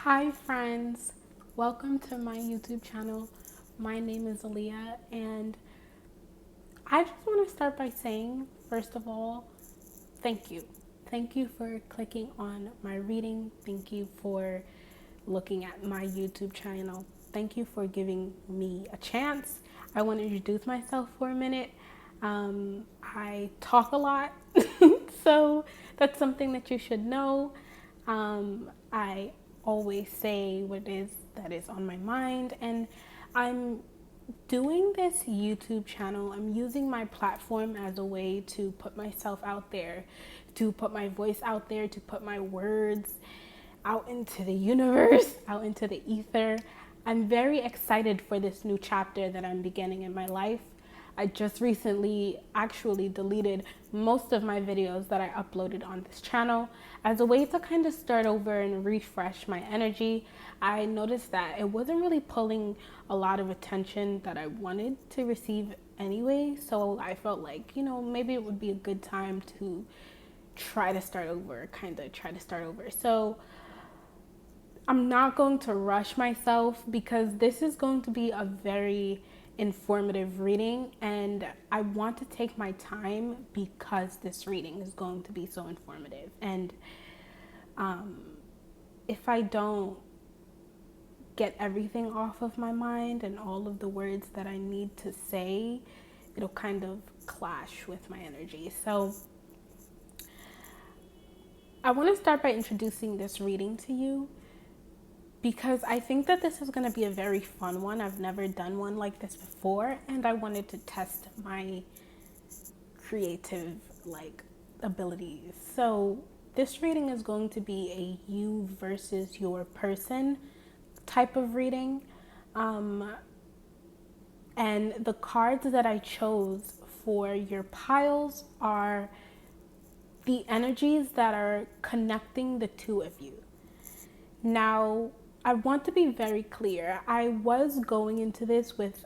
Hi friends, welcome to my YouTube channel. My name is Aaliyah and I just want to start by saying, first of all, thank you. Thank you for clicking on my reading. Thank you for looking at my YouTube channel. Thank you for giving me a chance. I want to introduce myself for a minute. I talk a lot, so that's something that you should know. I always say what it is that is on my mind, and I'm doing this YouTube channel. I'm using my platform as a way to put myself out there, to put my voice out there, to put my words out into the universe, out into the ether. I'm very excited for this new chapter that I'm beginning in my life. I just recently actually deleted most of my videos that I uploaded on this channel as a way to kind of start over and refresh my energy. I noticed that it wasn't really pulling a lot of attention that I wanted to receive anyway, so I felt like, maybe it would be a good time to try to start over, So I'm not going to rush myself because this is going to be a very informative reading, and I want to take my time because this reading is going to be so informative. And if I don't get everything off of my mind and all of the words that I need to say, it'll kind of clash with my energy. So I want to start by introducing this reading to you because I think that this is going to be a very fun one. I've never done one like this before, and I wanted to test my creative abilities. So this reading is going to be a you versus your person type of reading. And the cards that I chose for your piles are the energies that are connecting the two of you. Now, I want to be very clear. I was going into this with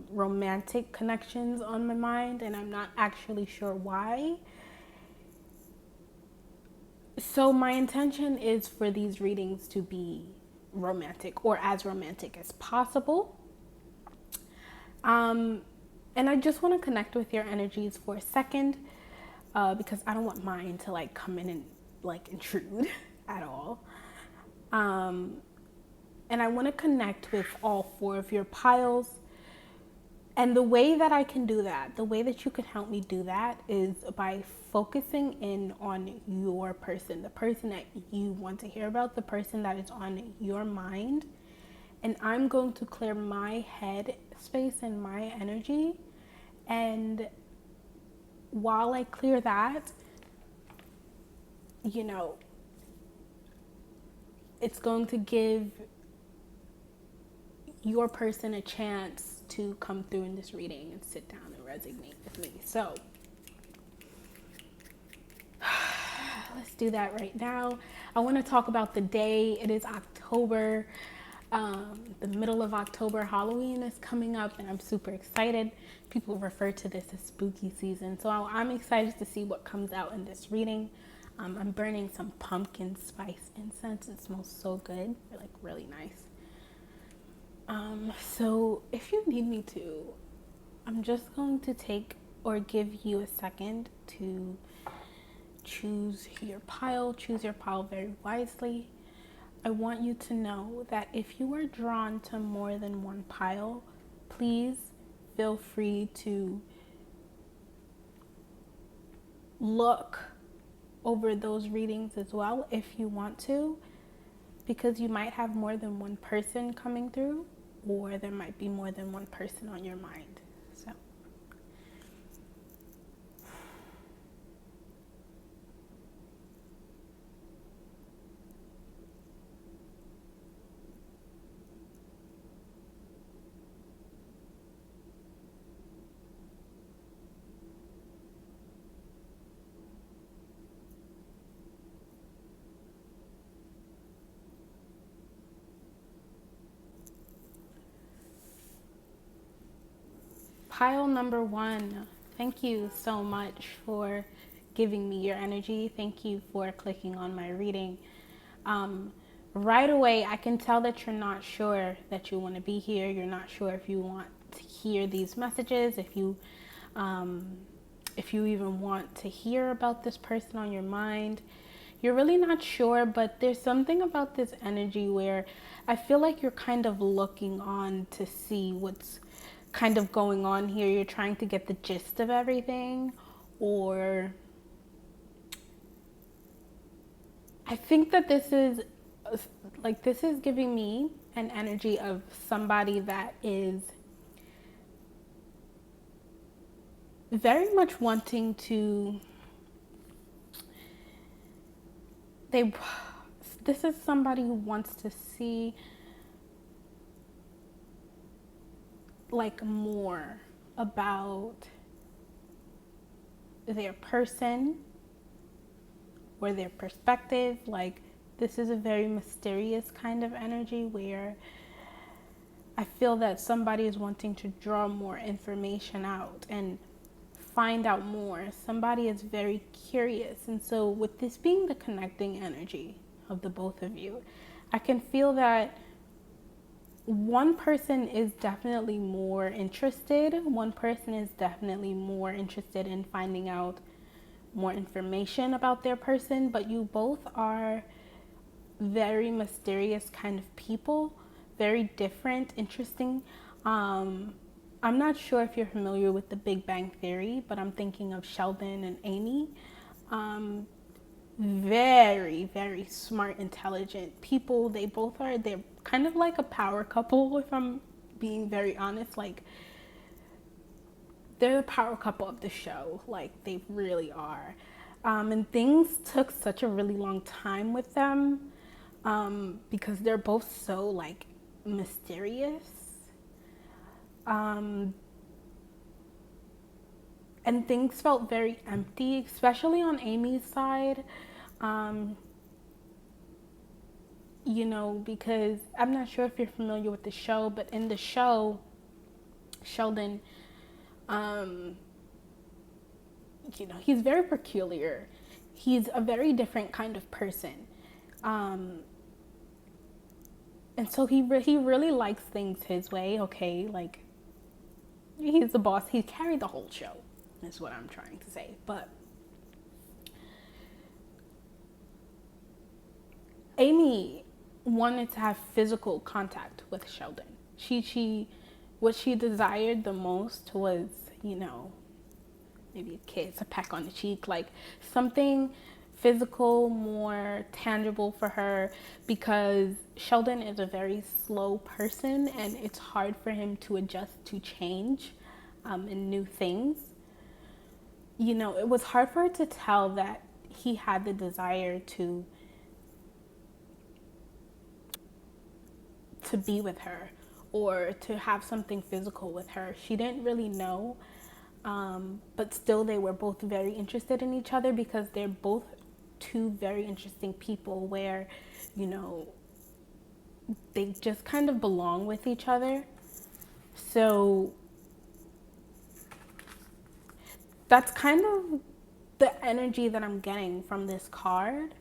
romantic connections on my mind, and I'm not actually sure why. So my intention is for these readings to be romantic or as romantic as possible. And I just want to connect with your energies for a second because I don't want mine to come in and intrude at all. And I want to connect with all four of your piles. And the way that I can do that, the way that you can help me do that is by focusing in on your person, the person that you want to hear about, the person that is on your mind. And I'm going to clear my head space and my energy. And while I clear that, it's going to give your person a chance to come through in this reading and sit down and resonate with me. So let's do that right now. I want to talk about the day. It is October, the middle of October. Halloween is coming up and I'm super excited. People refer to this as spooky season. So I'm excited to see what comes out in this reading. I'm burning some pumpkin spice incense. It smells so good. They're really nice. So if you need me to, I'm just going to take or give you a second to choose your pile very wisely. I want you to know that if you are drawn to more than one pile, please feel free to look over those readings as well if you want to, because you might have more than one person coming through, or there might be more than one person on your mind. So pile number one, thank you so much for giving me your energy. Thank you for clicking on my reading. right away, I can tell that you're not sure that you want to be here. You're not sure if you want to hear these messages, um, if you even want to hear about this person on your mind. You're really not sure, but there's something about this energy where I feel like you're kind of looking on to see what's kind of going on here. You're trying to get the gist of everything, or I think that this is giving me an energy of somebody that is very much wanting to they this is somebody who wants to see like more about their person or their perspective. Like, this is a very mysterious kind of energy where I feel that somebody is wanting to draw more information out and find out more. Somebody is very curious. And so, with this being the connecting energy of the both of you, I can feel that one person is definitely more interested. One person is definitely more interested in finding out more information about their person, but you both are very mysterious kind of people, very different, interesting. I'm not sure if you're familiar with the Big Bang Theory, but I'm thinking of Sheldon and Amy. Very, very smart, intelligent people. They both are, they're kind of like a power couple, if I'm being very honest. Like, they're the power couple of the show. Like, they really are. And things took such a really long time with them because they're both so, like, mysterious. And things felt very empty, especially on Amy's side. You know, because I'm not sure if you're familiar with the show, but in the show, Sheldon, you know, he's very peculiar. He's a very different kind of person. And so he really likes things his way, okay? Like, he's the boss. He carried the whole show, is what I'm trying to say. But Amy wanted to have physical contact with Sheldon. What she desired the most was, you know, maybe a kiss, a peck on the cheek, like something physical, more tangible for her, because Sheldon is a very slow person and it's hard for him to adjust to change and new things. You know, it was hard for her to tell that he had the desire to be with her or to have something physical with her. She didn't really know, but still they were both very interested in each other because they're both two very interesting people where, you know, they just kind of belong with each other. So that's kind of the energy that I'm getting from this card.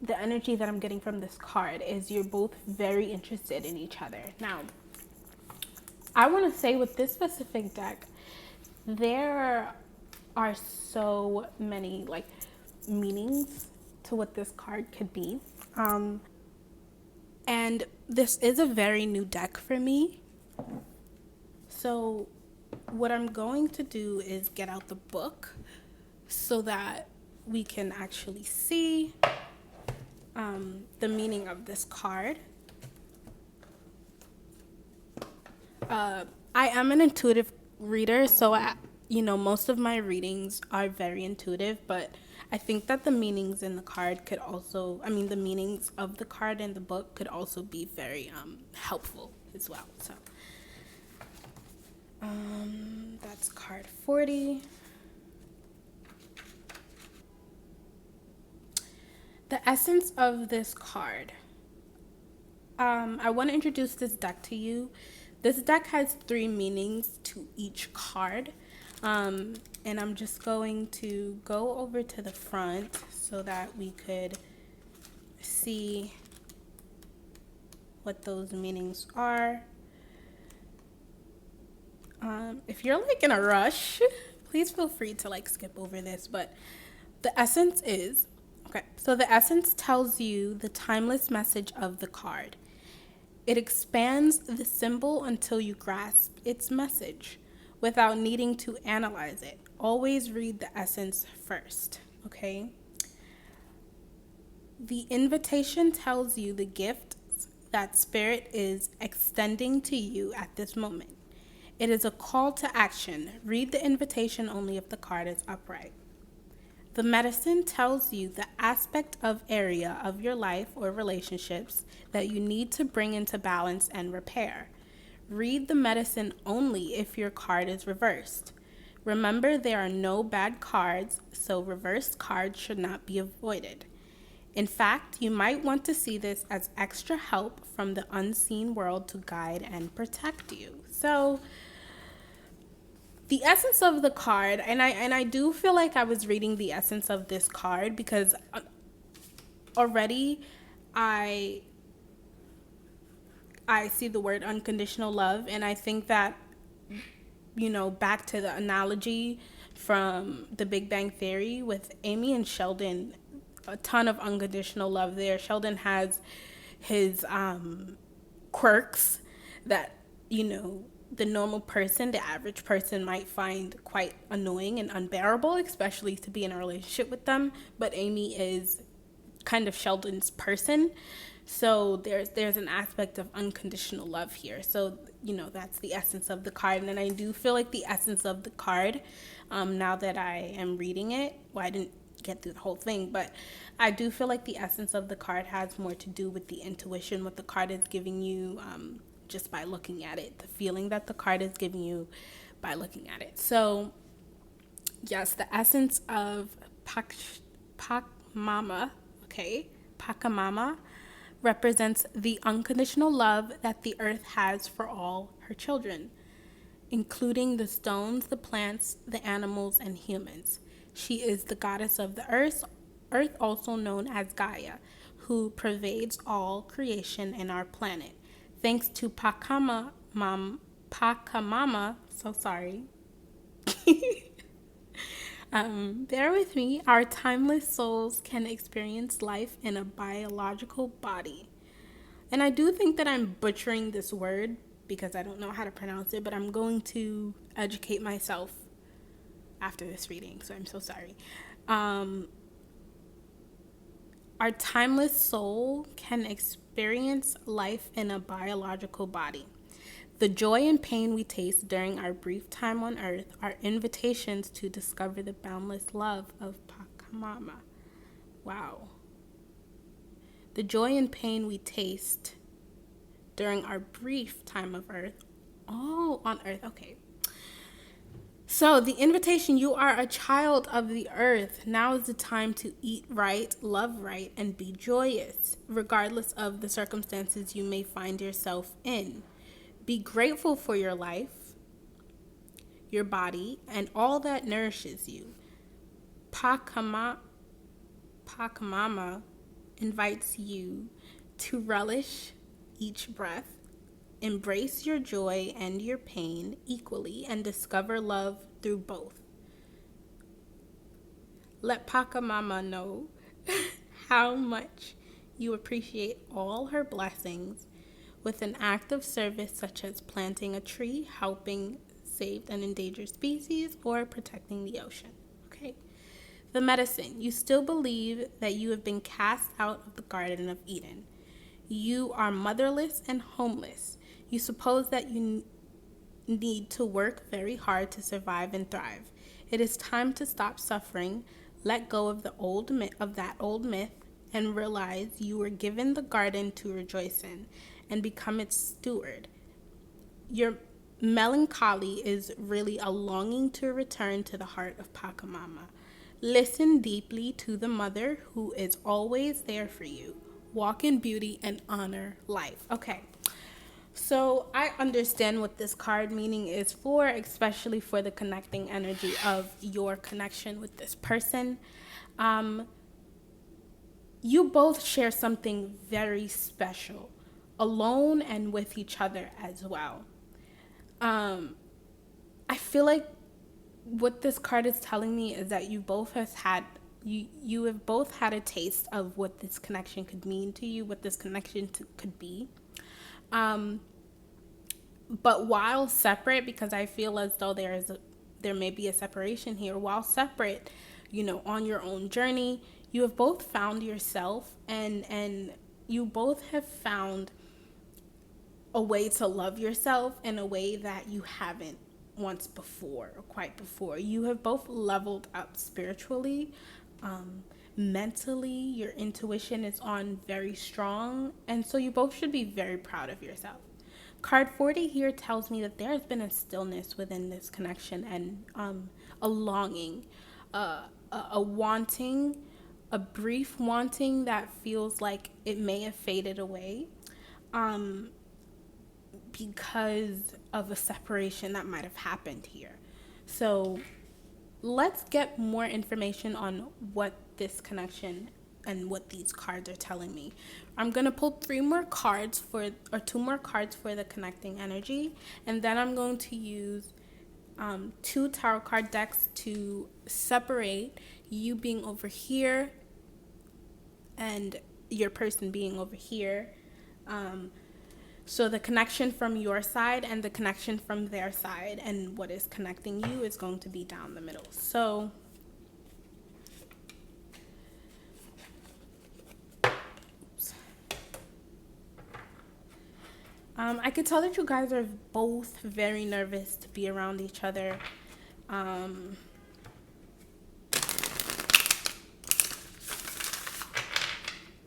The energy that I'm getting from this card is you're both very interested in each other. Now, I want to say with this specific deck, there are so many like meanings to what this card could be. And this is a very new deck for me. So what I'm going to do is get out the book so that we can actually see the meaning of this card. I am an intuitive reader, so you know, most of my readings are very intuitive, but I think that the meanings in the card could also, the meanings of the card in the book could also be very helpful as well. So that's card 40. The essence of this card. I want to introduce this deck to you. This deck has 3 meanings to each card. And I'm just going to go over to the front so that we could see what those meanings are. If you're like in a rush, please feel free to like skip over this, but the essence is, okay, so the essence tells you the timeless message of the card. It expands the symbol until you grasp its message without needing to analyze it. Always read the essence first, okay? The invitation tells you the gift that Spirit is extending to you at this moment. It is a call to action. Read the invitation only if the card is upright. The medicine tells you the aspect of area of your life or relationships that you need to bring into balance and repair. Read the medicine only if your card is reversed. Remember, there are no bad cards, so reversed cards should not be avoided. In fact, you might want to see this as extra help from the unseen world to guide and protect you. So, the essence of the card, and I do feel like I was reading the essence of this card because already I see the word unconditional love, and I think that, you know, back to the analogy from The Big Bang Theory with Amy and Sheldon, a ton of unconditional love there. Sheldon has his quirks that, you know, the normal person, the average person might find quite annoying and unbearable, especially to be in a relationship with them. But Amy is kind of Sheldon's person. So there's an aspect of unconditional love here. So, you know, that's the essence of the card. And I do feel like the essence of the card, now that I am reading it, well, I didn't get through the whole thing, but I do feel like the essence of the card has more to do with the intuition, what the card is giving you, just by looking at it, the feeling that the card is giving you by looking at it. So yes, the essence of Pachamama, okay, Pachamama represents the unconditional love that the earth has for all her children, including the stones, the plants, the animals, and humans. She is the goddess of the earth, also known as Gaia, who pervades all creation and our planet. Thanks to Pachamama, so sorry. Bear with me. Our timeless souls can experience life in a biological body. And I do think that I'm butchering this word because I don't know how to pronounce it, but I'm going to educate myself after this reading, so I'm so sorry. Our timeless soul can experience life in a biological body. The joy and pain we taste during our brief time on earth are invitations to discover the boundless love of Pachamama. Wow. The joy and pain we taste during our brief time of earth. Oh, on earth. Okay. So the invitation, you are a child of the earth. Now is the time to eat right, love right, and be joyous, regardless of the circumstances you may find yourself in. Be grateful for your life, your body, and all that nourishes you. Pachamama invites you to relish each breath, embrace your joy and your pain equally, and discover love through both. Let Pachamama know how much you appreciate all her blessings with an act of service such as planting a tree, helping saved and endangered species, or protecting the ocean. Okay? The medicine. You still believe that you have been cast out of the Garden of Eden. You are motherless and homeless. You suppose that you need to work very hard to survive and thrive. It is time to stop suffering, let go of that old myth, and realize you were given the garden to rejoice in and become its steward. Your melancholy is really a longing to return to the heart of Pachamama. Listen deeply to the mother who is always there for you. Walk in beauty and honor life. Okay. So I understand what this card meaning is for, especially for the connecting energy of your connection with this person. you both share something very special, alone and with each other as well. Um, I feel like what this card is telling me is that you have both had a taste of what this connection could mean to you, what this could be. Um, but while separate, because I feel as though there may be a separation here, while separate, on your own journey, you have both found yourself, and you both have found a way to love yourself in a way that you haven't once before or quite before. You have both leveled up spiritually, mentally. Your intuition is on very strong, and so you both should be very proud of yourself. Card 40 here tells me that there has been a stillness within this connection, and a longing, a wanting, a brief wanting that feels like it may have faded away. Because of a separation that might have happened here. So let's get more information on what this connection and what these cards are telling me. I'm going to pull two more cards for the connecting energy, and then I'm going to use two tarot card decks to separate you being over here and your person being over here. So the connection from your side and the connection from their side, and what is connecting you is going to be down the middle. So I could tell that you guys are both very nervous to be around each other.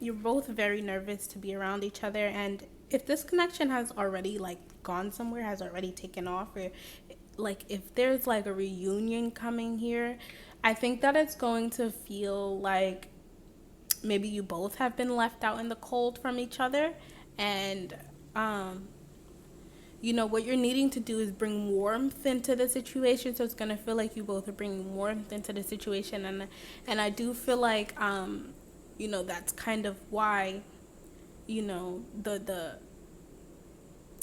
You're both very nervous to be around each other, and if this connection has already gone somewhere, has already taken off, or if there's a reunion coming here, I think that it's going to feel like maybe you both have been left out in the cold from each other, and what you're needing to do is bring warmth into the situation. So it's going to feel like you both are bringing warmth into the situation, and I do feel like that's kind of why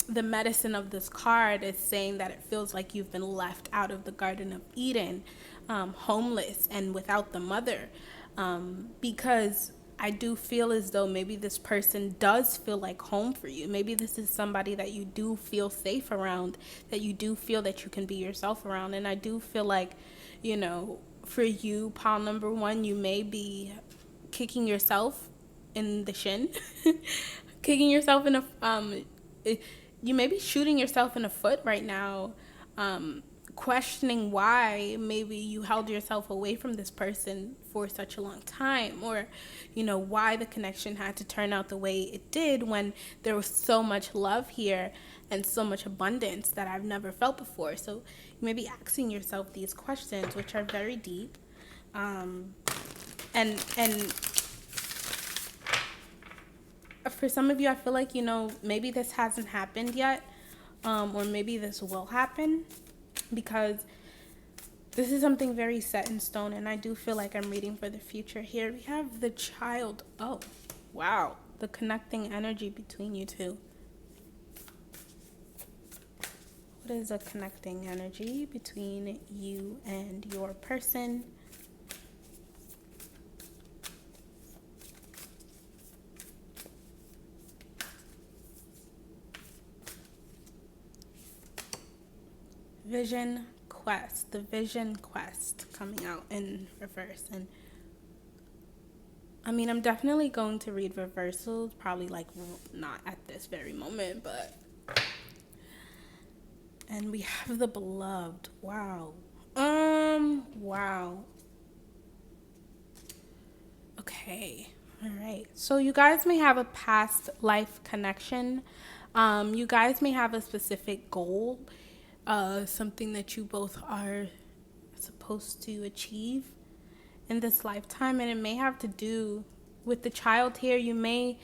the medicine of this card is saying that it feels like you've been left out of the Garden of Eden, homeless and without the mother, because I do feel as though maybe this person does feel like home for you. Maybe this is somebody that you do feel safe around, that you do feel that you can be yourself around. And I do feel like, for you, pile number one, you may be kicking yourself in the shin, kicking yourself in you may be shooting yourself in the foot right now, questioning why maybe you held yourself away from this person for such a long time, or why the connection had to turn out the way it did when there was so much love here and so much abundance that I've never felt before. So you may be asking yourself these questions, which are very deep, and for some of you, I feel like, maybe this hasn't happened yet, or maybe this will happen, because this is something very set in stone, and I do feel like I'm reading for the future here. We have the Child. Oh, wow. The connecting energy between you two. What is a connecting energy between you and your person? Vision Quest, the Vision Quest coming out in reverse. And I mean, I'm definitely going to read reversals, probably not at this very moment, but. And we have the Beloved. Wow. Wow. Okay. All right. So you guys may have a past life connection. You guys may have a specific goal. Something that you both are supposed to achieve in this lifetime, and it may have to do with the child here. You may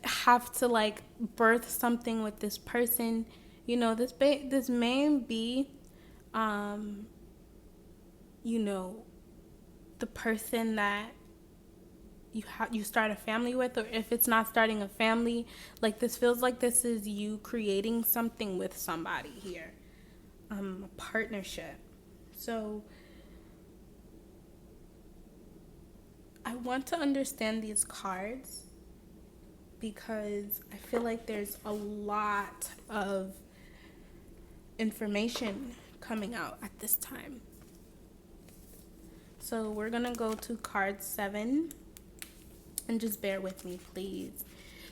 have to birth something with this person. This may be the person that you start a family with, or if it's not starting a family, like this feels like this is you creating something with somebody here, a partnership. So I want to understand these cards because I feel like there's a lot of information coming out at this time. So we're going to go to card 7, and just bear with me, please.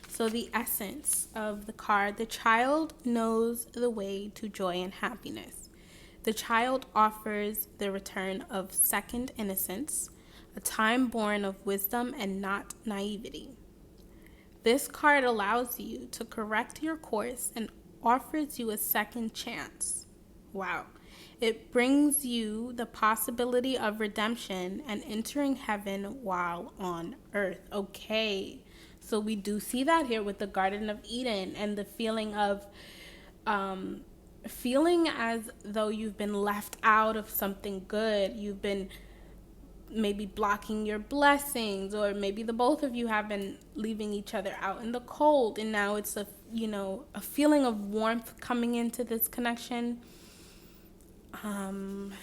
So the essence of the card: the child knows the way to joy and happiness. The child offers the return of second innocence, a time born of wisdom and not naivety. This card allows you to correct your course and offers you a second chance. Wow. It brings you the possibility of redemption and entering heaven while on earth. Okay. So we do see that here with the Garden of Eden and the feeling of feeling as though you've been left out of something good. You've been maybe blocking your blessings, or maybe the both of you have been leaving each other out in the cold, and now it's a feeling of warmth coming into this connection. And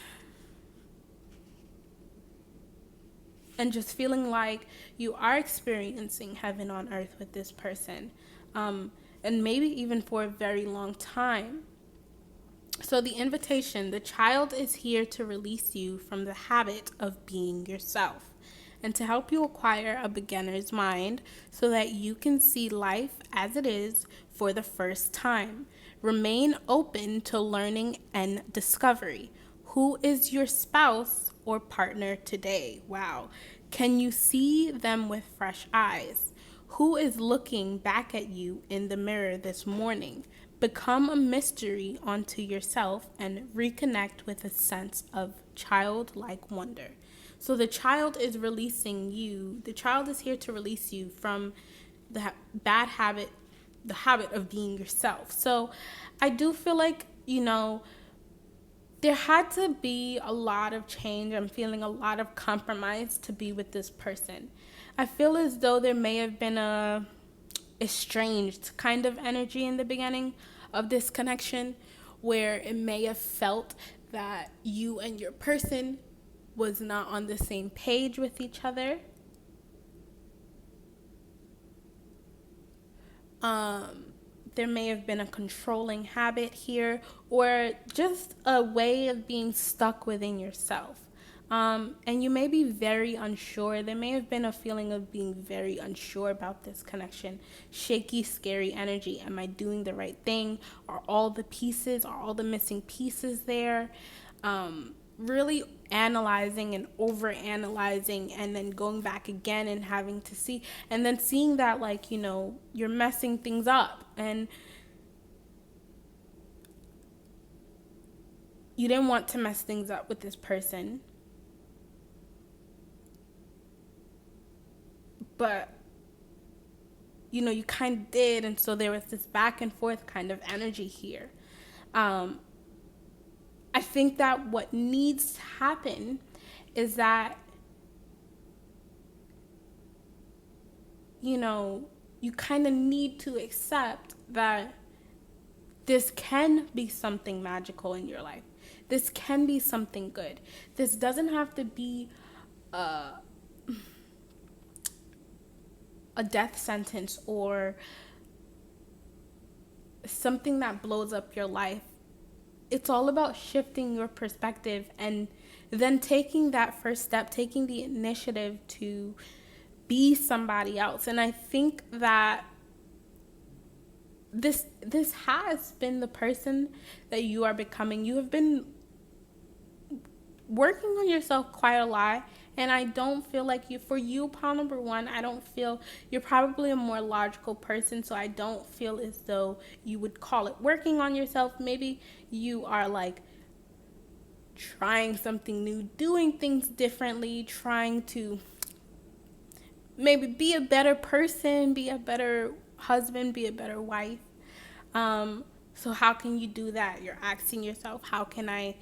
just feeling like you are experiencing heaven on earth with this person, and maybe even for a very long time. So the invitation: the child is here to release you from the habit of being yourself and to help you acquire a beginner's mind so that you can see life as it is for the first time. Remain open to learning and discovery. Who is your spouse or partner today? Wow. Can you see them with fresh eyes? Who is looking back at you in the mirror this morning? Become a mystery unto yourself and reconnect with a sense of childlike wonder. So the child is releasing you. The child is here to release you from the bad habit, the habit of being yourself. So I do feel like, there had to be a lot of change. I'm feeling a lot of compromise to be with this person. I feel as though there may have been a estranged kind of energy in the beginning of this connection, where it may have felt that you and your person was not on the same page with each other. There may have been a controlling habit here, or just a way of being stuck within yourself. And you may be very unsure. There may have been a feeling of being very unsure about this connection. Shaky, scary energy. Am I doing the right thing? Are all the missing pieces there? Really analyzing and over-analyzing, and then going back again and having to see, and then seeing that, you're messing things up, and you didn't want to mess things up with this person, but you kind of did. And so there was this back and forth kind of energy here. I think that what needs to happen is that, you kind of need to accept that this can be something magical in your life. This can be something good. This doesn't have to be a death sentence or something that blows up your life. It's all about shifting your perspective and then taking that first step, taking the initiative to be somebody else. And I think that this has been the person that you are becoming. You have been working on yourself quite a lot. And I don't feel like pile number 1, I don't feel you're probably a more logical person. So I don't feel as though you would call it working on yourself. Maybe you are trying something new, doing things differently, trying to maybe be a better person, be a better husband, be a better wife. So how can you do that? You're asking yourself, how can I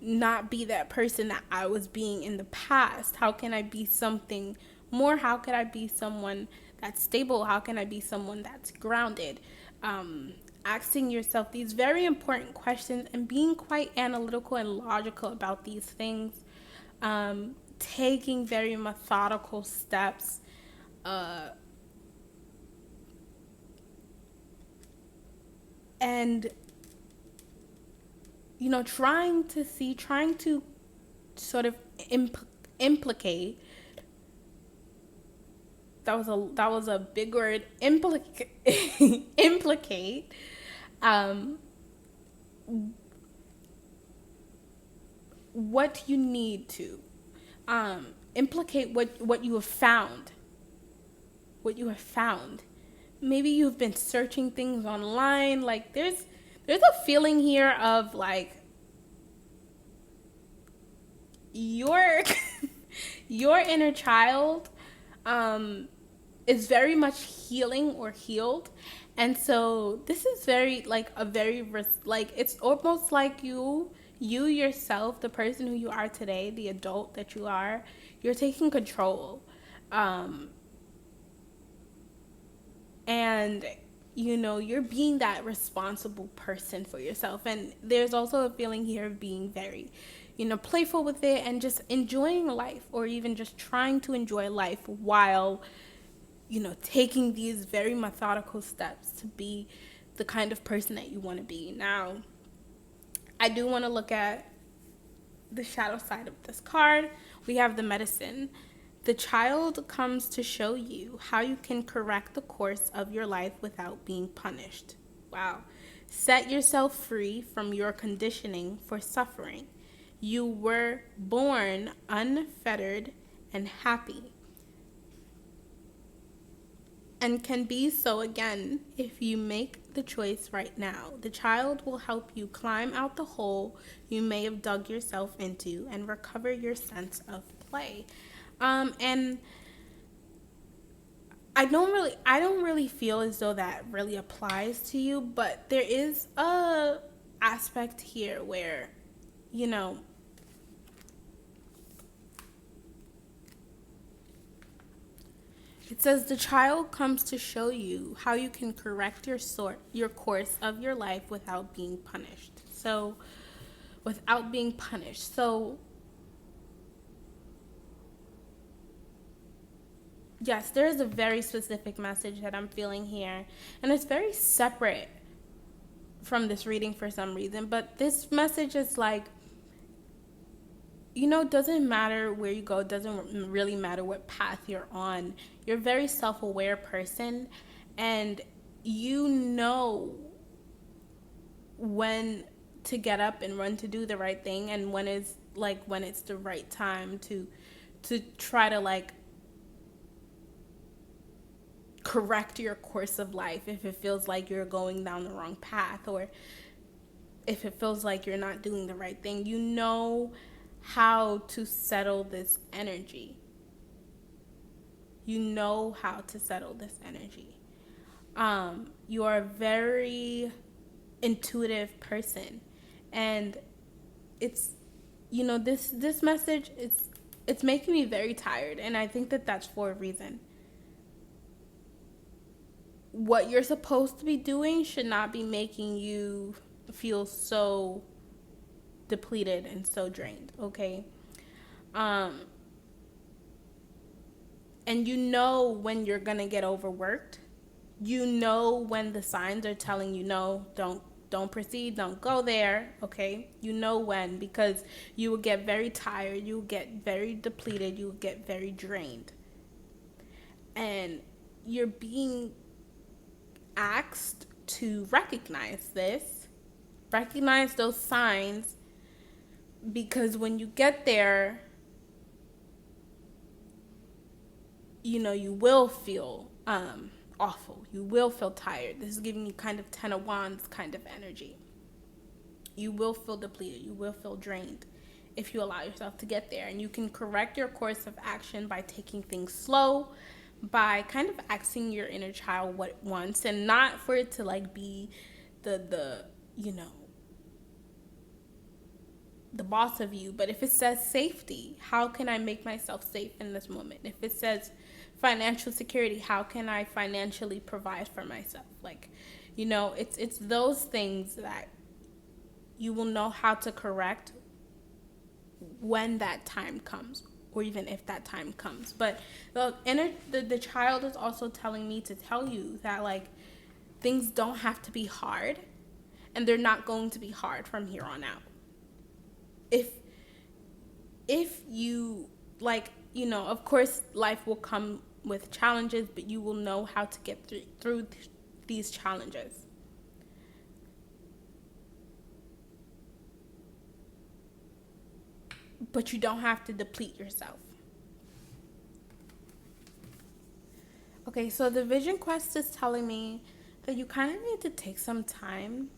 not be that person that I was being in the past? How can I be something more? How can I be someone that's stable? How can I be someone that's grounded? Asking yourself these very important questions and being quite analytical and logical about these things. Taking very methodical steps. And trying to sort of implicate. That was a big word. Implicate. What you need to implicate what you have found. What you have found. Maybe you've been searching things online. Like there's a feeling here of like your your inner child is very much healing or healed. And so this is very like it's almost like you yourself, the person who you are today, the adult that you are, you're taking control. And you're being that responsible person for yourself. And there's also a feeling here of being very playful with it and just enjoying life, or even just trying to enjoy life while taking these very methodical steps to be the kind of person that you want to be. Now, I do want to look at the shadow side of this card. We have the medicine. The child comes to show you how you can correct the course of your life without being punished. Wow. Set yourself free from your conditioning for suffering. You were born unfettered and happy, and can be so again if you make the choice right now. The child will help you climb out the hole you may have dug yourself into and recover your sense of play. And I don't really feel as though that really applies to you, but there is a aspect here where, it says the child comes to show you how you can correct your course of your life without being punished. So, without being punished. So, yes, there is a very specific message that I'm feeling here, and it's very separate from this reading for some reason. But this message is like, doesn't matter where you go, doesn't really matter what path you're on. You're a very self-aware person, and you know when to get up and run to do the right thing, and when it's the right time to try to like correct your course of life if it feels like you're going down the wrong path, or if it feels like you're not doing the right thing. You know how to settle this energy. You know how to settle this energy. You are a very intuitive person, and it's this message, it's making me very tired, and I think that that's for a reason. What you're supposed to be doing should not be making you feel so depleted and so drained, okay? And when you're gonna get overworked. When the signs are telling you no, don't proceed, don't go there, okay? When, because you will get very tired, you will get very depleted, you will get very drained. And you're being asked to recognize those signs, because when you get there, you will feel awful. You will feel tired. This is giving you kind of 10 of Wands kind of energy. You will feel depleted. You will feel drained if you allow yourself to get there. And you can correct your course of action by taking things slow, by kind of asking your inner child what it wants, and not for it to like be the the boss of you. But if it says safety, how can I make myself safe in this moment? If it says financial security, how can I financially provide for myself? Like, you know, it's those things that you will know how to correct when that time comes, or even if that time comes. But the child is also telling me to tell you that, like, things don't have to be hard, and they're not going to be hard from here on out. If you, like, you know, of course life will come with challenges, but you will know how to get through these challenges. But you don't have to deplete yourself. Okay, so the vision quest is telling me that you kind of need to take some time.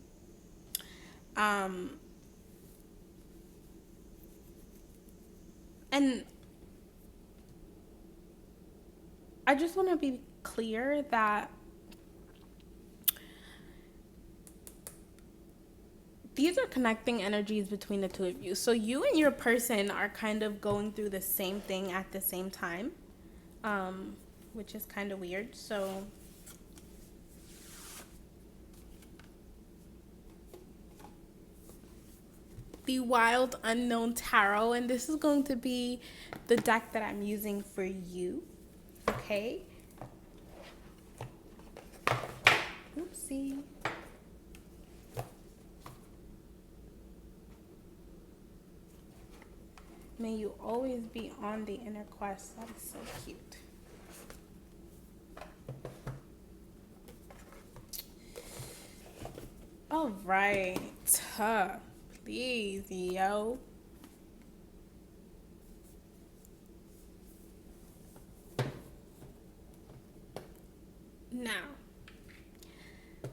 And I just want to be clear that these are connecting energies between the two of you. So you and your person are kind of going through the same thing at the same time, which is kind of weird. So the Wild Unknown Tarot, and this is going to be the deck that I'm using for you. Okay. Oopsie. May you always be on the inner quest. That is so cute. All right. Please, yo. Now,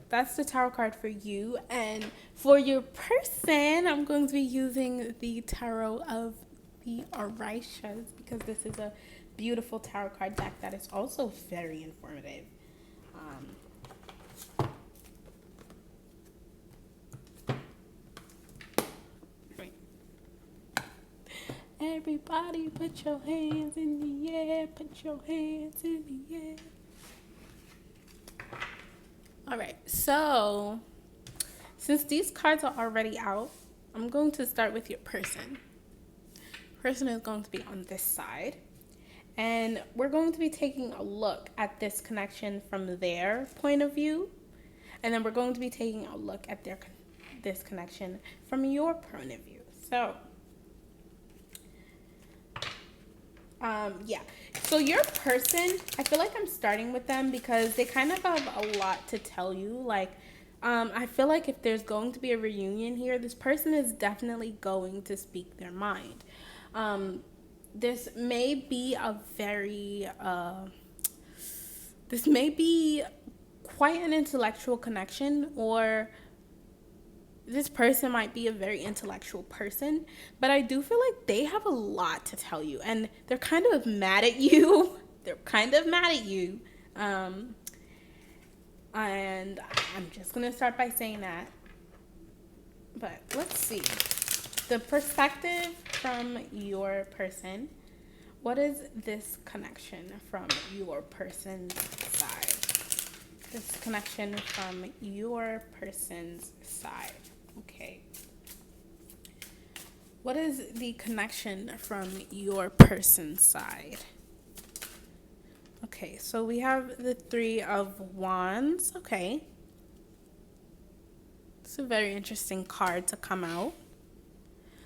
that's the tarot card for you. And for your person, I'm going to be using the Tarot of the Orishas, because this is a beautiful tarot card deck that is also very informative. Everybody put your hands in the air, put your hands in the air. All right, so since these cards are already out, I'm going to start with your person. Person is going to be on this side, and we're going to be taking a look at this connection from their point of view, and then we're going to be taking a look at this connection from your point of view. So so your person, I feel like I'm starting with them because they kind of have a lot to tell you. Like, I feel like if there's going to be a reunion here, this person is definitely going to speak their mind. This may be quite an intellectual connection, or this person might be a very intellectual person, but I do feel like they have a lot to tell you, and they're kind of mad at you. And I'm just going to start by saying that. But let's see. The perspective from your person. What is this connection from your person's side? This connection from your person's side. Okay. What is the connection from your person's side? Okay, so we have the Three of Wands. Okay. It's a very interesting card to come out.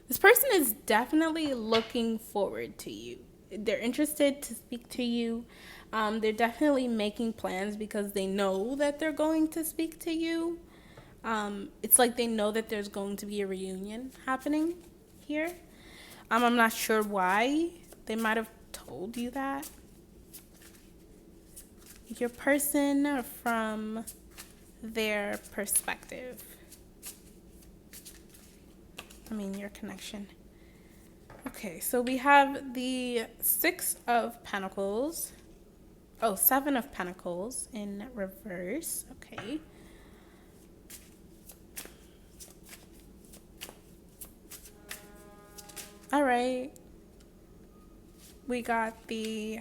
This person is definitely looking forward to you. They're interested to speak to you. They're definitely making plans because they know that they're going to speak to you. It's like they know that there's going to be a reunion happening here. I'm not sure why. They might have told you that. Your person from their perspective. Your connection. Okay, so we have the Seven of Pentacles in reverse. Okay. All right. We got the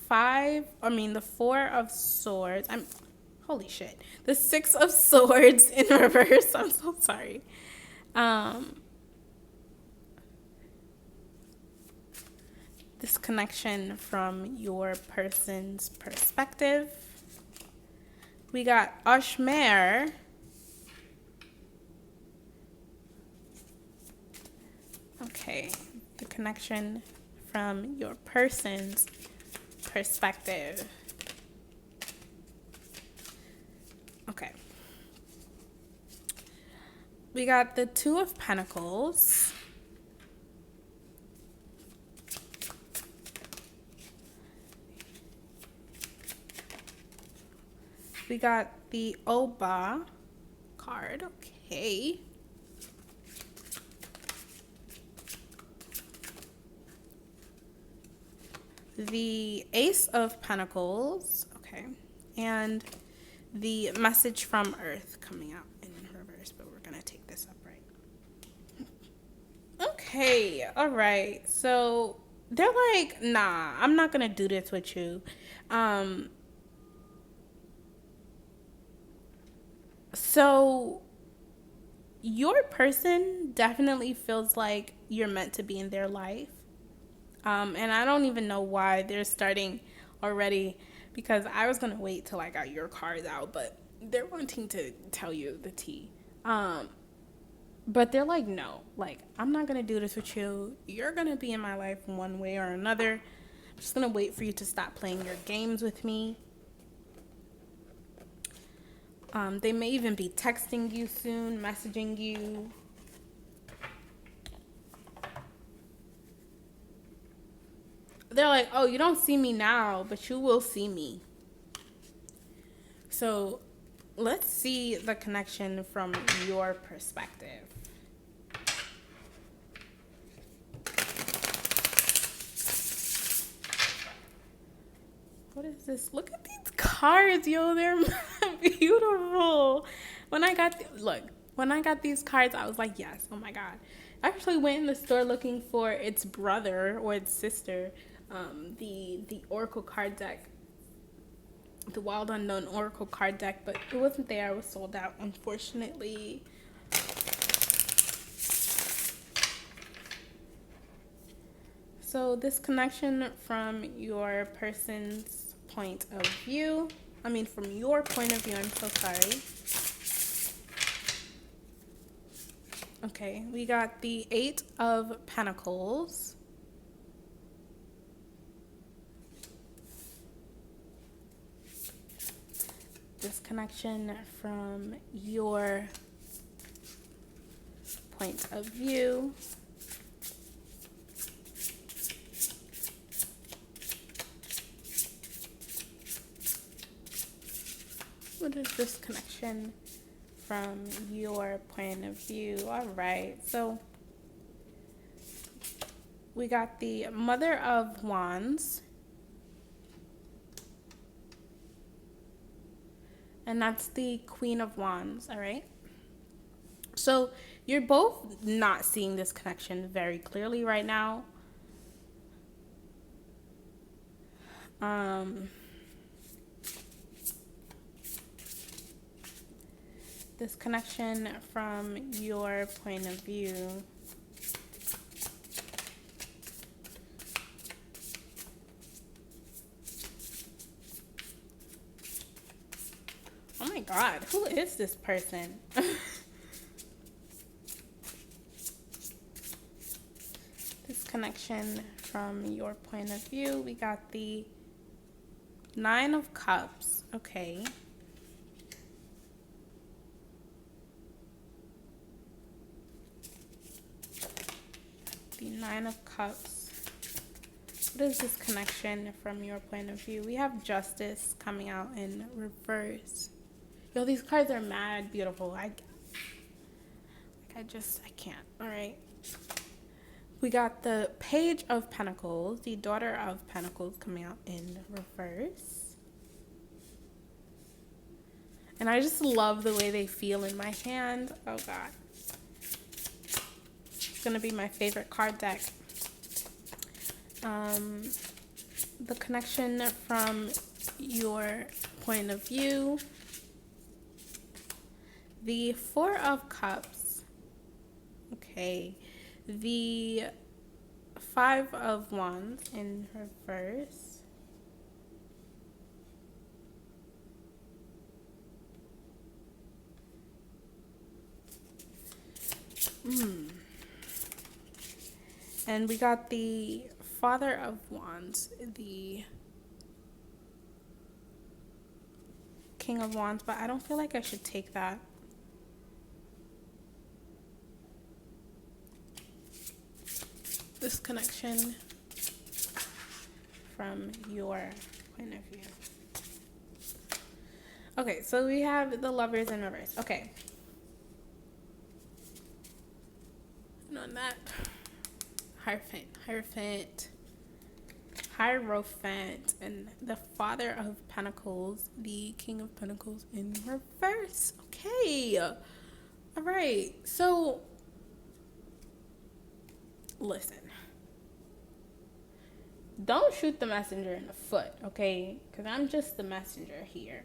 the Four of Swords. Holy shit. The Six of Swords in reverse. I'm so sorry. This connection from your person's perspective. We got Ashmare. Okay, the connection from your person's perspective. Okay. We got the Two of Pentacles. We got the Oba card. Okay. The Ace of Pentacles. Okay. And the Message from Earth coming out in reverse, but we're going to take this up right. Okay. All right. So they're like, nah, I'm not going to do this with you. So your person definitely feels like you're meant to be in their life. And I don't even know why they're starting already, because I was going to wait till I got your cards out, but they're wanting to tell you the tea. But they're like, no, like, I'm not going to do this with you. You're going to be in my life one way or another. I'm just going to wait for you to stop playing your games with me. They may even be texting you soon, messaging you. They're like, oh, you don't see me now, but you will see me. So let's see the connection from your perspective. What is this? Look at these cards, yo. They're beautiful. When I got these cards, I was like, yes, oh my God. I actually went in the store looking for its brother or its sister, the Oracle card deck, the Wild Unknown Oracle card deck, but it wasn't there. It was sold out, unfortunately. So this connection from your person's point of view, from your point of view, I'm so sorry. Okay, we got the Eight of Pentacles. This connection from your point of view. What is this connection from your point of view? All right, so we got the Mother of Wands. And that's the Queen of Wands, all right? So you're both not seeing this connection very clearly right now. This connection from your point of view. Oh my God, who is this person? This connection from your point of view. We got the Nine of Cups. Okay. The Nine of Cups. What is this connection from your point of view? We have Justice coming out in reverse. Yo, these cards are mad beautiful. I can't. All right. We got the Page of Pentacles, the Daughter of Pentacles coming out in reverse. And I just love the way they feel in my hand. Oh God. going to be my favorite card deck. The connection from your point of view. The Four of Cups. Okay. The Five of Wands in reverse. And we got the Father of Wands, the King of Wands, but I don't feel like I should take that. This connection from your point of view. Okay, so we have the Lovers in reverse. Okay. And on that, Hierophant, and the Father of Pentacles, the King of Pentacles in reverse. Okay. All right. So, listen. Don't shoot the messenger in the foot, okay? Because I'm just the messenger here.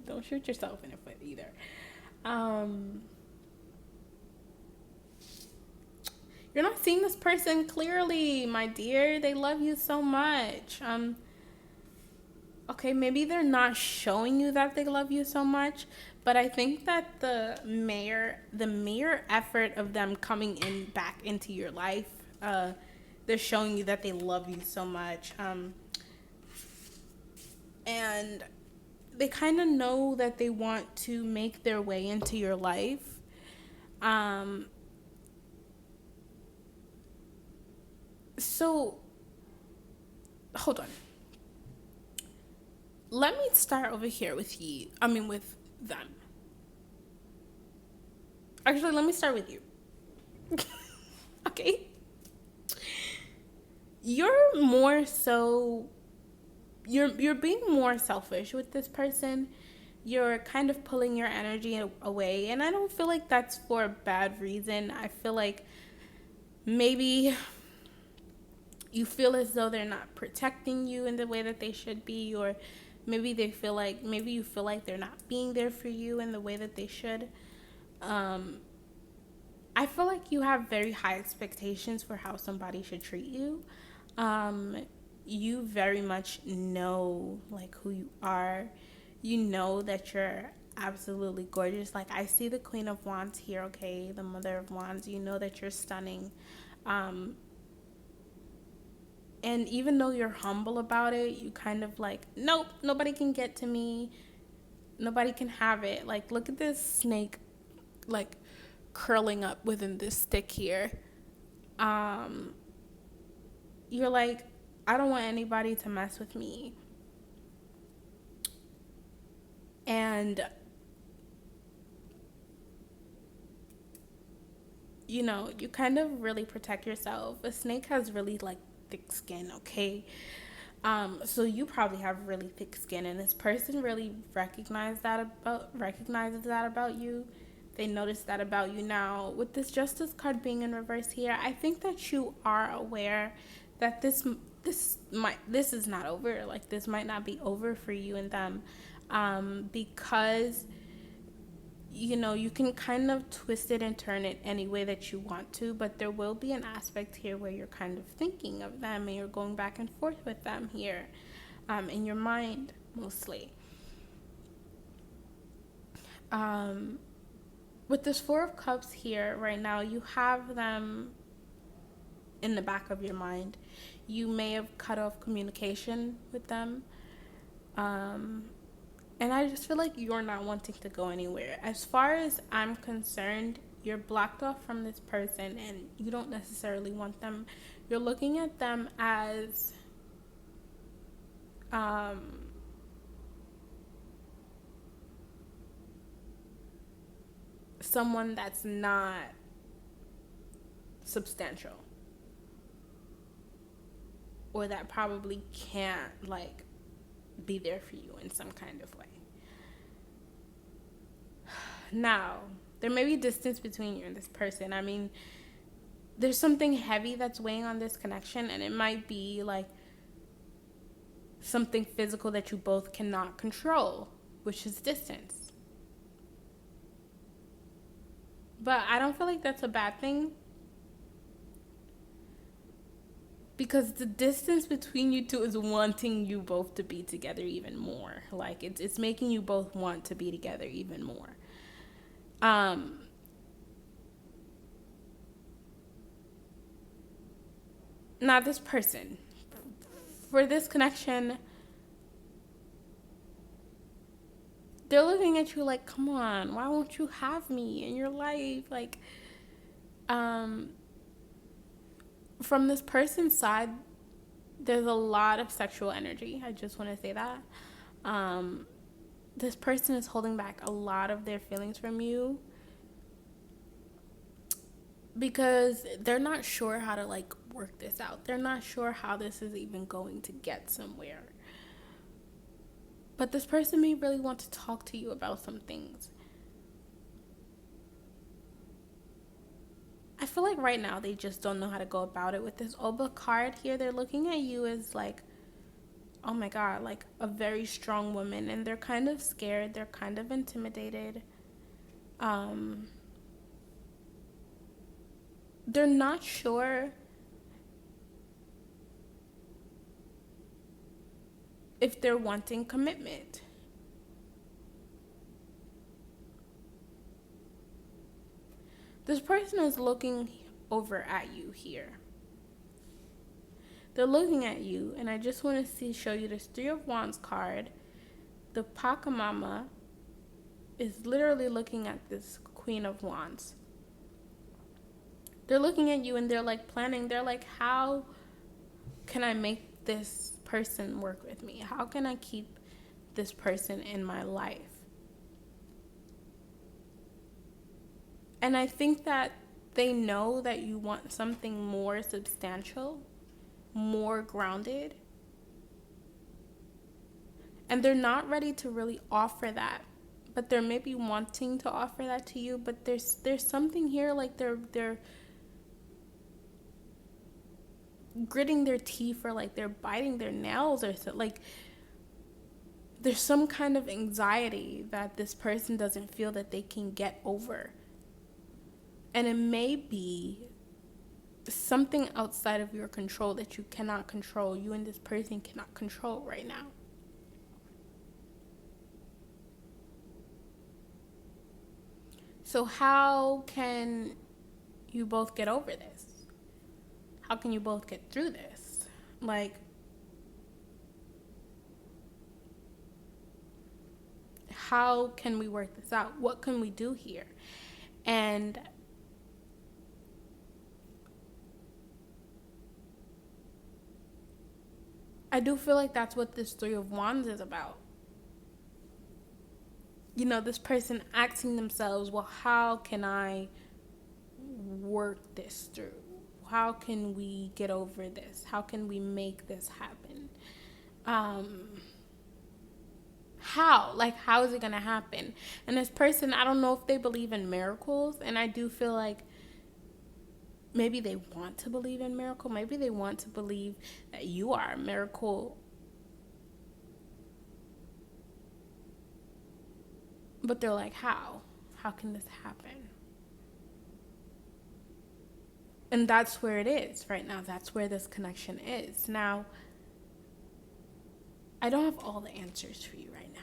Don't shoot yourself in the foot either. You're not seeing this person clearly, my dear. They love you so much. Okay, maybe they're not showing you that they love you so much, but I think that the mere effort of them coming back into your life, they're showing you that they love you so much. And they kind of know that they want to make their way into your life. So, hold on. Let me start over here with with them. Actually, let me start with you. Okay? You're being more selfish with this person. You're kind of pulling your energy away, and I don't feel like that's for a bad reason. I feel like maybe you feel as though they're not protecting you in the way that they should be, or maybe you feel like they're not being there for you in the way that they should. I feel like you have very high expectations for how somebody should treat you. You very much know like who you are. You know that you're absolutely gorgeous. Like, I see the Queen of Wands here, okay? The Mother of Wands. You know that you're stunning. And even though you're humble about it, you kind of like, nope, nobody can get to me. Nobody can have it. Like, look at this snake, like, curling up within this stick here. You're like, I don't want anybody to mess with me. And, you know, you kind of really protect yourself. A snake has really, like, thick skin, okay? So you probably have really thick skin, and this person really recognizes that about you. They notice that about you. Now, with this Justice card being in reverse here, I think that you are aware that this is not over. Like, this might not be over for you and them, because, you know, you can kind of twist it and turn it any way that you want to, but there will be an aspect here where you're kind of thinking of them and you're going back and forth with them here, in your mind mostly. With this Four of Cups here right now, you have them in the back of your mind. You may have cut off communication with them. And I just feel like you're not wanting to go anywhere. As far as I'm concerned, you're blocked off from this person and you don't necessarily want them. You're looking at them as someone that's not substantial, or that probably can't, like, be there for you in some kind of way. Now, There may be distance between you and this person. I mean, there's something heavy that's weighing on this connection, and it might be like something physical that you both cannot control, which is distance. But I don't feel like that's a bad thing, because the distance between you two is wanting you both to be together even more. Like it's making you both want to be together even more. Now this person, for this connection, they're looking at you like, come on, why won't you have me in your life? Like, from this person's side, there's a lot of sexual energy. I just want to say that. This person is holding back a lot of their feelings from you because they're not sure how to like work this out. They're not sure how this is even going to get somewhere. But this person may really want to talk to you about some things. I feel like right now they just don't know how to go about it. With this Oba card here, they're looking at you as like, oh my God, like a very strong woman. And they're kind of scared. They're kind of intimidated. They're not sure if they're wanting commitment. This person is looking over at you here. They're looking at you, and I just want to show you this Three of Wands card. The Pachamama is literally looking at this Queen of Wands. They're looking at you, and they're like planning. They're like, how can I make this person work with me? How can I keep this person in my life? And I think that they know that you want something more substantial, more grounded. And they're not ready to really offer that. But they're maybe wanting to offer that to you. But there's something here like they're gritting their teeth, or like they're biting their nails, or so, like there's some kind of anxiety that this person doesn't feel that they can get over. And it may be something outside of your control that you cannot control. You and this person cannot control right now. So how can you both get over this? How can you both get through this? Like, how can we work this out? What can we do here? And I do feel like that's what this Three of Wands is about. You know, this person asking themselves, well, how can I work this through? How can we get over this? How can we make this happen? How is it going to happen? And this person, I don't know if they believe in miracles. And I do feel like maybe they want to believe in miracle. Maybe they want to believe that you are a miracle. But they're like, how? How can this happen? And that's where it is right now. That's where this connection is. Now, I don't have all the answers for you right now.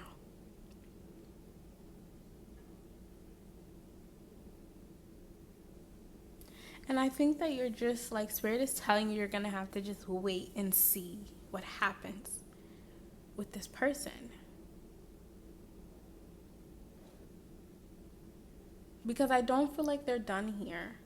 And I think that you're just like, Spirit is telling you you're going to have to just wait and see what happens with this person. Because I don't feel like they're done here.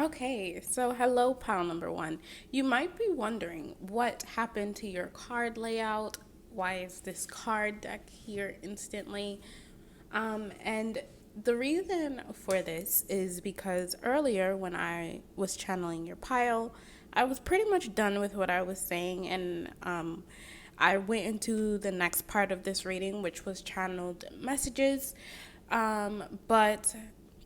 Okay, so hello, pile number one. You might be wondering what happened to your card layout. Why is this card deck here instantly? And the reason for this is because earlier when I was channeling your pile, I was pretty much done with what I was saying, and I went into the next part of this reading, which was channeled messages. But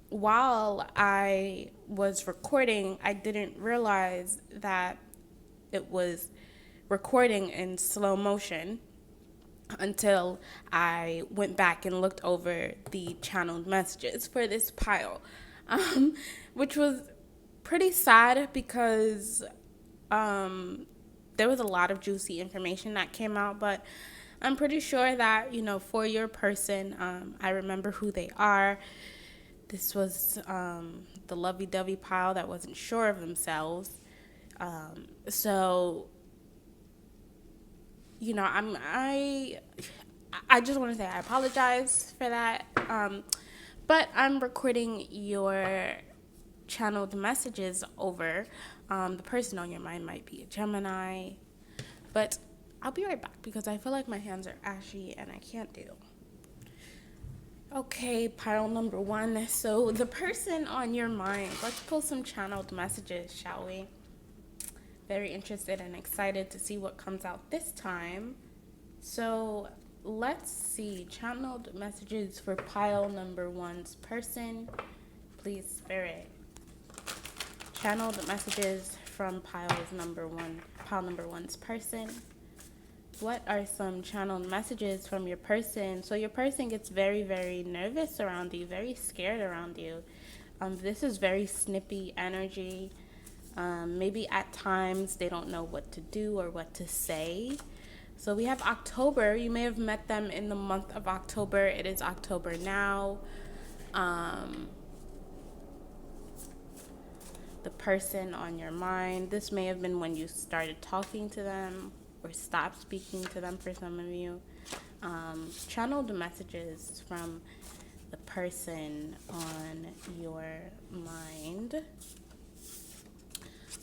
while I was recording, I didn't realize that it was recording in slow motion until I went back and looked over the channeled messages for this pile, which was pretty sad because there was a lot of juicy information that came out, but I'm pretty sure that, for your person, I remember who they are. This was the lovey-dovey pile that wasn't sure of themselves. So I just want to say I apologize for that. But I'm recording your channeled messages over. The person on your mind might be a Gemini, but I'll be right back because I feel like my hands are ashy and I can't do. Okay, pile number 1. So the person on your mind, let's pull some channeled messages, shall we? Very interested and excited to see what comes out this time. So let's see, channeled messages for pile number 1's person. Please, Spirit. Channeled messages from pile number 1's person. What are some channeled messages from your person? So your person gets very, very nervous around you, very scared around you. This is very snippy energy. Maybe at times they don't know what to do or what to say. So we have October. You may have met them in the month of October. It is October now. The person on your mind, this may have been when you started talking to them or stopped speaking to them for some of you. Channeled messages from the person on your mind.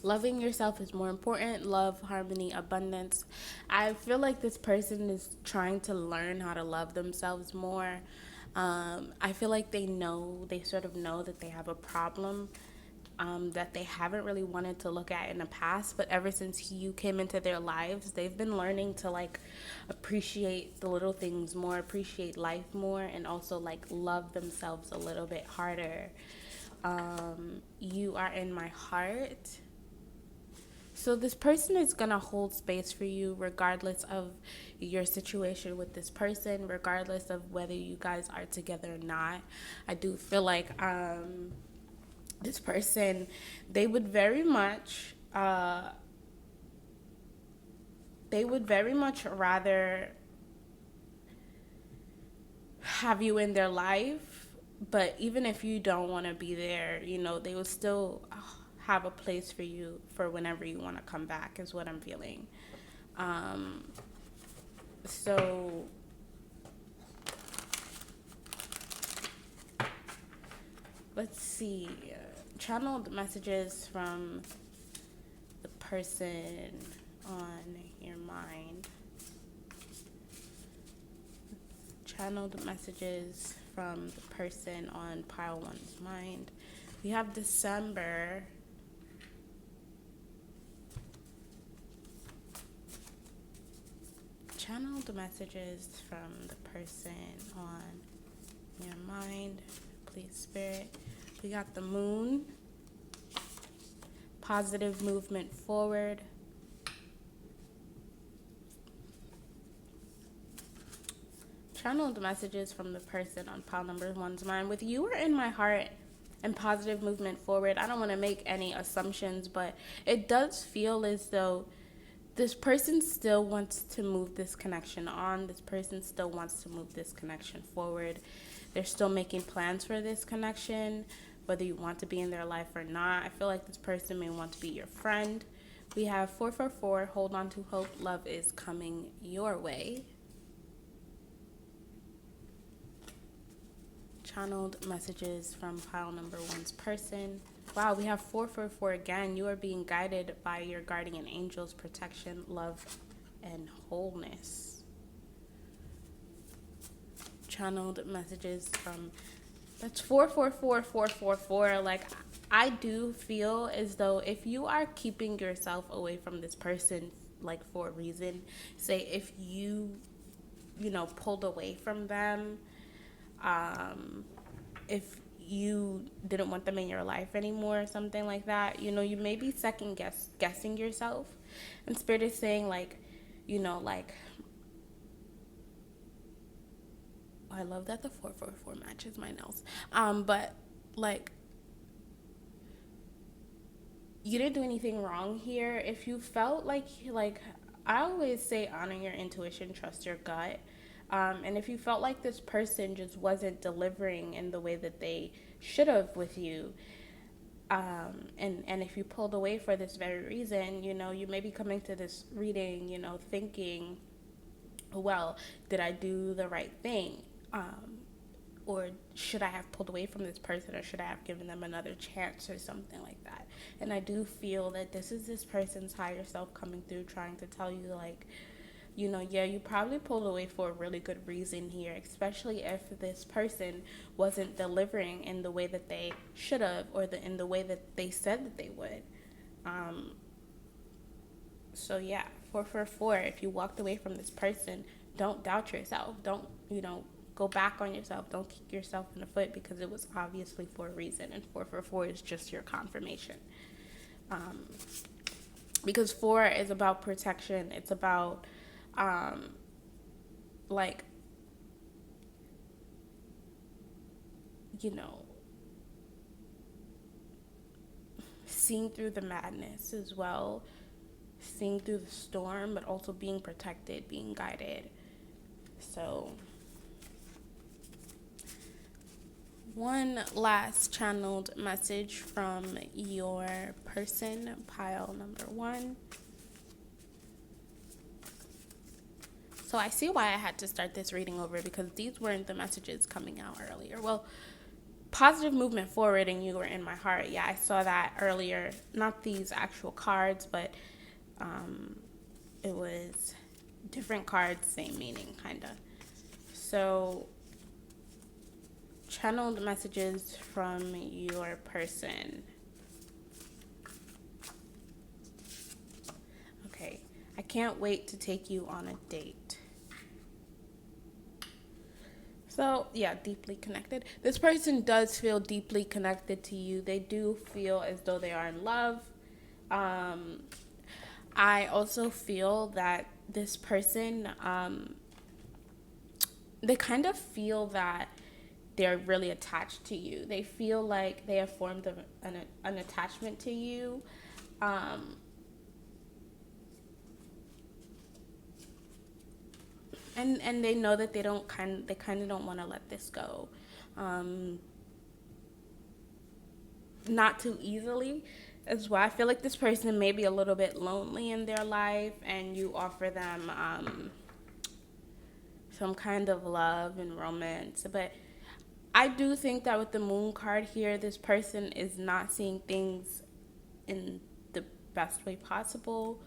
Loving yourself is more important. Love, harmony, abundance. I feel like this person is trying to learn how to love themselves more. I feel like they sort of know that they have a problem that they haven't really wanted to look at in the past, but ever since you came into their lives, they've been learning to appreciate the little things more, appreciate life more, and also love themselves a little bit harder. You are in my heart. So this person is going to hold space for you regardless of your situation with this person, regardless of whether you guys are together or not. I do feel like this person, they would very much rather have you in their life, but even if you don't want to be there, they would still have a place for you for whenever you want to come back, is what I'm feeling. So let's see, channeled messages from the person on your mind. Channeled messages from the person on pile 1's mind. We have December. Channeled messages from the person on your mind. Please, Spirit. We got the Moon. Positive movement forward. Channeled messages from the person on pile number 1's mind. With you are in my heart and positive movement forward, I don't want to make any assumptions, but it does feel as though this person still wants to move this connection on. This person still wants to move this connection forward. They're still making plans for this connection, whether you want to be in their life or not. I feel like this person may want to be your friend. We have 444, hold on to hope. Love is coming your way. Channeled messages from pile number 1's person. Wow, we have 444 again. You are being guided by your guardian angels, protection, love, and wholeness. Channeled messages from, that's 444. I do feel as though if you are keeping yourself away from this person like for a reason. Say if you pulled away from them, if you didn't want them in your life anymore or something like that, you may be guessing yourself. And Spirit is saying like, like, I love that the 444 matches my nails. But like, you didn't do anything wrong here. If you felt like I always say, honor your intuition, trust your gut. And if you felt like this person just wasn't delivering in the way that they should have with you, and if you pulled away for this very reason, you may be coming to this reading, thinking, well, did I do the right thing? Or should I have pulled away from this person, or should I have given them another chance or something like that? And I do feel that this is this person's higher self coming through, trying to tell you like, yeah, you probably pulled away for a really good reason here, especially if this person wasn't delivering in the way that they should have, or in the way that they said that they would. So yeah, 444, if you walked away from this person, don't doubt yourself. Don't, go back on yourself. Don't kick yourself in the foot, because it was obviously for a reason, and 444 is just your confirmation. Because 4 is about protection. It's about, like, seeing through the madness as well, seeing through the storm, but also being protected, being guided. So one last channeled message from your person, pile number 1. So I see why I had to start this reading over, because these weren't the messages coming out earlier. Well, positive movement forward, and you were in my heart. Yeah, I saw that earlier. Not these actual cards, but it was different cards, same meaning, kind of. So channeled messages from your person. Okay, I can't wait to take you on a date. So, yeah, deeply connected. This person does feel deeply connected to you. They do feel as though they are in love. I also feel that this person, they kind of feel that they're really attached to you. They feel like they have formed an attachment to you. And they know that they kind of don't want to let this go. Not too easily as well. I feel like this person may be a little bit lonely in their life, and you offer them some kind of love and romance. But I do think that with the moon card here, this person is not seeing things in the best way possible.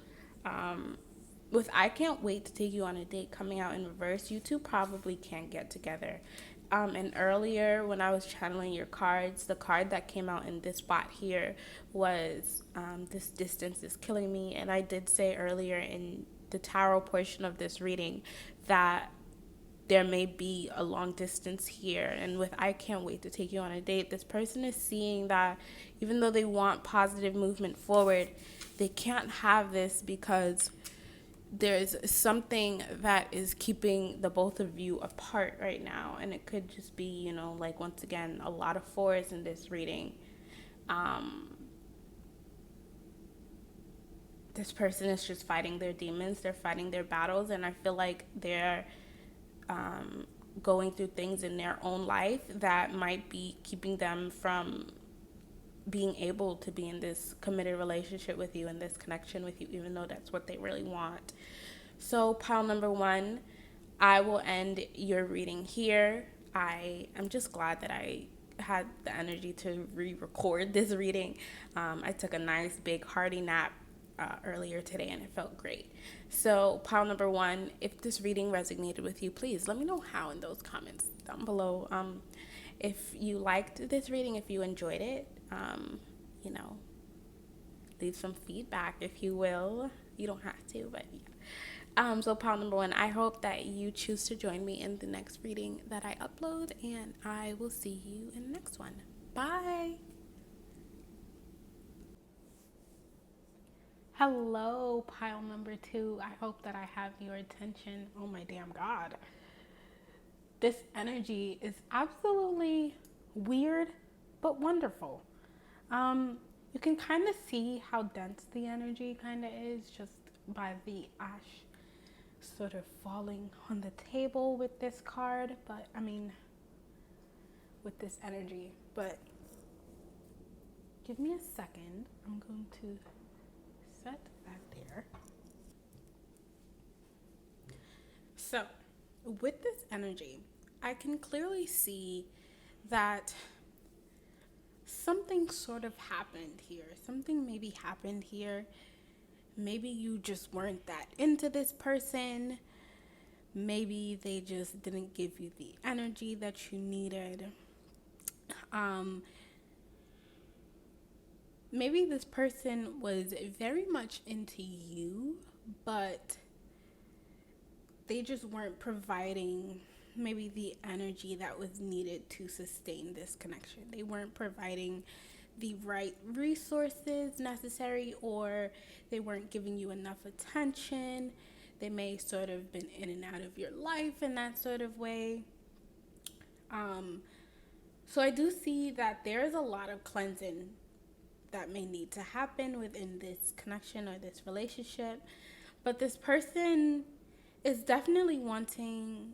With I can't wait to take you on a date coming out in reverse, you two probably can't get together. And earlier when I was channeling your cards, the card that came out in this spot here was this distance is killing me. And I did say earlier in the tarot portion of this reading that there may be a long distance here. And with I can't wait to take you on a date, this person is seeing that even though they want positive movement forward, they can't have this because there's something that is keeping the both of you apart right now. And it could just be, like, once again, a lot of 4s in this reading. This person is just fighting their demons. They're fighting their battles. And I feel like they're going through things in their own life that might be keeping them from being able to be in this committed relationship with you and this connection with you, even though that's what they really want. So pile number 1, I will end your reading here. I am just glad that I had the energy to re-record this reading. I took a nice big hearty nap earlier today, and it felt great. So pile number 1, if this reading resonated with you, please let me know how in those comments down below. If you liked this reading, if you enjoyed it, leave some feedback, if you will. You don't have to, but yeah. So pile number 1, I hope that you choose to join me in the next reading that I upload, and I will see you in the next one. Bye. Hello, pile number 2. I hope that I have your attention. Oh my damn God. This energy is absolutely weird, but wonderful. You can kind of see how dense the energy kind of is just by the ash sort of falling on the table with this card, but I mean, with this energy. But give me a second. I'm going to set that there. So, with this energy, I can clearly see that something sort of happened here. Something maybe happened here. Maybe you just weren't that into this person. Maybe they just didn't give you the energy that you needed. Maybe this person was very much into you, but they just weren't providing maybe the energy that was needed to sustain this connection. They weren't providing the right resources necessary, or they weren't giving you enough attention. They may sort of been in and out of your life in that sort of way. So I do see that there's a lot of cleansing that may need to happen within this connection or this relationship. But this person is definitely wanting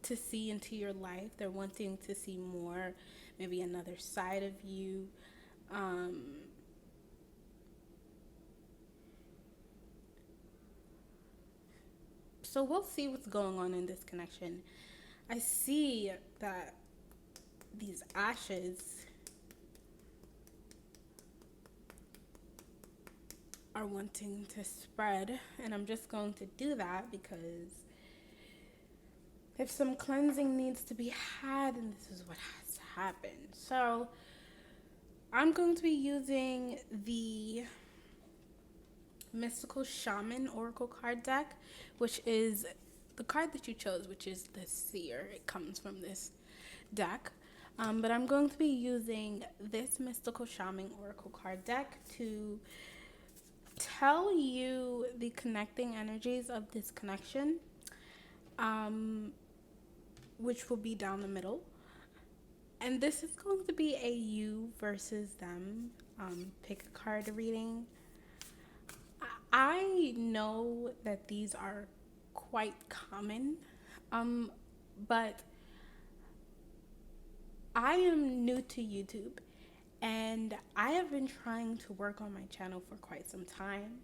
to see into your life. They're wanting to see more, maybe another side of you. So we'll see what's going on in this connection. I see that these ashes are wanting to spread, and I'm just going to do that because if some cleansing needs to be had, and this is what has to happen. So I'm going to be using the Mystical Shaman Oracle card deck, which is the card that you chose, which is the Seer. It comes from this deck. But I'm going to be using this Mystical Shaman Oracle card deck to tell you the connecting energies of this connection, which will be down the middle. And this is going to be a you versus them pick a card reading. I know that these are quite common, but I am new to YouTube, and I have been trying to work on my channel for quite some time.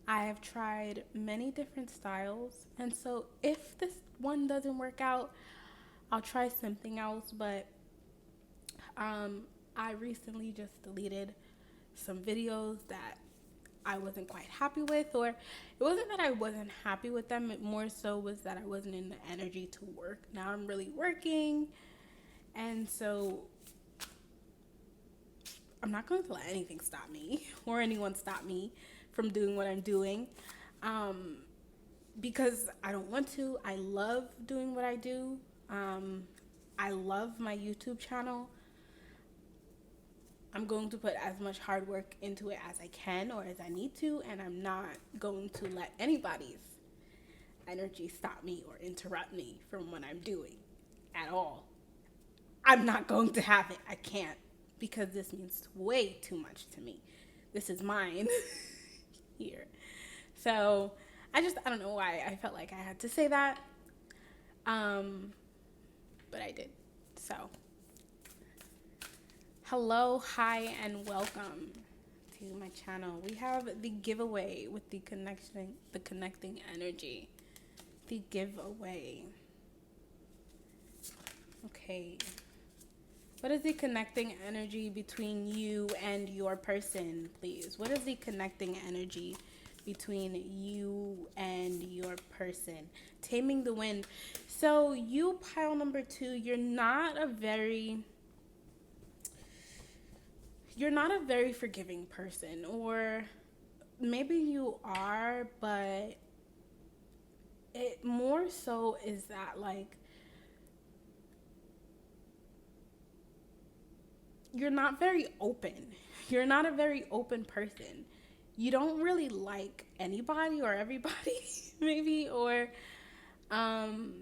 I have tried many different styles, and so if this one doesn't work out, I'll try something else. But I recently just deleted some videos that I wasn't quite happy with, or it wasn't that I wasn't happy with them, it more so was that I wasn't in the energy to work. Now I'm really working, and so I'm not going to let anything stop me or anyone stop me from doing what I'm doing, because I don't want to. I love doing what I do. I love my YouTube channel. I'm going to put as much hard work into it as I can or as I need to, and I'm not going to let anybody's energy stop me or interrupt me from what I'm doing at all. I'm not going to have it. I can't, because this means way too much to me. This is mine here. So I don't know why I felt like I had to say that, but I did. So hello, hi, and welcome to my channel. We have the giveaway with the connecting energy. The giveaway. Okay. What is the connecting energy between you and your person, please? What is the connecting energy between you and your person? Taming the wind. So you, pile number 2, you're not a very you're not a very forgiving person, or maybe you are, but it more so is that like you're not very open. You're not a very open person. You don't really like anybody or everybody, maybe, or um,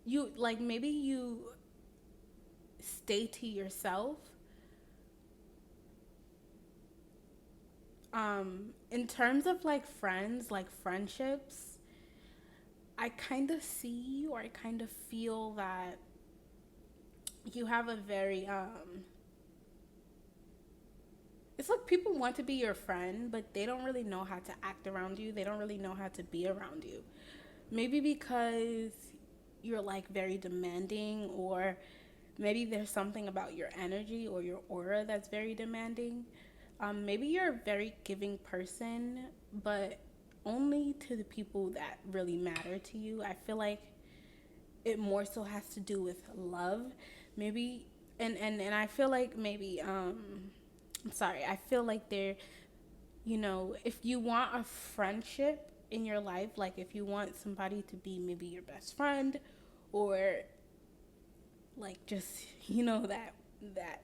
you like maybe you stay to yourself. In terms of like friends, like friendships, I kind of see or I kind of feel that you have a very it's like people want to be your friend, but they don't really know how to act around you. They don't really know how to be around you. Maybe because you're like very demanding, or maybe there's something about your energy or your aura that's very demanding. Maybe you're a very giving person, but only to the people that really matter to you. I feel like it more so has to do with love. Maybe, and I feel like maybe, I'm sorry, I feel like there, if you want a friendship in your life, like if you want somebody to be maybe your best friend, or like just, that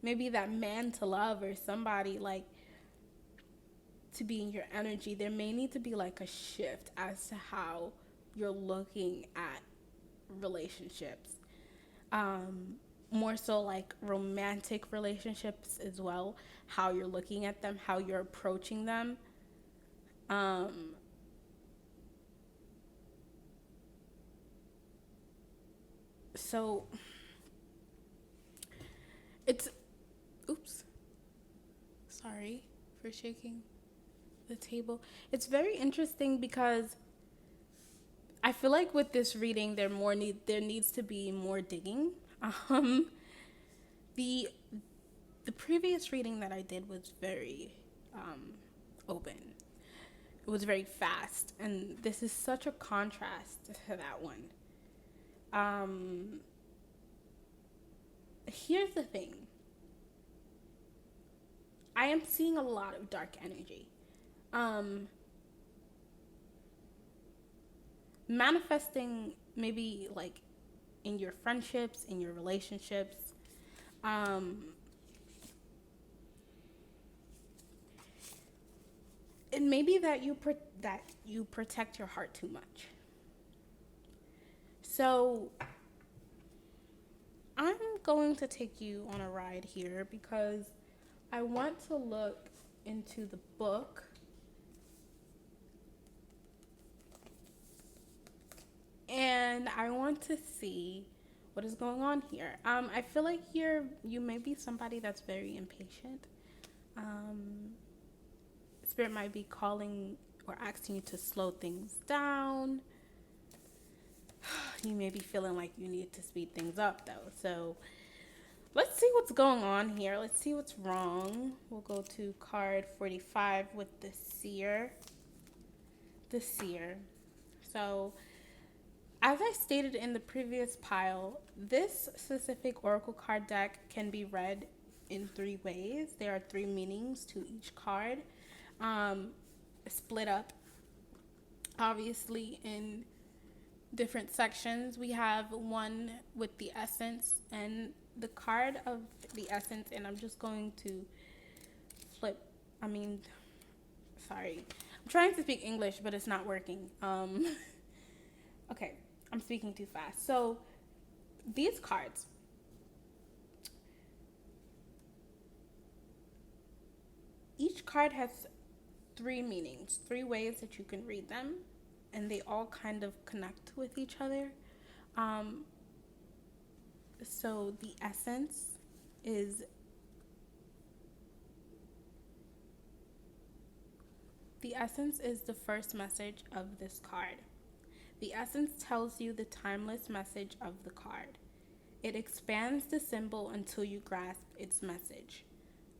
maybe that man to love, or somebody like to be in your energy, there may need to be like a shift as to how you're looking at relationships. More so like romantic relationships as well, how you're looking at them, how you're approaching them. Um, so it's, oops, sorry for shaking the table. It's very interesting because I feel like with this reading, there needs to be more digging. Um, the the previous reading that I did was very open. It was very fast, and this is such a contrast to that one. Um, Here's the thing. I am seeing a lot of dark energy. Um, Manifesting maybe like in your friendships, in your relationships. Um, it may be that that you protect your heart too much. So I'm going to take you on a ride here because I want to look into the book and I want to see what is going on here. I feel like you may be somebody that's very impatient. Um, Spirit might be calling or asking you to slow things down. You may be feeling like you need to speed things up though. So let's see what's going on here. Let's see what's wrong. We'll go to card 45 with the seer. The seer. So as I stated in the previous pile, this specific oracle card deck can be read in three ways. There are three meanings to each card, split up obviously in different sections. We have one with the essence and the card of the essence, and I'm just going to flip. I mean, sorry. I'm trying to speak English, but it's not working. Okay, I'm speaking too fast. So these cards, each card has three meanings, three ways that you can read them, and they all kind of connect with each other. Um, so is the essence is the first message of this card. The essence tells you the timeless message of the card. It expands the symbol until you grasp its message,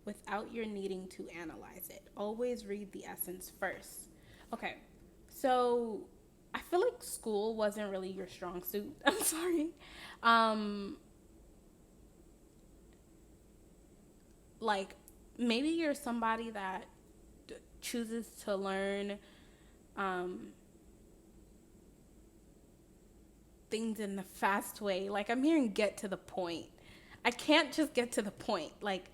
without your needing to analyze it. Always read the essence first. Okay, so I feel like school wasn't really your strong suit. I'm sorry. Um, like, maybe you're somebody that chooses to learn things in the fast way. Like, I'm hearing get to the point. I can't just get to the point. Like,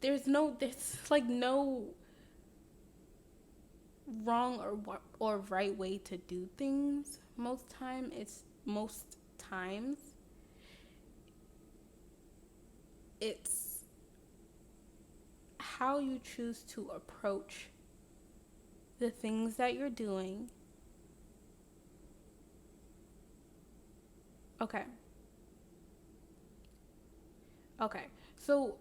there's like no wrong or right way to do things. Most times it's how you choose to approach the things that you're doing. Okay. Okay. So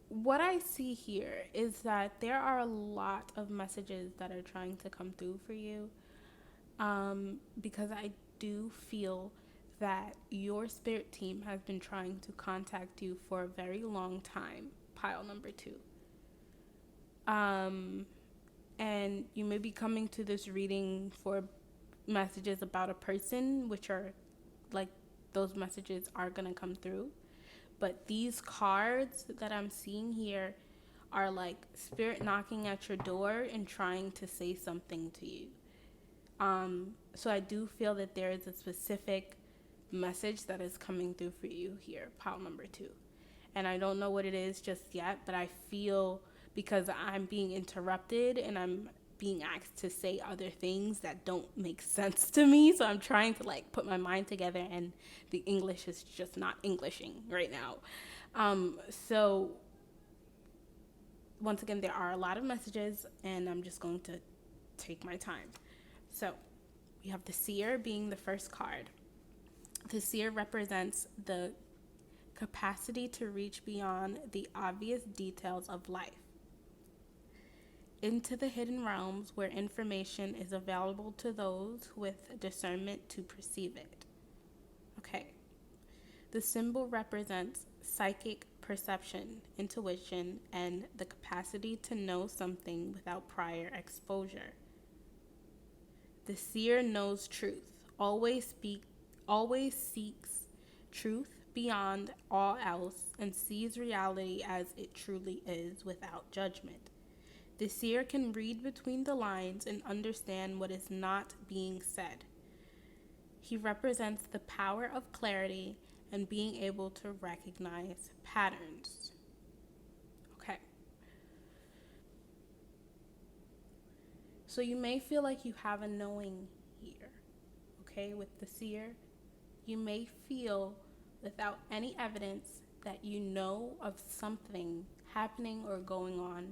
what I see here is that there are a lot of messages that are trying to come through for you, because I do feel that your spirit team has been trying to contact you for a very long time, pile number 2. Um, and you may be coming to this reading for messages about a person, which are like, those messages are going to come through. But these cards that I'm seeing here are like spirit knocking at your door and trying to say something to you. So I do feel that there is a specific message that is coming through for you here, pile number 2. And I don't know what it is just yet, but I feel, because I'm being interrupted and I'm being asked to say other things that don't make sense to me. So I'm trying to like put my mind together, and the English is just not Englishing right now. So once again, there are a lot of messages, and I'm just going to take my time. So we have the Seer being the first card. The Seer represents the capacity to reach beyond the obvious details of life into the hidden realms where information is available to those with discernment to perceive it. Okay. The symbol represents psychic perception, intuition, and the capacity to know something without prior exposure. The seer knows truth, always seeks truth beyond all else, and sees reality as it truly is without judgment. The seer can read between the lines and understand what is not being said. He represents the power of clarity and being able to recognize patterns. Okay. So you may feel like you have a knowing here, okay, with the seer. You may feel, without any evidence, that you know of something happening or going on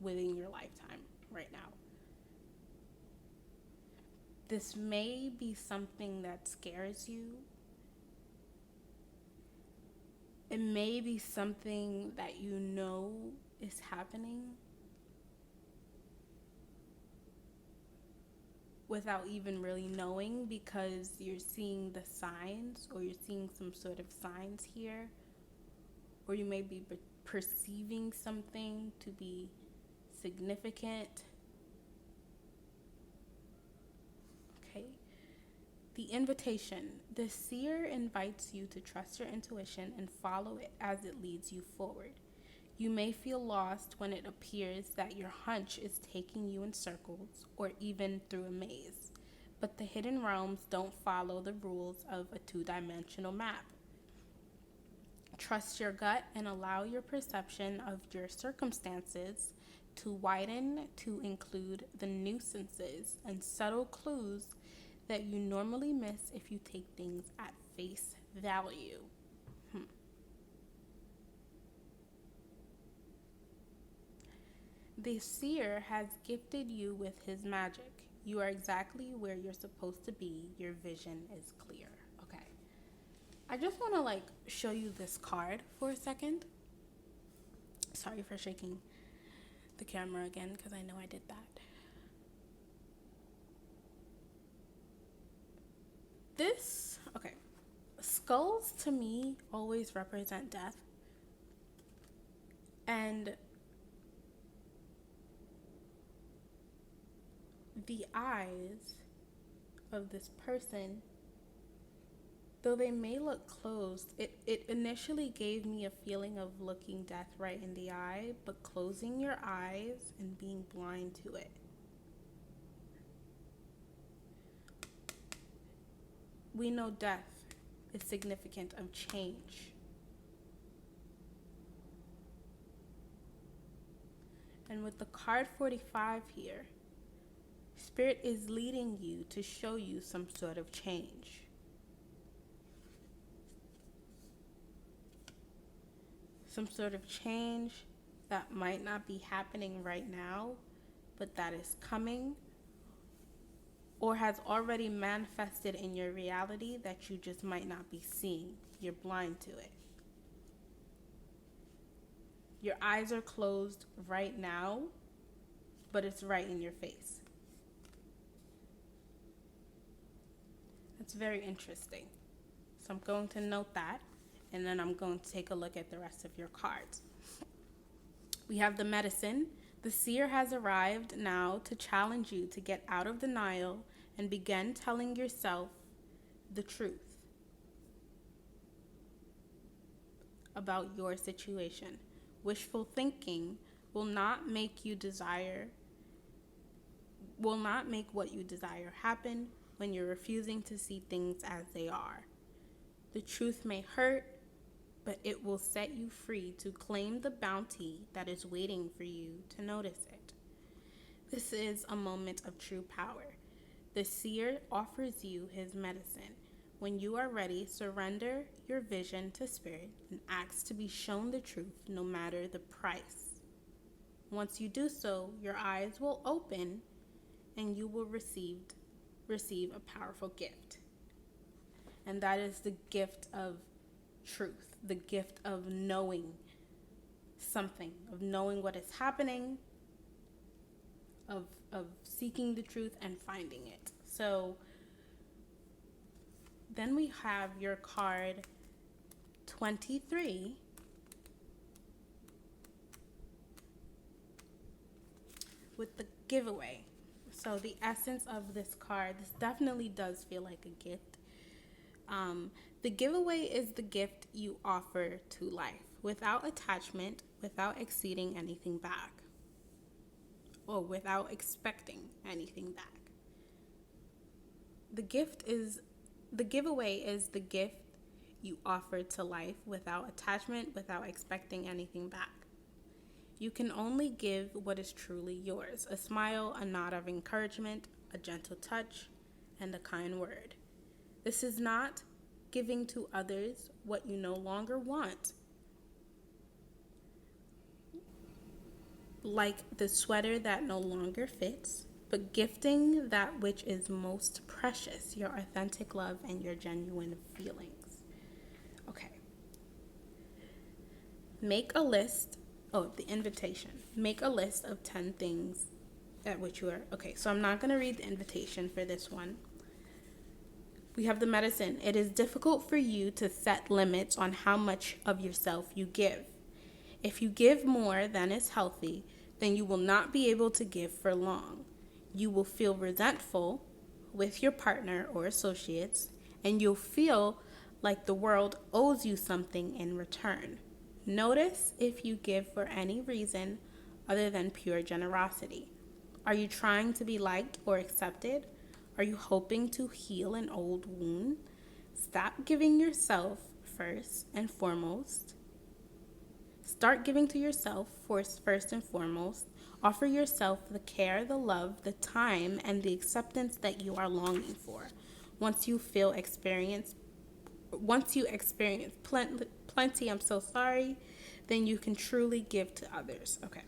within your lifetime right now. This may be something that scares you. It may be something that you know is happening without even really knowing, because you're seeing the signs, or you're seeing some sort of signs here, or you may be perceiving something to be significant. Okay. The invitation. The seer invites you to trust your intuition and follow it as it leads you forward. You may feel lost when it appears that your hunch is taking you in circles or even through a maze, but the hidden realms don't follow the rules of a two-dimensional map. Trust your gut and allow your perception of your circumstances to widen to include the nuisances and subtle clues that you normally miss if you take things at face value. The seer has gifted you with his magic. You are exactly where you're supposed to be. Your vision is clear. Okay. I just want to like show you this card for a second. Sorry for shaking the camera again, because I know I did that. Okay. Skulls to me always represent death. And the eyes of this person, Though they may look closed, it initially gave me a feeling of looking death right in the eye, but closing your eyes and being blind to it. We know death is significant of change. And with the card 45 here, Spirit is leading you to show you some sort of change. Some sort of change that might not be happening right now, but that is coming or has already manifested in your reality that you just might not be seeing. You're blind to it. Your eyes are closed right now, but it's right in your face. That's very interesting. So I'm going to note that, and then I'm going to take a look at the rest of your cards. We have the Medicine. The seer has arrived now to challenge you to get out of denial and begin telling yourself the truth about your situation. Wishful thinking will not make what you desire happen when you're refusing to see things as they are. The truth may hurt, but it will set you free to claim the bounty that is waiting for you to notice it. This is a moment of true power. The seer offers you his medicine. When you are ready, surrender your vision to Spirit and ask to be shown the truth no matter the price. Once you do so, your eyes will open and you will receive a powerful gift. And that is the gift of truth, the gift of knowing something, of knowing what is happening, of seeking the truth and finding it. So then we have your card 23. With the giveaway. So the essence of this card, this definitely does feel like a gift. The giveaway is the gift you offer to life without attachment, without exceeding anything back, or without expecting anything back. The giveaway is the gift you offer to life without attachment, without expecting anything back. You can only give what is truly yours: a smile, a nod of encouragement, a gentle touch, and a kind word. This is not giving to others what you no longer want, like the sweater that no longer fits, but gifting that which is most precious, your authentic love and your genuine feelings. Okay. The invitation. Make a list of 10 things at which you are. Okay, so I'm not going to read the invitation for this one. We have the Medicine. It is difficult for you to set limits on how much of yourself you give. If you give more than is healthy, then you will not be able to give for long. You will feel resentful with your partner or associates, and you'll feel like the world owes you something in return. Notice if you give for any reason other than pure generosity. Are you trying to be liked or accepted? Are you hoping to heal an old wound? Stop giving yourself first and foremost. Start giving to yourself first and foremost. Offer yourself the care, the love, the time, and the acceptance that you are longing for. Once you experience plenty, then you can truly give to others. Okay.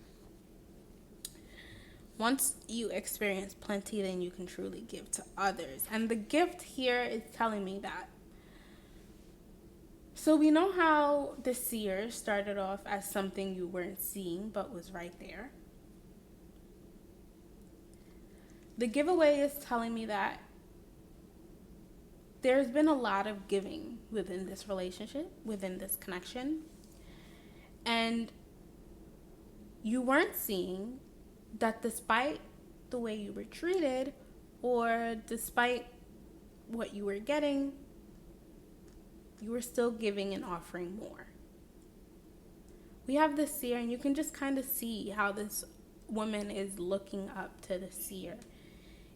Once you experience plenty, then you can truly give to others. And the gift here is telling me that. So we know how the seer started off as something you weren't seeing, but was right there. The giveaway is telling me that there's been a lot of giving within this relationship, within this connection. And you weren't seeing that despite the way you were treated, or despite what you were getting, you were still giving and offering more. We have the seer, and you can just kind of see how this woman is looking up to the seer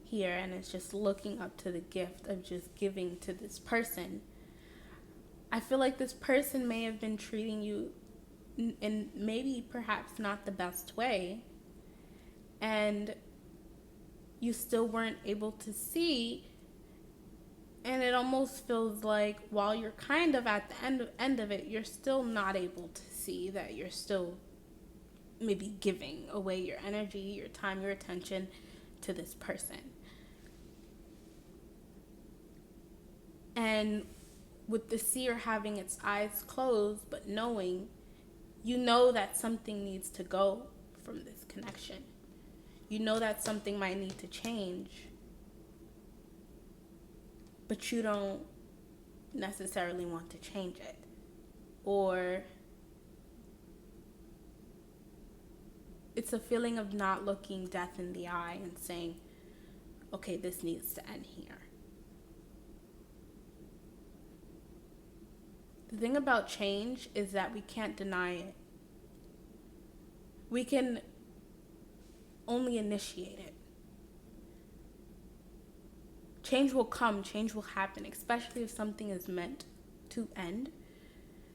here, and it's just looking up to the gift of just giving to this person. I feel like this person may have been treating you in maybe perhaps not the best way, and you still weren't able to see. And it almost feels like while you're kind of at the end of it, you're still not able to see that you're still maybe giving away your energy, your time, your attention to this person. And with the seer having its eyes closed, but knowing, you know that something needs to go from this connection. You know that something might need to change, but you don't necessarily want to change it. Or it's a feeling of not looking death in the eye and saying, okay, this needs to end here. The thing about change is that we can't deny it. We can only initiate it. Change will come, change will happen, especially if something is meant to end.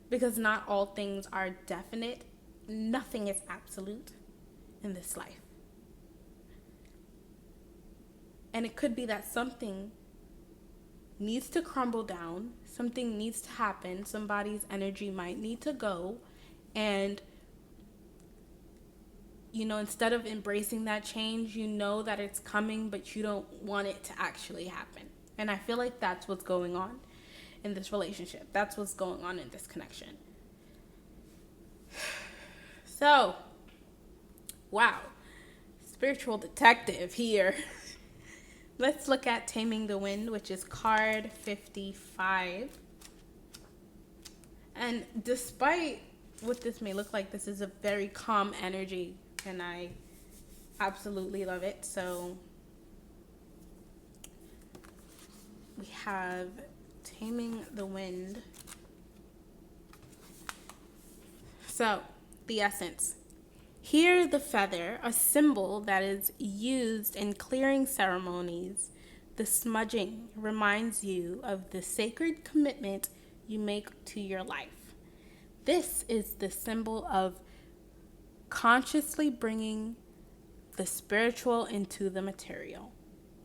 Because not all things are definite. Nothing is absolute in this life. And it could be that something needs to crumble down, something needs to happen, somebody's energy might need to go, and instead of embracing that change, you know that it's coming, but you don't want it to actually happen. And I feel like that's what's going on in this relationship. That's what's going on in this connection. So, wow, spiritual detective here. Let's look at Taming the Wind, which is card 55. And despite what this may look like, this is a very calm energy, and I absolutely love it. So we have Taming the Wind. So, the essence. Hear the feather, a symbol that is used in clearing ceremonies. The smudging reminds you of the sacred commitment you make to your life. This is the symbol of consciously bringing the spiritual into the material,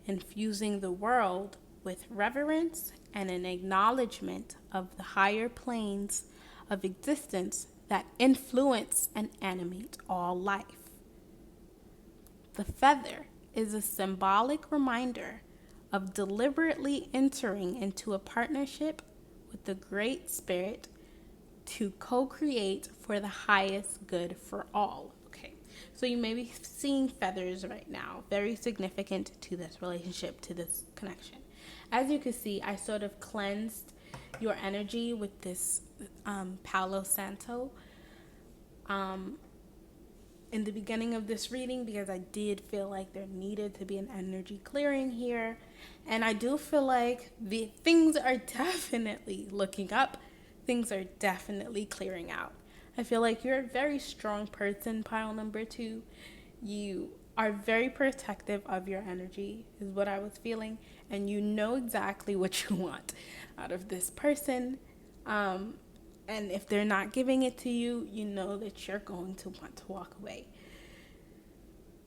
infusing the world with reverence and an acknowledgement of the higher planes of existence that influence and animate all life. The feather is a symbolic reminder of deliberately entering into a partnership with the Great Spirit to co-create for the highest good for all. Okay, so you may be seeing feathers right now, very significant to this relationship, to this connection. As you can see, I sort of cleansed your energy with this Palo Santo in the beginning of this reading, because I did feel like there needed to be an energy clearing here. And I do feel like the things are definitely looking up. Things are definitely clearing out. I feel like you're a very strong person, pile number 2. You are very protective of your energy, is what I was feeling. And you know exactly what you want out of this person. And if they're not giving it to you, you know that you're going to want to walk away.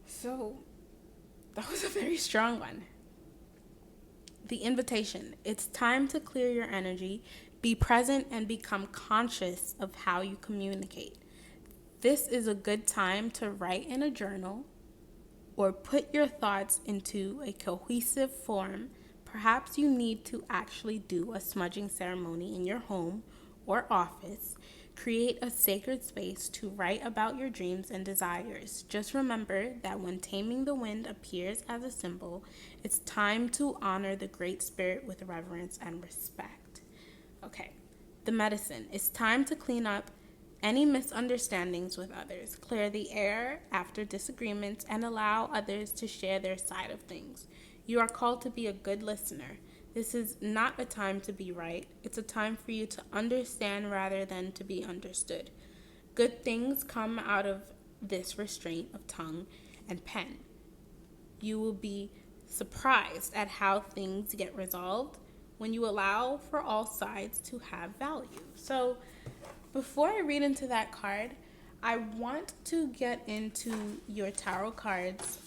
So that was a very strong one. The invitation. It's time to clear your energy, be present, and become conscious of how you communicate. This is a good time to write in a journal or put your thoughts into a cohesive form. Perhaps you need to actually do a smudging ceremony in your home or office. Create a sacred space to write about your dreams and desires. Just remember that when Taming the Wind appears as a symbol, it's time to honor the Great Spirit with reverence and respect. Okay, the medicine. It's time to clean up any misunderstandings with others. Clear the air after disagreements and allow others to share their side of things. You are called to be a good listener. This is not a time to be right. It's a time for you to understand rather than to be understood. Good things come out of this restraint of tongue and pen. You will be surprised at how things get resolved when you allow for all sides to have value. So, before I read into that card, I want to get into your tarot cards.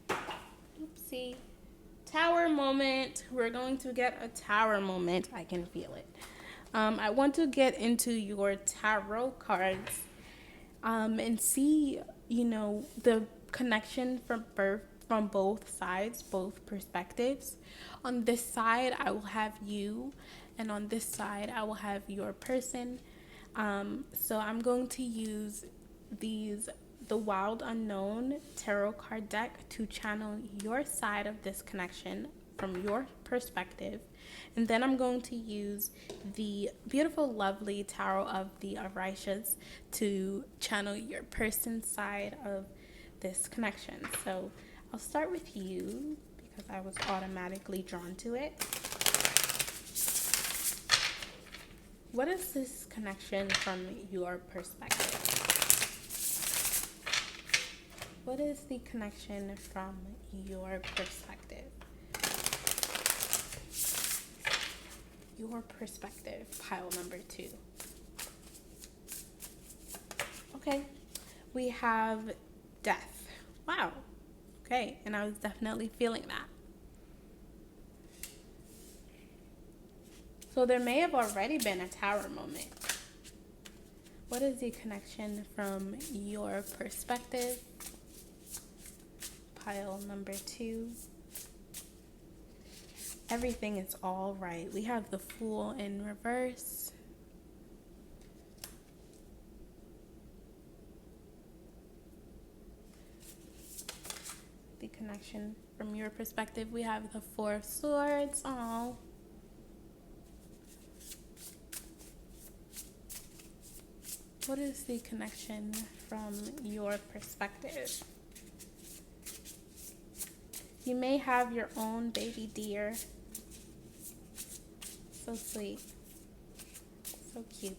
Oopsie. Tower moment. We're going to get a tower moment. I can feel it. I want to get into your tarot cards and see, the connection from both sides, both perspectives. On this side, I will have you, and on this side, I will have your person. So I'm going to use the Wild Unknown tarot card deck to channel your side of this connection from your perspective. And then I'm going to use the beautiful, lovely Tarot of the Orishas to channel your person's side of this connection. So I'll start with you because I was automatically drawn to it. What is this connection from your perspective? What is the connection from your perspective? Your perspective, pile number 2. Okay, we have death. Wow. Okay, and I was definitely feeling that. So there may have already been a tower moment. What is the connection from your perspective? Pile number 2. Everything is all right. We have the Fool in reverse. The connection from your perspective, we have the 4 of Swords. Aww. What is the connection from your perspective? You may have your own baby deer. So sweet. So cute.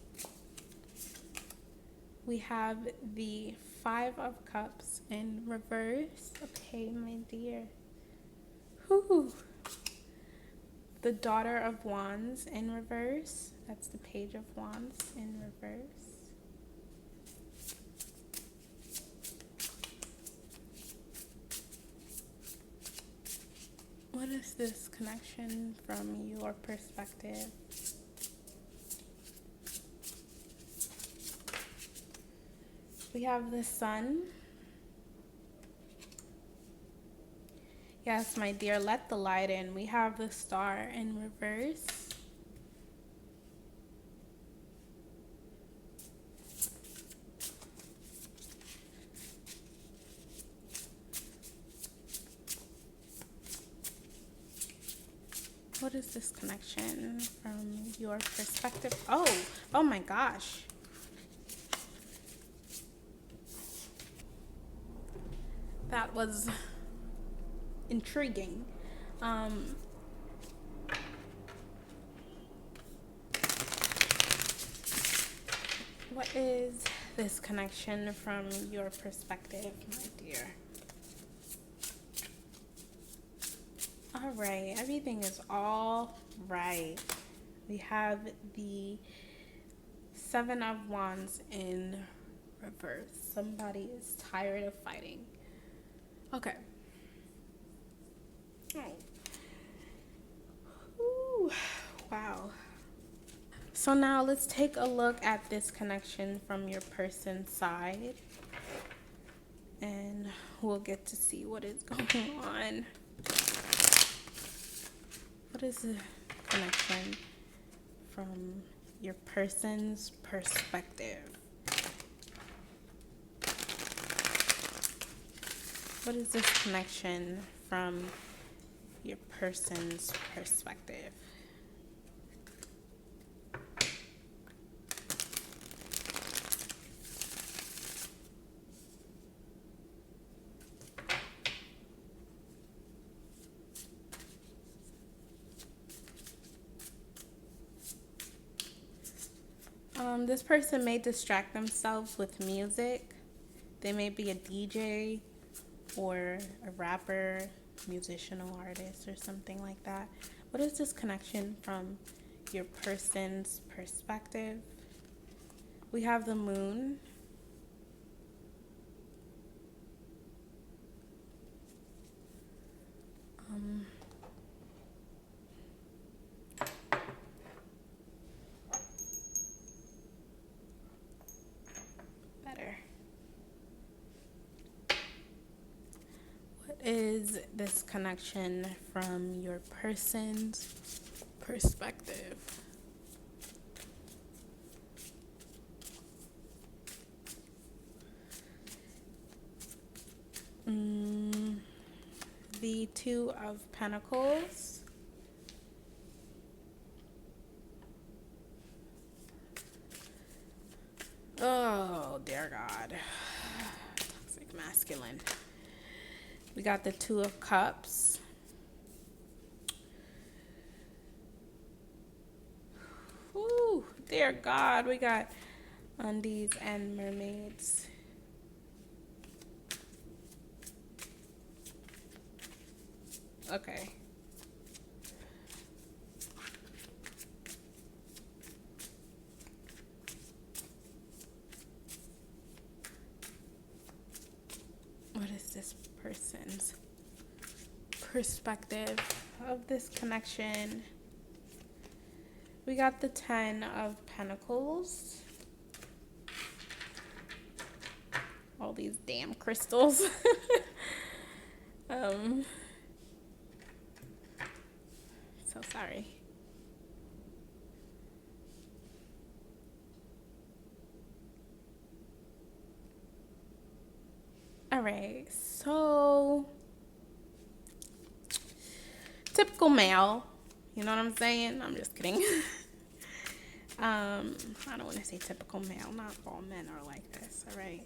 We have the 5 of Cups in reverse. Okay, my dear. Whew. The Daughter of Wands in reverse. That's the Page of Wands in reverse. What is this connection from your perspective? We have the Sun. Yes, my dear, let the light in. We have the Star in reverse. What is this connection from your perspective? Oh my gosh. That was intriguing. What is this connection from your perspective, my dear? All right, everything is all right. We have the 7 of Wands in reverse. Somebody is tired of fighting. Okay. Oh. Ooh, wow. So now let's take a look at this connection from your person's side. And we'll get to see what is going on. What is the connection from your person's perspective? What is this connection from your person's perspective? This person may distract themselves with music. They may be a DJ or a rapper, musician or artist or something like that. What is this connection from your person's perspective? We have the moon. Better. What is this connection from your person's perspective? The Two of Pentacles. Oh, dear God. Toxic masculine. We got the Two of Cups. Ooh, dear God. We got undies and mermaids. Okay. What is this person's perspective of this connection? We got the Ten of Pentacles. All these damn crystals. So sorry. All right, so typical male, you know what I'm saying? I'm just kidding. I don't want to say typical male. Not all men are like this. All right.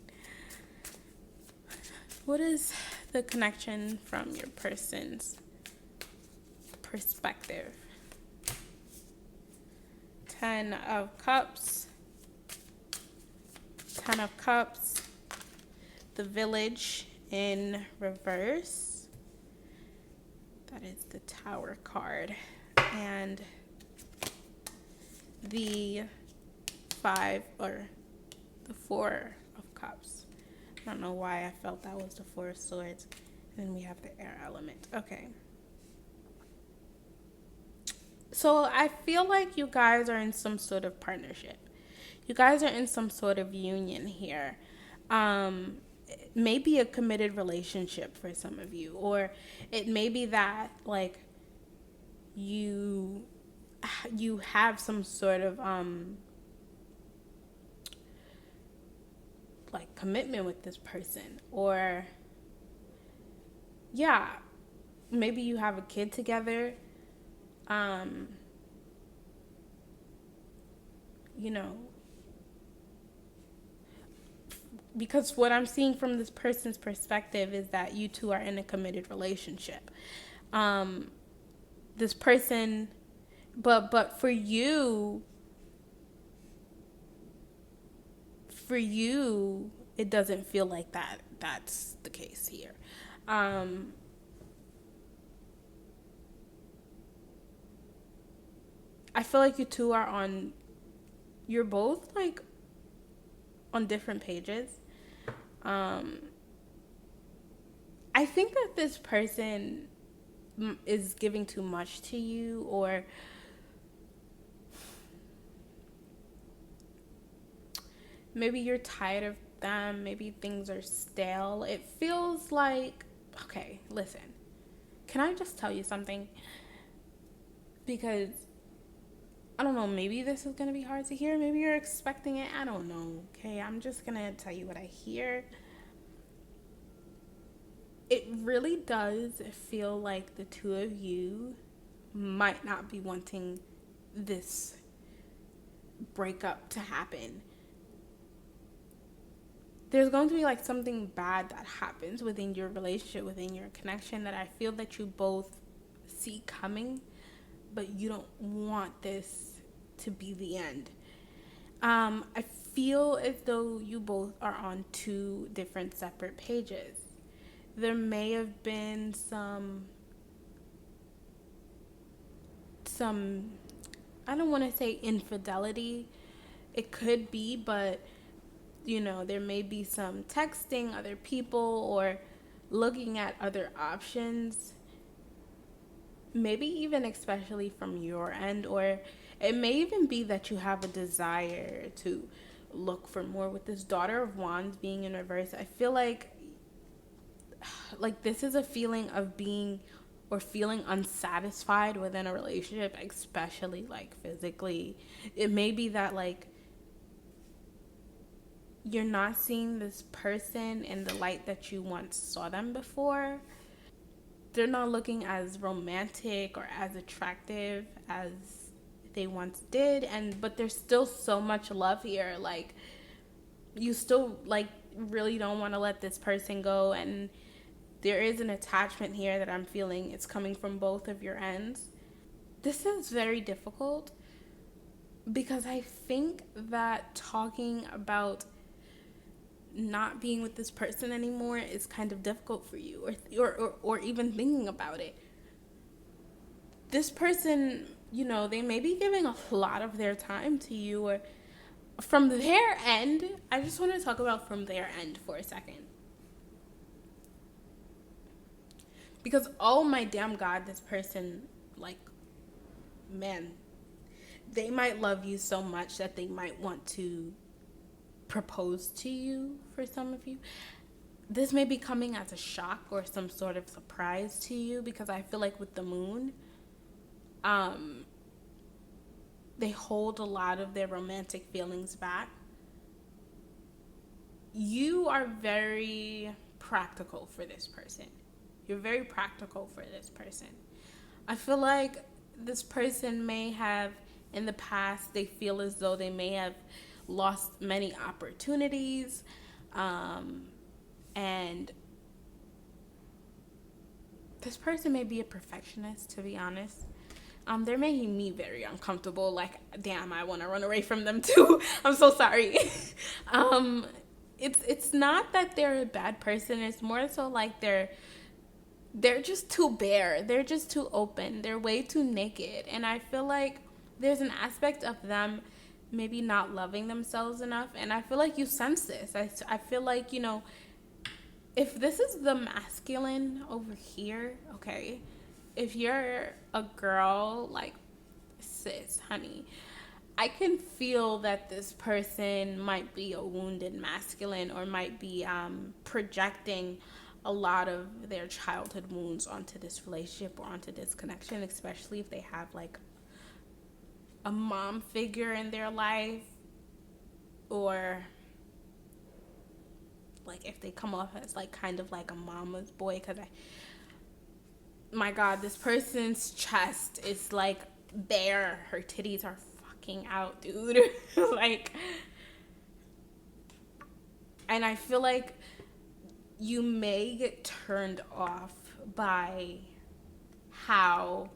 What is the connection from your person's perspective? Ten of Cups. Ten of Cups. The Village in reverse. That is the Tower card. And the Four of Cups. I don't know why I felt that was the Four of Swords. And then we have the air element. Okay. So I feel like you guys are in some sort of partnership. You guys are in some sort of union here. Maybe a committed relationship for some of you, or it may be that like you have some sort of like commitment with this person, or yeah, maybe you have a kid together. You know, because what I'm seeing from this person's perspective is that you two are in a committed relationship. This person, but for you, it doesn't feel like that's the case here. I feel like you two are you're both like on different pages. I think that this person is giving too much to you, or maybe you're tired of them. Maybe things are stale. It feels like, okay, listen, can I just tell you something? Because I don't know, maybe this is going to be hard to hear. Maybe you're expecting it. I don't know. Okay, I'm just going to tell you what I hear. It really does feel like the two of you might not be wanting this breakup to happen. There's going to be like something bad that happens within your relationship, within your connection, that I feel that you both see coming, but you don't want this to be the end. I feel as though you both are on two different separate pages. There may have been some I don't want to say infidelity. It could be, but there may be some texting other people or looking at other options, maybe even especially from your end, or it may even be that you have a desire to look for more with this Daughter of Wands being in reverse. I feel like this is a feeling of being or feeling unsatisfied within a relationship, especially like physically. It may be that like you're not seeing this person in the light that you once saw them before. They're not looking as romantic or as attractive as they once did, and but there's still so much love here. Like you still like really don't want to let this person go, and there is an attachment here that I'm feeling. It's coming from both of your ends. This is very difficult because I think that talking about not being with this person anymore is kind of difficult for you, or even thinking about it. This person, they may be giving a lot of their time to you, or from their end. I just want to talk about from their end for a second. Because, oh my damn God, this person, like, man, they might love you so much that they might want to propose to you for some of you. This may be coming as a shock or some sort of surprise to you, because I feel like with the moon, they hold a lot of their romantic feelings back. You are very practical for this person. You're very practical for this person. I feel like this person may have, in the past, they feel as though they may have lost many opportunities. And this person may be a perfectionist, to be honest. They're making me very uncomfortable. Like, damn, I want to run away from them too. I'm so sorry. It's not that they're a bad person. It's more so like they're just too bare. They're just too open. They're way too naked. And I feel like there's an aspect of them maybe not loving themselves enough. And I feel like you sense this. I feel like, if this is the masculine over here, okay, if you're a girl, like, sis, honey, I can feel that this person might be a wounded masculine, or might be projecting a lot of their childhood wounds onto this relationship or onto this connection, especially if they have like a mom figure in their life, or like if they come off as like kind of like a mama's boy. Because my God, this person's chest is like bare. Her titties are fucking out, dude. Like, and I feel like you may get turned off by how,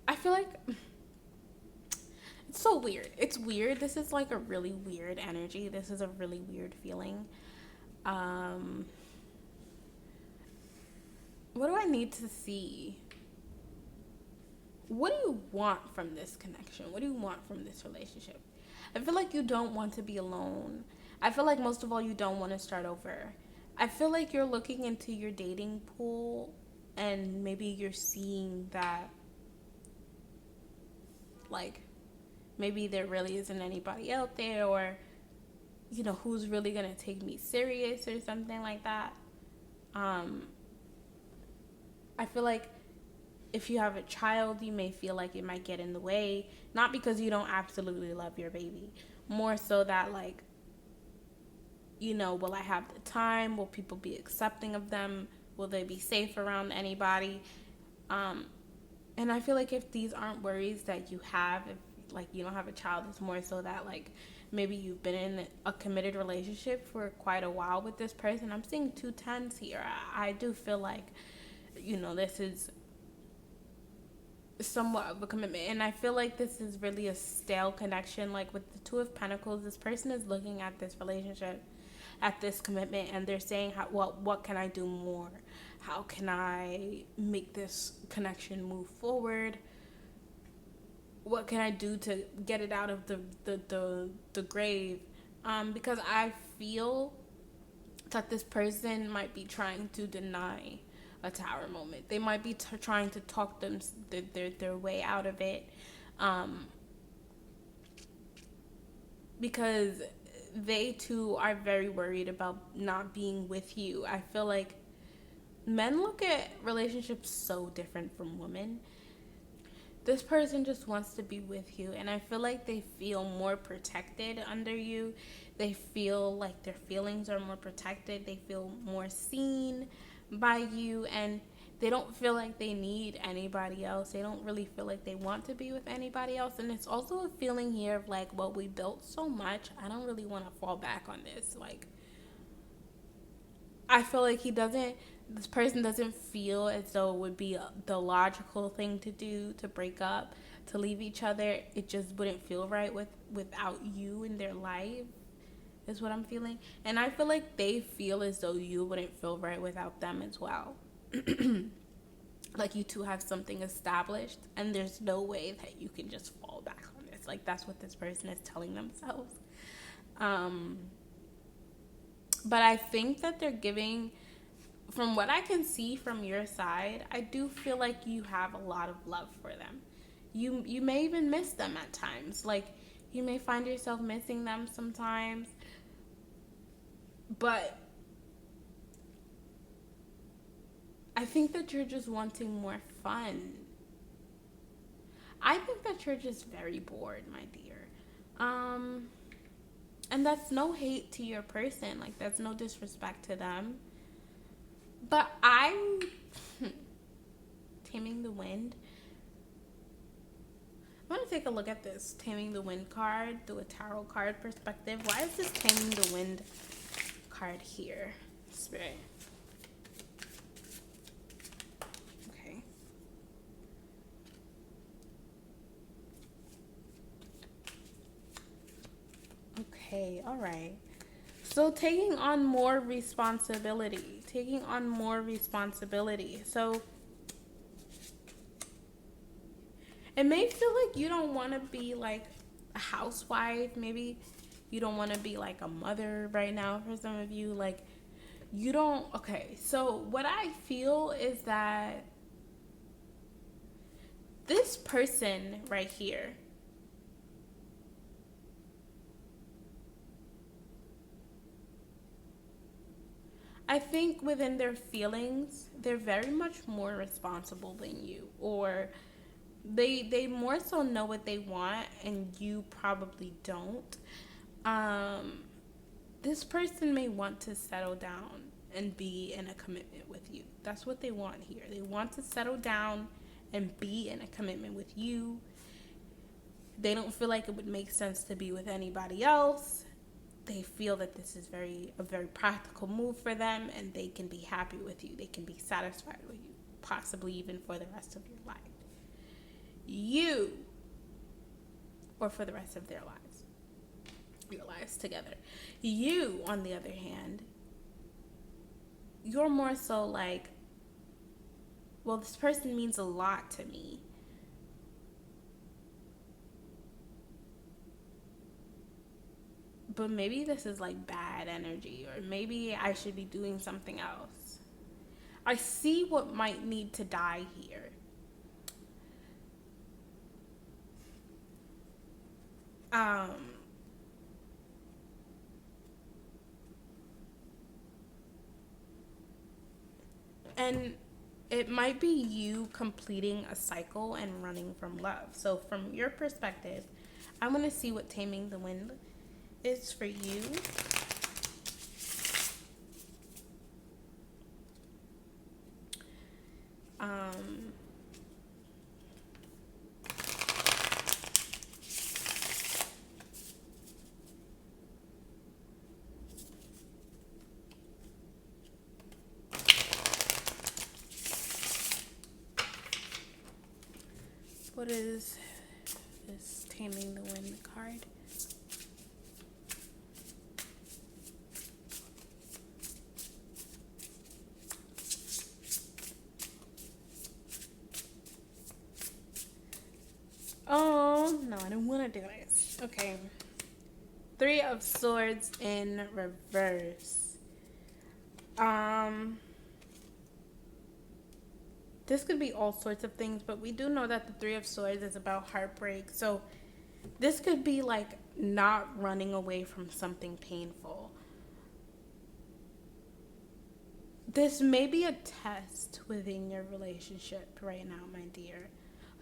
I feel like it's so weird. It's weird. This is like a really weird energy. This is a really weird feeling. Um, what do I need to see? What do you want from this connection? What do you want from this relationship? I feel like you don't want to be alone. I feel like most of all, you don't want to start over. I feel like you're looking into your dating pool, and maybe you're seeing that, like, maybe there really isn't anybody out there, or, who's really going to take me serious or something like that. I feel like if you have a child, you may feel like it might get in the way, not because you don't absolutely love your baby, more so that, like, will I have the time? Will people be accepting of them? Will they be safe around anybody? And I feel like if these aren't worries that you have, if like you don't have a child, it's more so that like maybe you've been in a committed relationship for quite a while with this person. I'm seeing 2 10s here. I do feel like, this is somewhat of a commitment. And I feel like this is really a stale connection. Like with the Two of Pentacles, this person is looking at this relationship, at this commitment, and they're saying, what can I do more? How can I make this connection move forward? What can I do to get it out of the grave? Because I feel that this person might be trying to deny a tower moment. They might be trying to talk their way out of it, because they too are very worried about not being with you. I feel like men look at relationships so different from women. This person just wants to be with you, and I feel like they feel more protected under you. They feel like their feelings are more protected. They feel more seen by you, and they don't feel like they need anybody else. They don't really feel like they want to be with anybody else. And it's also a feeling here of like, well, we built so much, I don't really want to fall back on this. Like, I feel like this person doesn't feel as though it would be the logical thing to do, to break up, to leave each other. It just wouldn't feel right without you in their life, is what I'm feeling. And I feel like they feel as though you wouldn't feel right without them as well. Like you two have something established, and there's no way that you can just fall back on this. Like that's what this person is telling themselves. But I think that they're giving, from what I can see from your side, I do feel like you have a lot of love for them. You may even miss them at times. Like, you may find yourself missing them sometimes. But I think that you're just wanting more fun. I think that you're just very bored, my dear. And that's no hate to your person. Like, that's no disrespect to them. But Taming the Wind. I'm going to take a look at this Taming the Wind card through a tarot card perspective. Why is this Taming the Wind card here, Spirit? Okay. Okay, all right. So taking on more responsibility. So it may feel like you don't want to be like a housewife. Maybe you don't want to be like a mother right now for some of you. Like, you don't. Okay, so what I feel is that this person right here, I think within their feelings, they're very much more responsible than you, or they more so know what they want and you probably don't. This person may want to settle down and be in a commitment with you. That's what they want here. They want to settle down and be in a commitment with you. They don't feel like it would make sense to be with anybody else. They feel that this is a very practical move for them, and they can be happy with you. They can be satisfied with you, possibly even for the rest of your life. Or for the rest of their lives. Your lives together. You, on the other hand, you're more so like, well, this person means a lot to me. But maybe this is like bad energy, or maybe I should be doing something else. I see what might need to die here. And it might be you completing a cycle and running from love. So from your perspective, I want to see what Taming the Wind is for you. What is this Taming the Wind card? Oh, no, I don't want to do this. Okay. 3 of Swords in reverse. This could be all sorts of things, but we do know that the 3 of Swords is about heartbreak. So this could be like not running away from something painful. This may be a test within your relationship right now, my dear.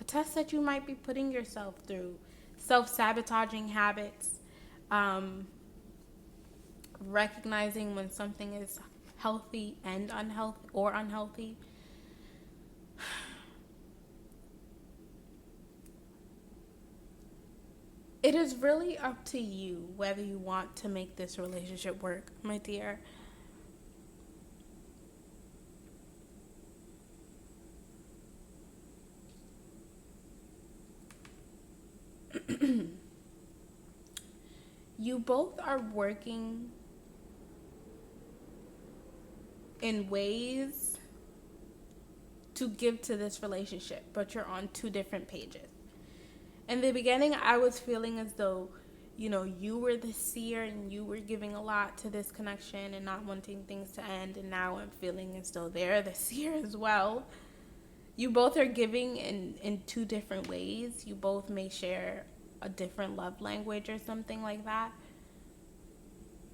A test that you might be putting yourself through. Self-sabotaging habits. Recognizing when something is healthy and unhealthy. It is really up to you whether you want to make this relationship work, my dear. You both are working in ways to give to this relationship, but you're on 2 different pages. In the beginning, I was feeling as though, you were the seer and you were giving a lot to this connection and not wanting things to end. And now I'm feeling as though they're the seer as well. You both are giving in 2 different ways. You both may share a different love language or something like that.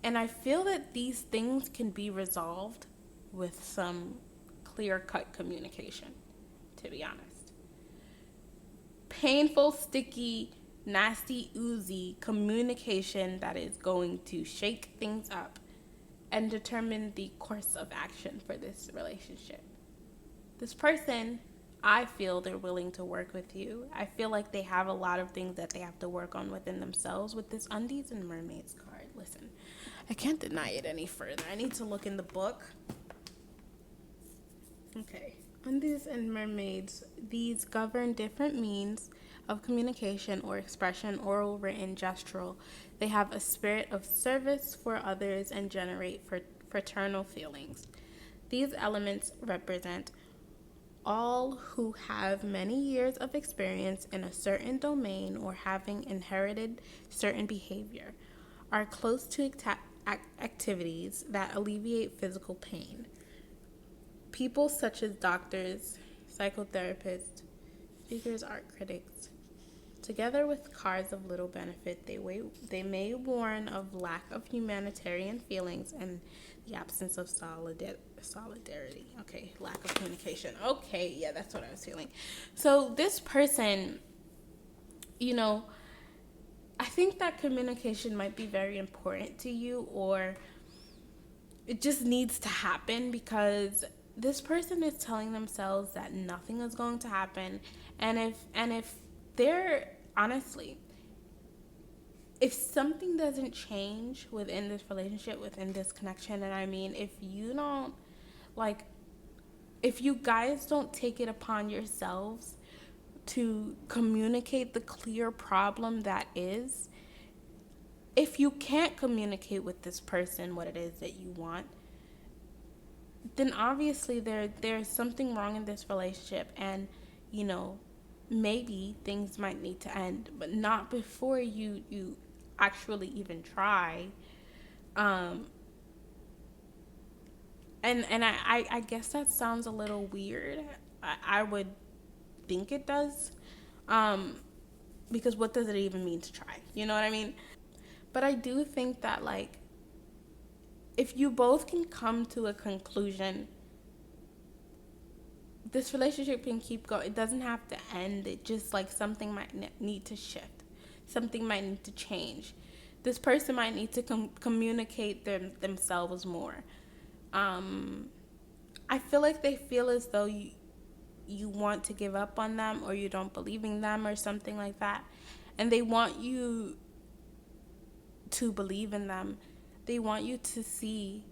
And I feel that these things can be resolved with some clear-cut communication, to be honest. Painful, sticky, nasty, oozy communication that is going to shake things up and determine the course of action for this relationship. This person, I feel they're willing to work with you. I feel like they have a lot of things that they have to work on within themselves with this Undies and Mermaids card. Listen, I can't deny it any further. I need to look in the book. Okay. Undies and Mermaids, these govern different means of communication or expression, oral, written, gestural. They have a spirit of service for others and generate fraternal feelings. These elements represent all who have many years of experience in a certain domain or having inherited certain behavior, are close to activities that alleviate physical pain. People such as doctors, psychotherapists, figures art critics, together with cards of little benefit, they may warn of lack of humanitarian feelings and the absence of solidarity. Okay, lack of communication. Okay, yeah, that's what I was feeling. So this person, I think that communication might be very important to you, or it just needs to happen because this person is telling themselves that nothing is going to happen, and if they're honestly, if something doesn't change within this relationship, within this connection, and I mean, if you guys don't take it upon yourselves to communicate the clear problem that is, if you can't communicate with this person what it is that you want, then obviously there's something wrong in this relationship, and maybe things might need to end, but not before you actually even try. And I guess that sounds a little weird. I would think it does, because what does it even mean to try? You know what I mean? But I do think that, if you both can come to a conclusion, this relationship can keep going. It doesn't have to end. It just, something might need to shift. Something might need to change. This person might need to communicate themselves more. I feel like they feel as though you want to give up on them, or you don't believe in them, or something like that. And they want you to believe in them. They want you to see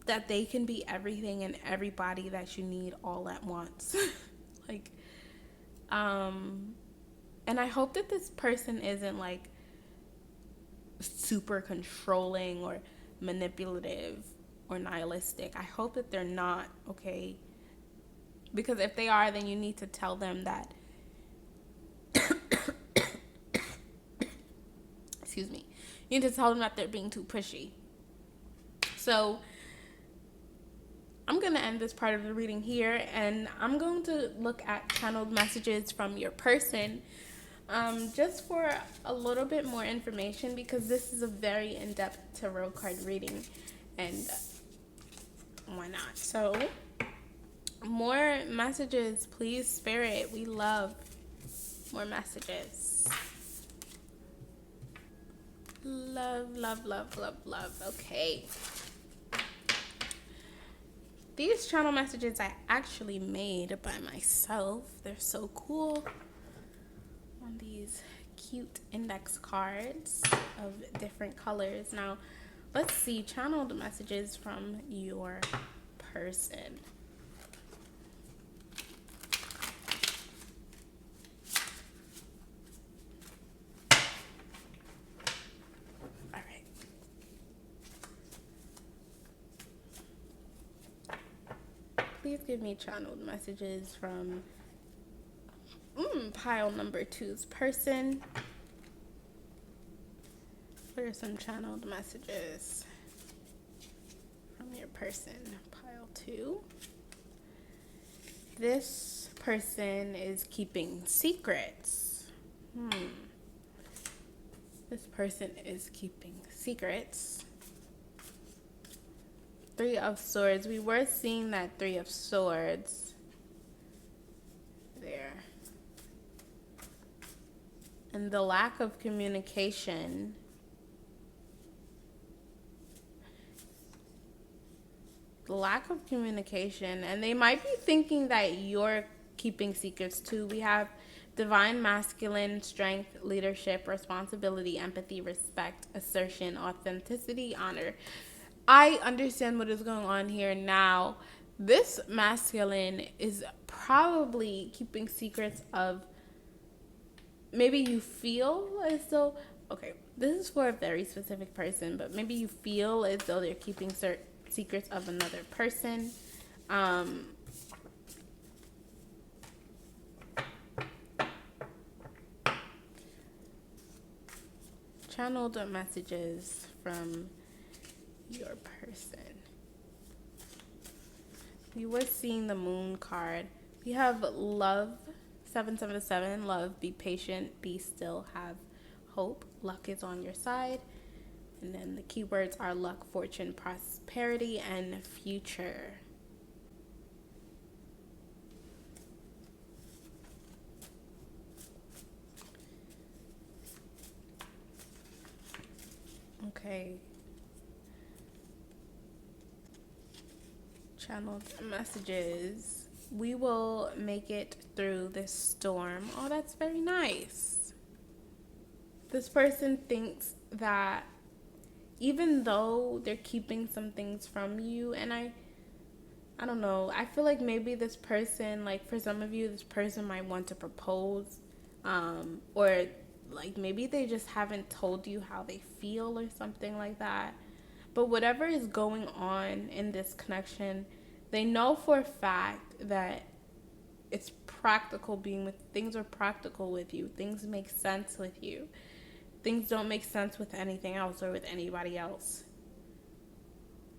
that they can be everything and everybody that you need all at once. And I hope that this person isn't like super controlling or manipulative or nihilistic. I hope that they're not, okay? Because if they are, then you need to tell them that, excuse me, you need to tell them that they're being too pushy. So I'm going to end this part of the reading here, and I'm going to look at channeled messages from your person, just for a little bit more information, because this is a very in-depth tarot card reading, and why not? So more messages, please, Spirit. We love more messages. Love, love, love, love, love. Okay. These channel messages I actually made by myself. They're so cool. On these cute index cards of different colors. Now, let's see channeled messages from your person. All right. Please give me channeled messages from pile number 2's person. What are some channeled messages from your person? Pile 2. This person is keeping secrets. This person is keeping secrets. 3 of Swords. We were seeing that 3 of Swords there. And the lack of communication. The lack of communication. And they might be thinking that you're keeping secrets too. We have divine masculine, strength, leadership, responsibility, empathy, respect, assertion, authenticity, honor. I understand what is going on here now. This masculine is probably keeping secrets of, maybe you feel as though, okay, this is for a very specific person, but maybe you feel as though they're keeping certain secrets of another person. Channeled messages from your person. We were seeing the Moon card. We have love, 777, love, be patient, be still, have hope. Luck is on your side. And then the keywords are luck, fortune, prosperity, and future. Okay. Channeled messages. We will make it through this storm. Oh, that's very nice. This person thinks that even though they're keeping some things from you, and I don't know, I feel like maybe this person, like for some of you, this person might want to propose, or like maybe they just haven't told you how they feel or something like that. But whatever is going on in this connection, they know for a fact that it's practical being with, things are practical with you. Things make sense with you. Things don't make sense with anything else or with anybody else.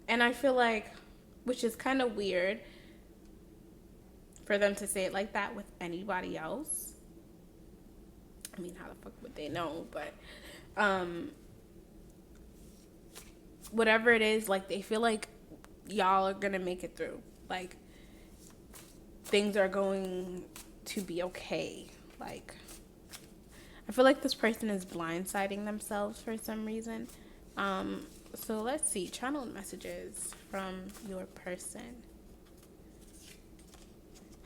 And I feel like, which is kind of weird for them to say it like that with anybody else. I mean, how the fuck would they know? But whatever it is, like, they feel like y'all are gonna make it through. Like, things are going to be okay. Like, I feel like this person is blindsiding themselves for some reason. So let's see, channeled messages from your person.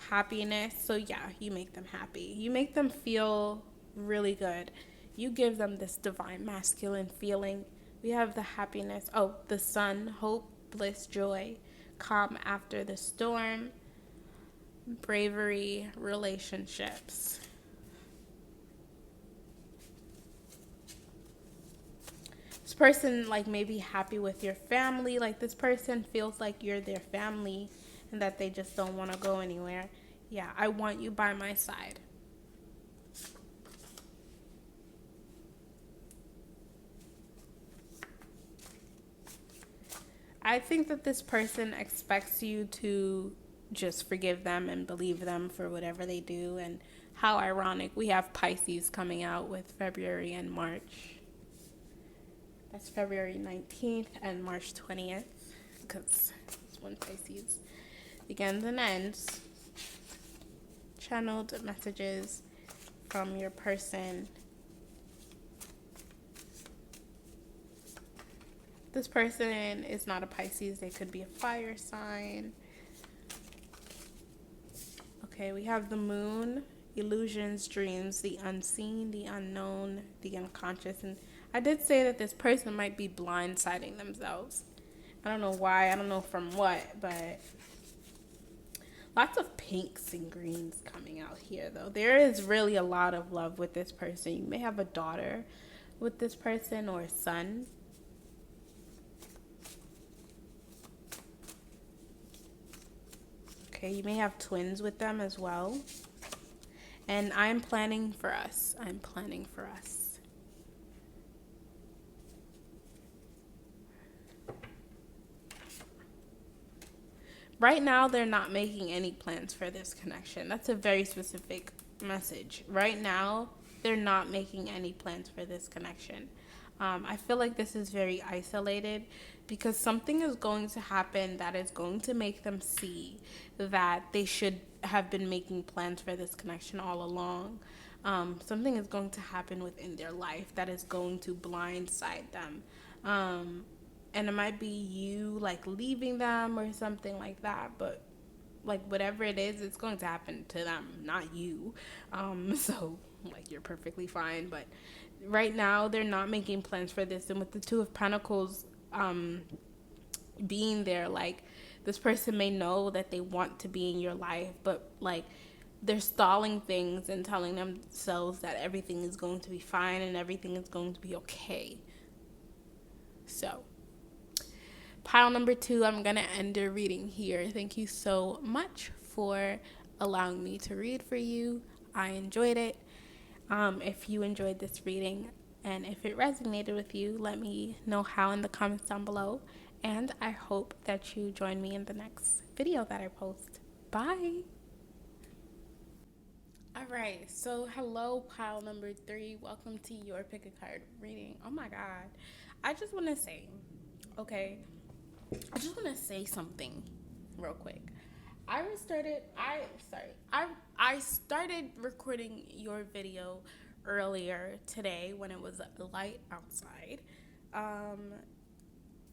Happiness. So yeah, you make them happy. You make them feel really good. You give them this divine masculine feeling. We have the happiness. Oh, the sun, hope, bliss, joy, calm after the storm. bravery, relationships. This person like may be happy with your family. Like this person feels like you're their family and that they just don't want to go anywhere. Yeah, I want you by my side. I think that this person expects you to just forgive them and believe them for whatever they do. And how ironic, we have Pisces coming out with February and March. That's February 19th and March 20th, because it's when Pisces begins and ends. Channeled messages from your person. This person is not a Pisces. They could be a fire sign. Okay, we have the moon, illusions, dreams, the unseen, the unknown, the unconscious. And I did say that this person might be blindsiding themselves. I don't know why. I don't know from what, but lots of pinks and greens coming out here, though. There is really a lot of love with this person. You may have a daughter with this person or a son. Okay, you may have twins with them as well. And I'm planning for us. I'm planning for us. Right now, they're not making any plans for this connection. That's a very specific message. Right now, they're not making any plans for this connection. I feel like this is very isolated because something is going to happen that is going to make them see that they should have been making plans for this connection all along. Something is going to happen within their life that is going to blindside them. And it might be you like leaving them or something like that, but like whatever it is, it's going to happen to them, not you. So like you're perfectly fine, but right now they're not making plans for this. And with the Two of Pentacles being there, like this person may know that they want to be in your life, but like they're stalling things and telling themselves that everything is going to be fine and everything is going to be okay. So pile number 2, I'm going to end the reading here. Thank you so much for allowing me to read for you. I enjoyed it. If you enjoyed this reading and if it resonated with you, let me know how in the comments down below. And I hope that you join me in the next video that I post. Bye. All right, so hello, pile number 3. Welcome to your pick a card reading. Oh my God. I just want to say, something real quick. I started recording your video earlier today when it was light outside.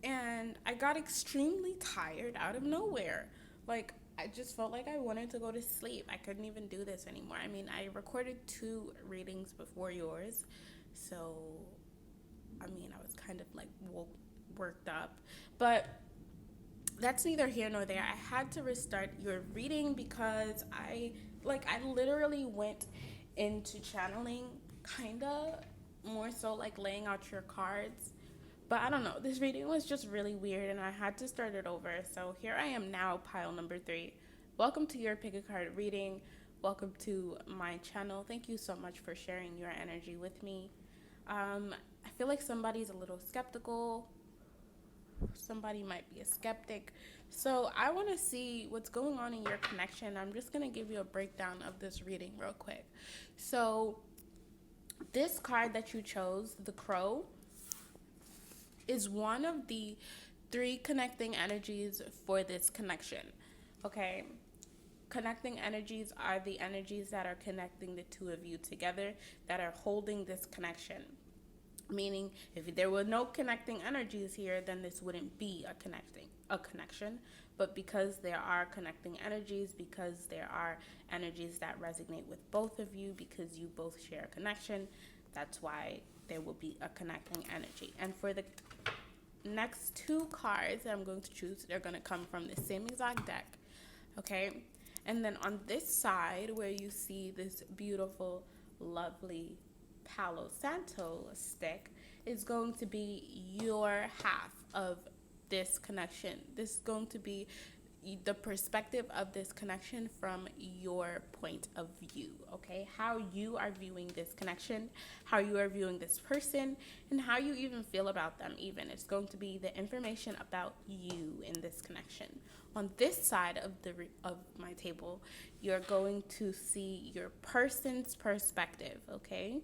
And I got extremely tired out of nowhere. Like, I just felt like I wanted to go to sleep. I couldn't even do this anymore. I mean, I recorded 2 readings before yours. So, I mean, I was kind of like worked up. But that's neither here nor there. I had to restart your reading because I literally went into channeling, kind of more so like laying out your cards. But I don't know, this reading was just really weird and I had to start it over. So here I am now, pile number 3. Welcome to your pick a card reading. Welcome to my channel. Thank you so much for sharing your energy with me. I feel like somebody's a little skeptical. Somebody might be a skeptic. So I want to see what's going on in your connection. I'm just going to give you a breakdown of this reading real quick. So this card that you chose, the Crow, is one of the 3 connecting energies for this connection. Okay? Connecting energies are the energies that are connecting the 2 of you together, that are holding this connection. Meaning, if there were no connecting energies here, then this wouldn't be a connection. But because there are connecting energies, because there are energies that resonate with both of you, because you both share a connection, that's why there will be a connecting energy. And for the next 2 cards that I'm going to choose, they're going to come from the same exact deck. Okay? And then on this side, where you see this beautiful, lovely Palo Santo stick, is going to be your half of this connection. This is going to be the perspective of this connection from your point of view, okay? How you are viewing this connection, how you are viewing this person, and how you even feel about them even. It's going to be the information about you in this connection. On this side of my table, you're going to see your person's perspective, okay?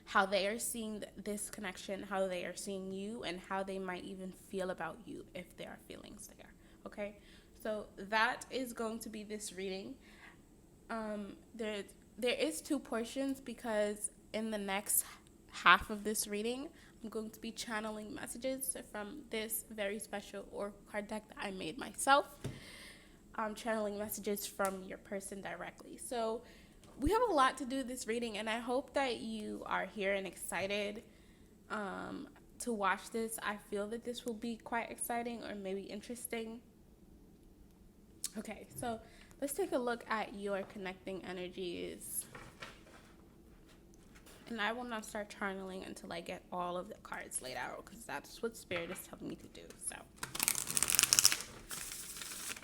How they are seeing this connection, how they are seeing you, and how they might even feel about you if there are feelings there. Okay, so that is going to be this reading. There is two portions, because in the next half of this reading, I'm going to be channeling messages from this very special oracle card deck that I made myself. I'm channeling messages from your person directly. So we have a lot to do this reading, and I hope that you are here and excited to watch this. I feel that this will be quite exciting, or maybe interesting. Okay, so let's take a look at your connecting energies. And I will not start channeling until I get all of the cards laid out, because that's what Spirit is telling me to do. So,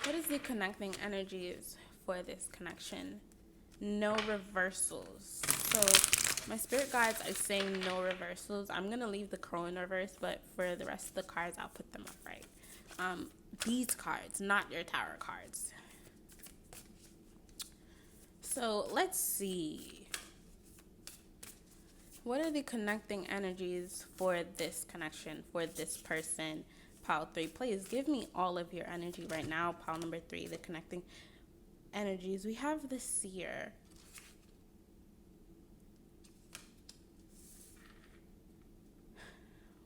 what is the connecting energies for this connection? No reversals. So, my spirit guides are saying no reversals. I'm going to leave the crow in reverse, but for the rest of the cards, I'll put them upright. These cards, not your tarot cards. So let's see. What are the connecting energies for this connection, for this person? Pile 3, please give me all of your energy right now. Pile number 3, the connecting energies. We have the seer.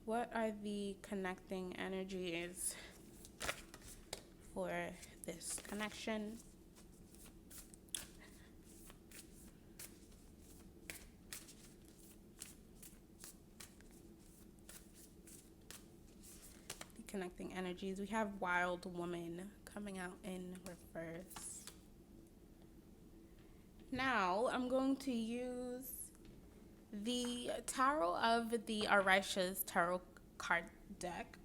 What are the connecting energies for this connection? The connecting energies. We have Wild Woman coming out in reverse. Now I'm going to use the Tarot of the Arisha's Tarot card deck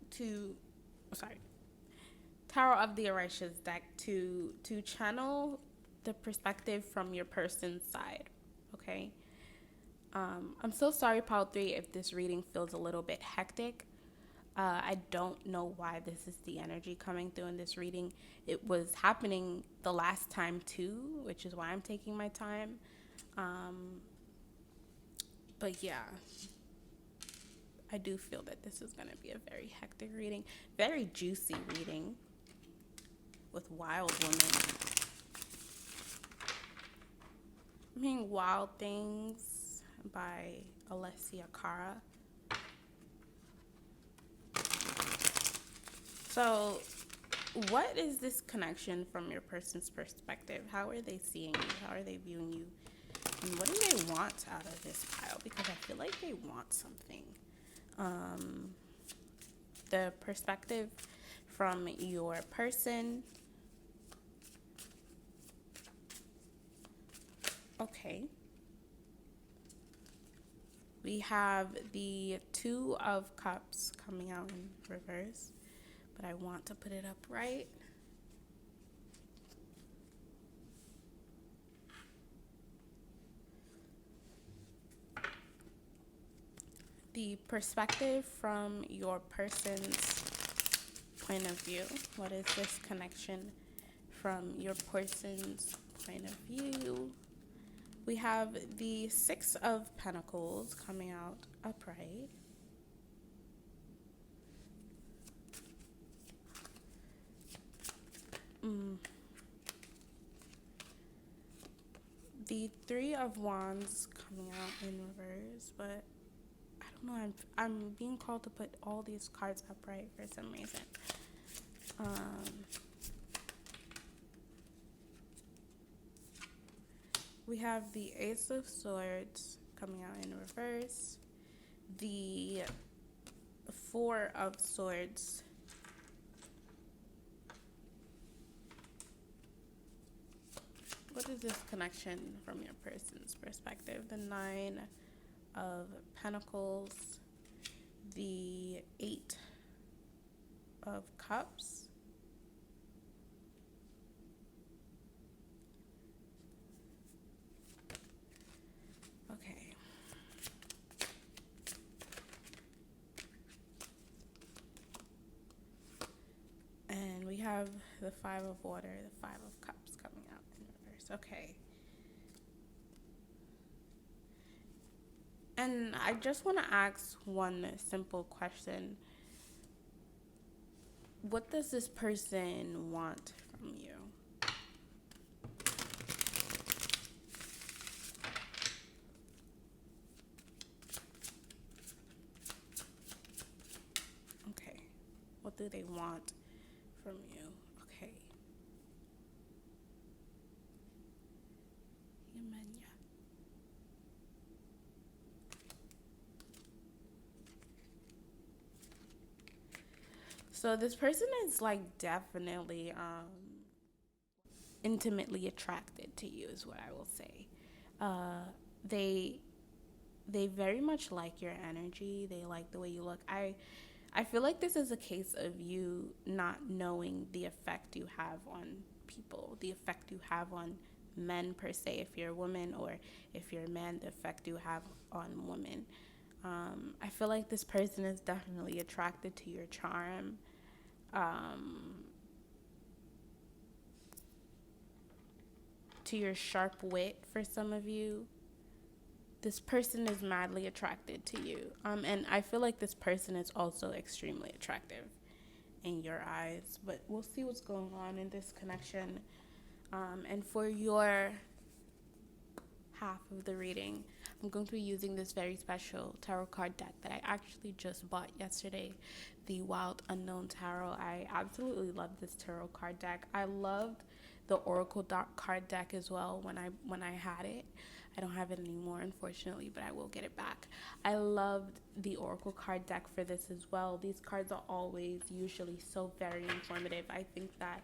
Tarot of the Arisha's deck to channel the perspective from your person's side, okay? I'm so sorry, Pile 3, if this reading feels a little bit hectic. I don't know why this is the energy coming through in this reading. It was happening the last time too, which is why I'm taking my time. But yeah, I do feel that this is going to be a very hectic reading, very juicy reading with Wild Woman. I'm hearing Wild Things by Alessia Cara. So, what is this connection from your person's perspective? How are they seeing you? How are they viewing you? And what do they want out of this pile? Because I feel like they want something. The perspective from your person. Okay. We have the Two of Cups coming out in reverse, but I want to put it upright. The perspective from your person's point of view. What is this connection from your person's point of view? We have the Six of Pentacles coming out upright. The Three of Wands coming out in reverse, but I don't know, I'm being called to put all these cards upright for some reason. We have the Ace of Swords coming out in reverse, the Four of Swords What is this connection from your person's perspective? The Nine of Pentacles, the Eight of Cups, okay, and we have the Five of Water, the Five of Cups coming out in reverse. Okay. And I just want to ask one simple question. What does this person want from you? Okay. What do they want from you? Okay. So this person is like definitely intimately attracted to you is what I will say. Uh, they they very much like your energy. They like the way you look. I feel like this is a case of you not knowing the effect you have on people, the effect you have on men per se, if you're a woman, or if you're a man, the effect you have on women. I feel like this person is definitely attracted to your charm. To your sharp wit for some of you. This person is madly attracted to you. And I feel like this person is also extremely attractive in your eyes. But we'll see what's going on in this connection. And for your half of the reading, I'm going to be using this very special tarot card deck that I actually just bought yesterday, the Wild Unknown Tarot. I absolutely love this tarot card deck. I loved the Oracle card deck as well when I had it. I don't have it anymore, unfortunately, but I will get it back. I loved the Oracle card deck for this as well. These cards are always usually so very informative. I think that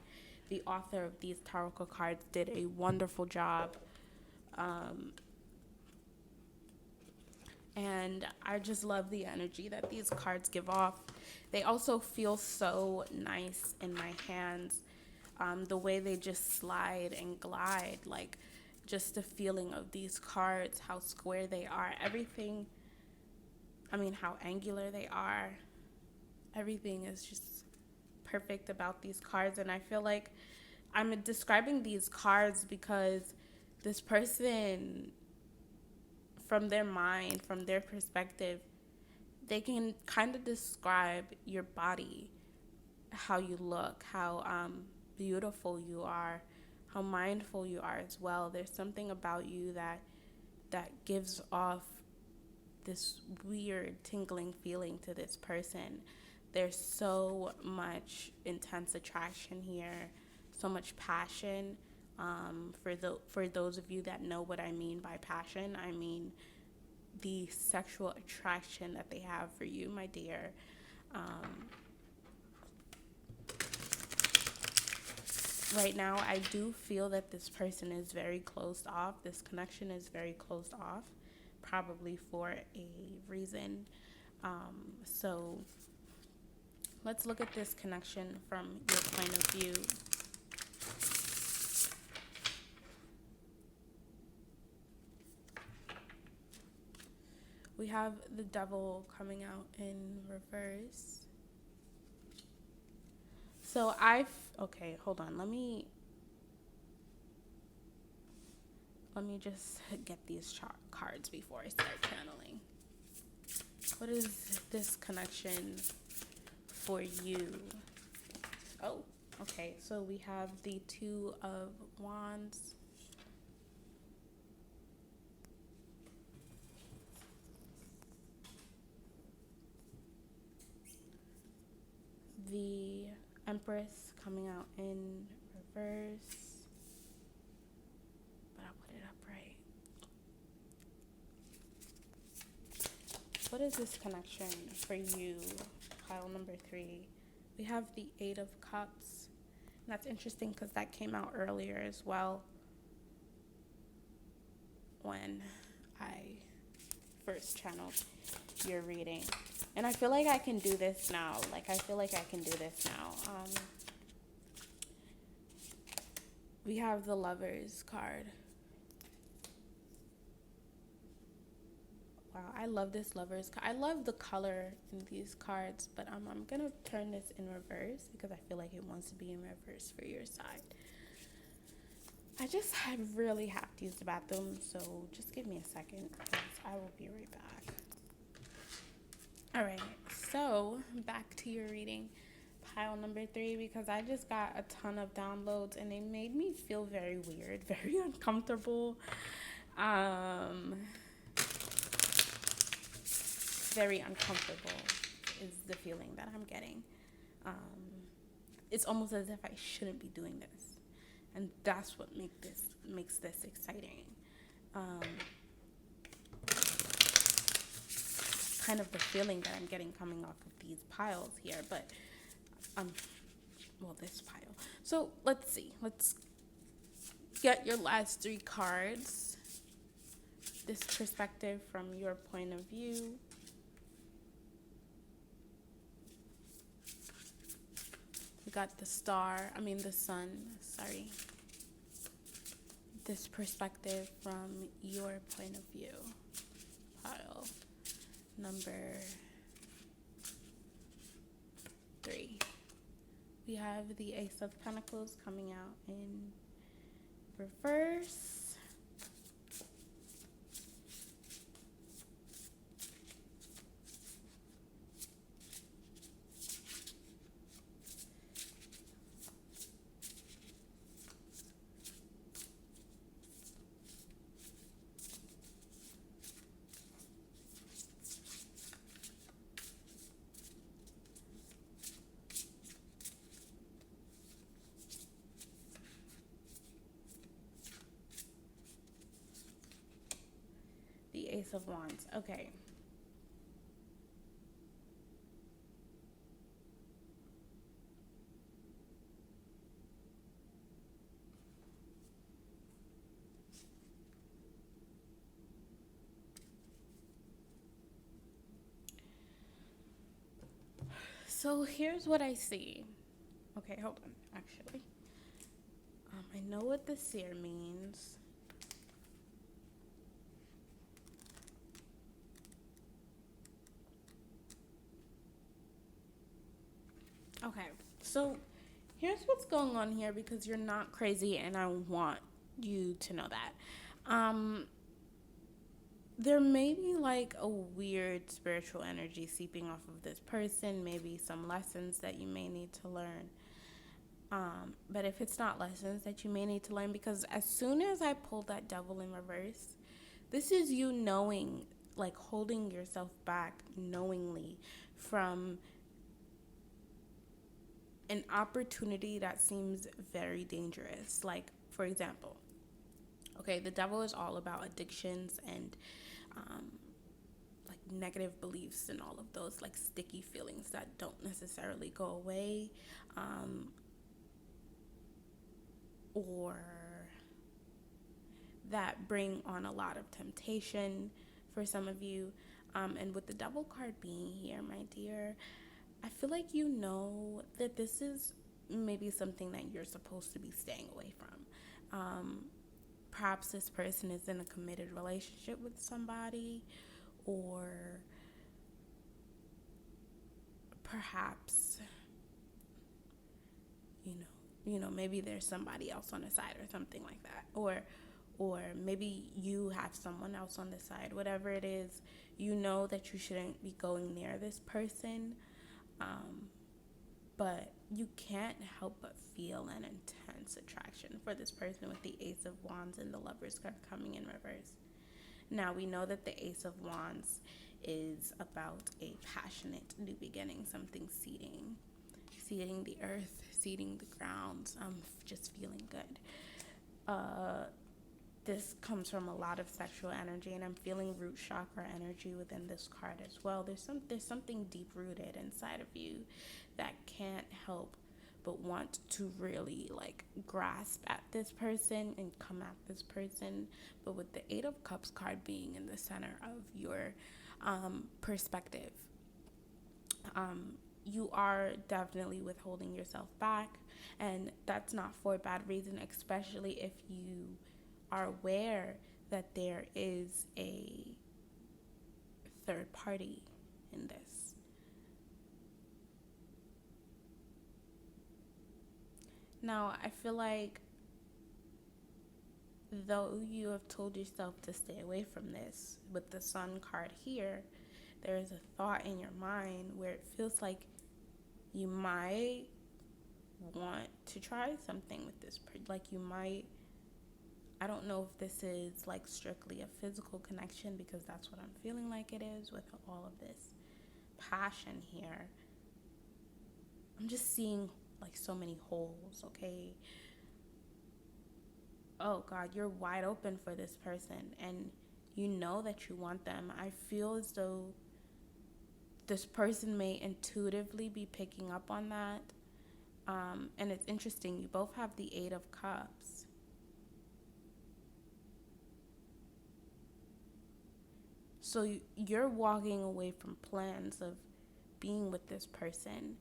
the author of these tarot cards did a wonderful job. And I just love the energy that these cards give off. They also feel so nice in my hands. The way they just slide and glide, like just the feeling of these cards, how square they are, everything. I mean, how angular they are. Everything is just perfect about these cards. And I feel like I'm describing these cards because this person, from their mind, from their perspective, they can kind of describe your body, how you look, how beautiful you are, how mindful you are as well. There's something about you that gives off this weird tingling feeling to this person. There's so much intense attraction here, so much passion. For those of you that know what I mean by passion, I mean the sexual attraction that they have for you, my dear. Right now, I do feel that this person is very closed off. This connection is very closed off, probably for a reason. So let's look at this connection from your point of view. We have the Devil coming out in reverse. So okay, hold on. Let me just get these cards before I start channeling. What is this connection for you? Oh, okay. So we have the Two of Wands. The Empress coming out in reverse. But I'll put it up right. What is this connection for you? Pile number 3. We have the Eight of Cups. And that's interesting because that came out earlier as well. when I first channeled your reading. And I feel like I can do this now. We have the Lovers card. Wow, I love this Lovers card. I love the color in these cards, but I'm going to turn this in reverse because I feel like it wants to be in reverse for your side. I really have to use the bathroom, so just give me a second because I will be right back. All right, so back to your reading. Pile number 3, because I just got a ton of downloads and they made me feel very weird, very uncomfortable. Very uncomfortable is the feeling that I'm getting. It's almost as if I shouldn't be doing this. And that's what makes this exciting. Kind of the feeling that I'm getting coming off of these piles here, but this pile. So let's see. Let's get your last 3 cards. This perspective from your point of view. We got the sun, sorry. This perspective from your point of view. Pile number 3. We have the Ace of Pentacles coming out in reverse. The Ace of Wands. Okay. So here's what I see. Okay, hold on, actually. I know what the seer means. Okay, so here's what's going on here because you're not crazy and I want you to know that. There may be like a weird spiritual energy seeping off of this person, maybe some lessons that you may need to learn. But if it's not lessons that you may need to learn, because as soon as I pulled that Devil in reverse, this is you knowing, like holding yourself back knowingly from an opportunity that seems very dangerous. Like, for example, okay, the Devil is all about addictions and like negative beliefs and all of those like sticky feelings that don't necessarily go away, or that bring on a lot of temptation for some of you. And with the Devil card being here, my dear, I feel like you know that this is maybe something that you're supposed to be staying away from. Perhaps this person is in a committed relationship with somebody, or perhaps, maybe there's somebody else on the side or something like that. Or maybe you have someone else on the side. Whatever it is, you know that you shouldn't be going near this person. But you can't help but feel an intense attraction for this person with the Ace of Wands and the Lovers card coming in reverse. Now, we know that the Ace of Wands is about a passionate new beginning, something seeding the earth, seeding the ground, just feeling good. This comes from a lot of sexual energy, and I'm feeling root chakra energy within this card as well. There's something deep rooted inside of you that can't help but want to really like grasp at this person and come at this person. But with the Eight of Cups card being in the center of your perspective, you are definitely withholding yourself back, and that's not for a bad reason, especially if you are aware that there is a third party in this. Now, I feel like though you have told yourself to stay away from this, with the Sun card here, there is a thought in your mind where it feels like you might want to try something with this like you might, I don't know if this is like strictly a physical connection, because that's what I'm feeling like it is with all of this passion here. I'm just seeing like so many holes, okay? Oh God, you're wide open for this person and you know that you want them. I feel as though this person may intuitively be picking up on that. And it's interesting, you both have the Eight of Cups. So you're walking away from plans of being with this person,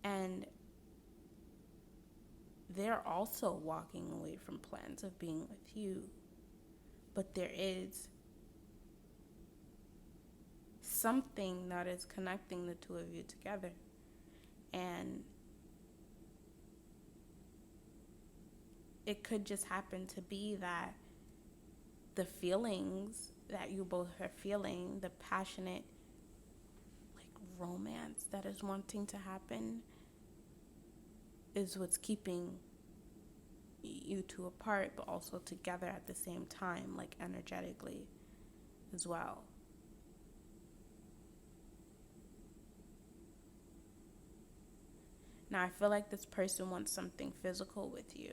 and they're also walking away from plans of being with you. But there is something that is connecting the two of you together. And it could just happen to be that the feelings that you both are feeling, the passionate like romance that is wanting to happen, is what's keeping you two apart, but also together at the same time, like energetically as well. Now, I feel like this person wants something physical with you.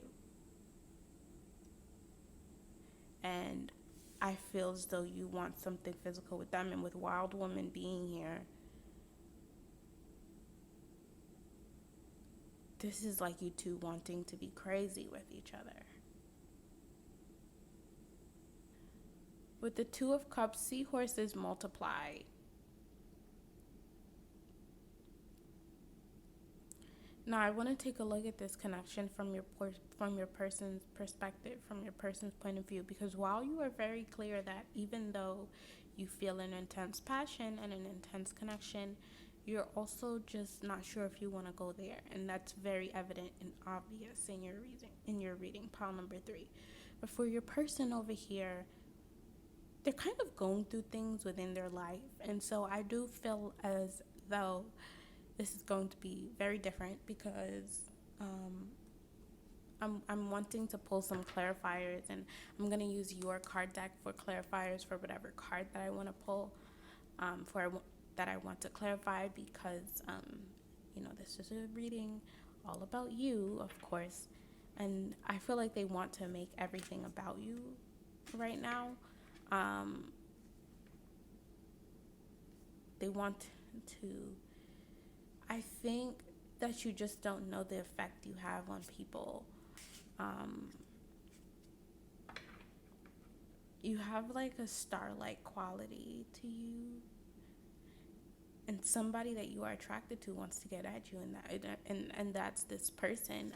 And I feel as though you want something physical with them. And with Wild Woman being here, this is like you two wanting to be crazy with each other. With the Two of Cups, seahorses multiply. Now, I want to take a look at this connection from your person's perspective, from your person's point of view, because while you are very clear that even though you feel an intense passion and an intense connection, you're also just not sure if you want to go there, and that's very evident and obvious in your reading, pile number 3. But for your person over here, they're kind of going through things within their life, and so I do feel as though this is going to be very different, because I'm wanting to pull some clarifiers, and I'm going to use your card deck for clarifiers for whatever card that I want to pull, that I want to clarify, because this is a reading all about you, of course, and I feel like they want to make everything about you right now. They want to, I think that you just don't know the effect you have on people. You have like a star-like quality to you, and somebody that you are attracted to wants to get at you, and that's this person.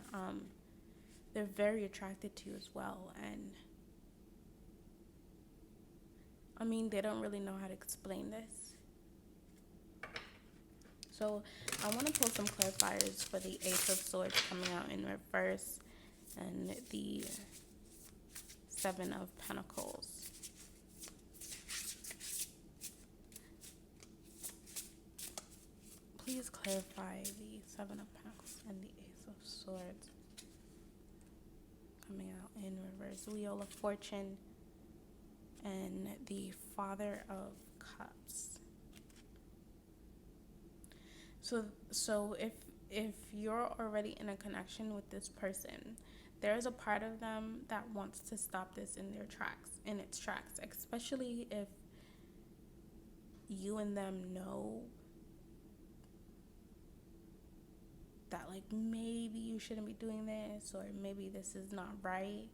They're very attracted to you as well, and I mean, they don't really know how to explain this. So I want to pull some clarifiers for the Ace of Swords coming out in reverse and the Seven of Pentacles. Please clarify the Seven of Pentacles and the Ace of Swords coming out in reverse. Wheel of Fortune and the Father of Cups. So if you're already in a connection with this person, there's a part of them that wants to stop this in its tracks, especially if you and them know that like maybe you shouldn't be doing this, or maybe this is not right.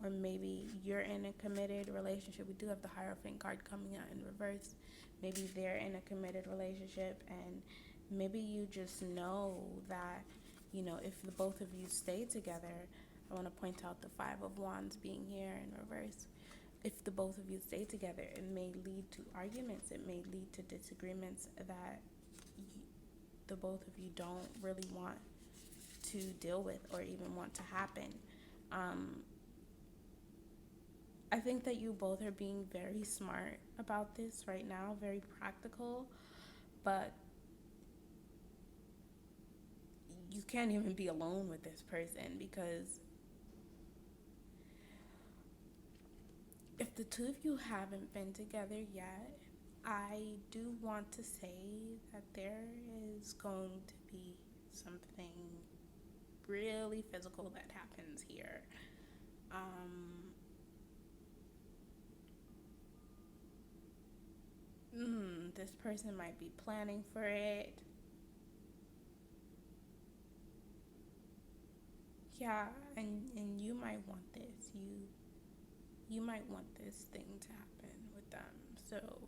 Or maybe you're in a committed relationship. We do have the Hierophant card coming out in reverse. Maybe they're in a committed relationship, and maybe you just know that, you know, if the both of you stay together, I want to point out the Five of Wands being here in reverse. If the both of you stay together, it may lead to arguments. It may lead to disagreements that the both of you don't really want to deal with or even want to happen. I think that you both are being very smart about this right now, very practical, but you can't even be alone with this person, because if the two of you haven't been together yet, I do want to say that there is going to be something really physical that happens here. This person might be planning for it. Yeah, and you might want this. You might want this thing to happen with them. So,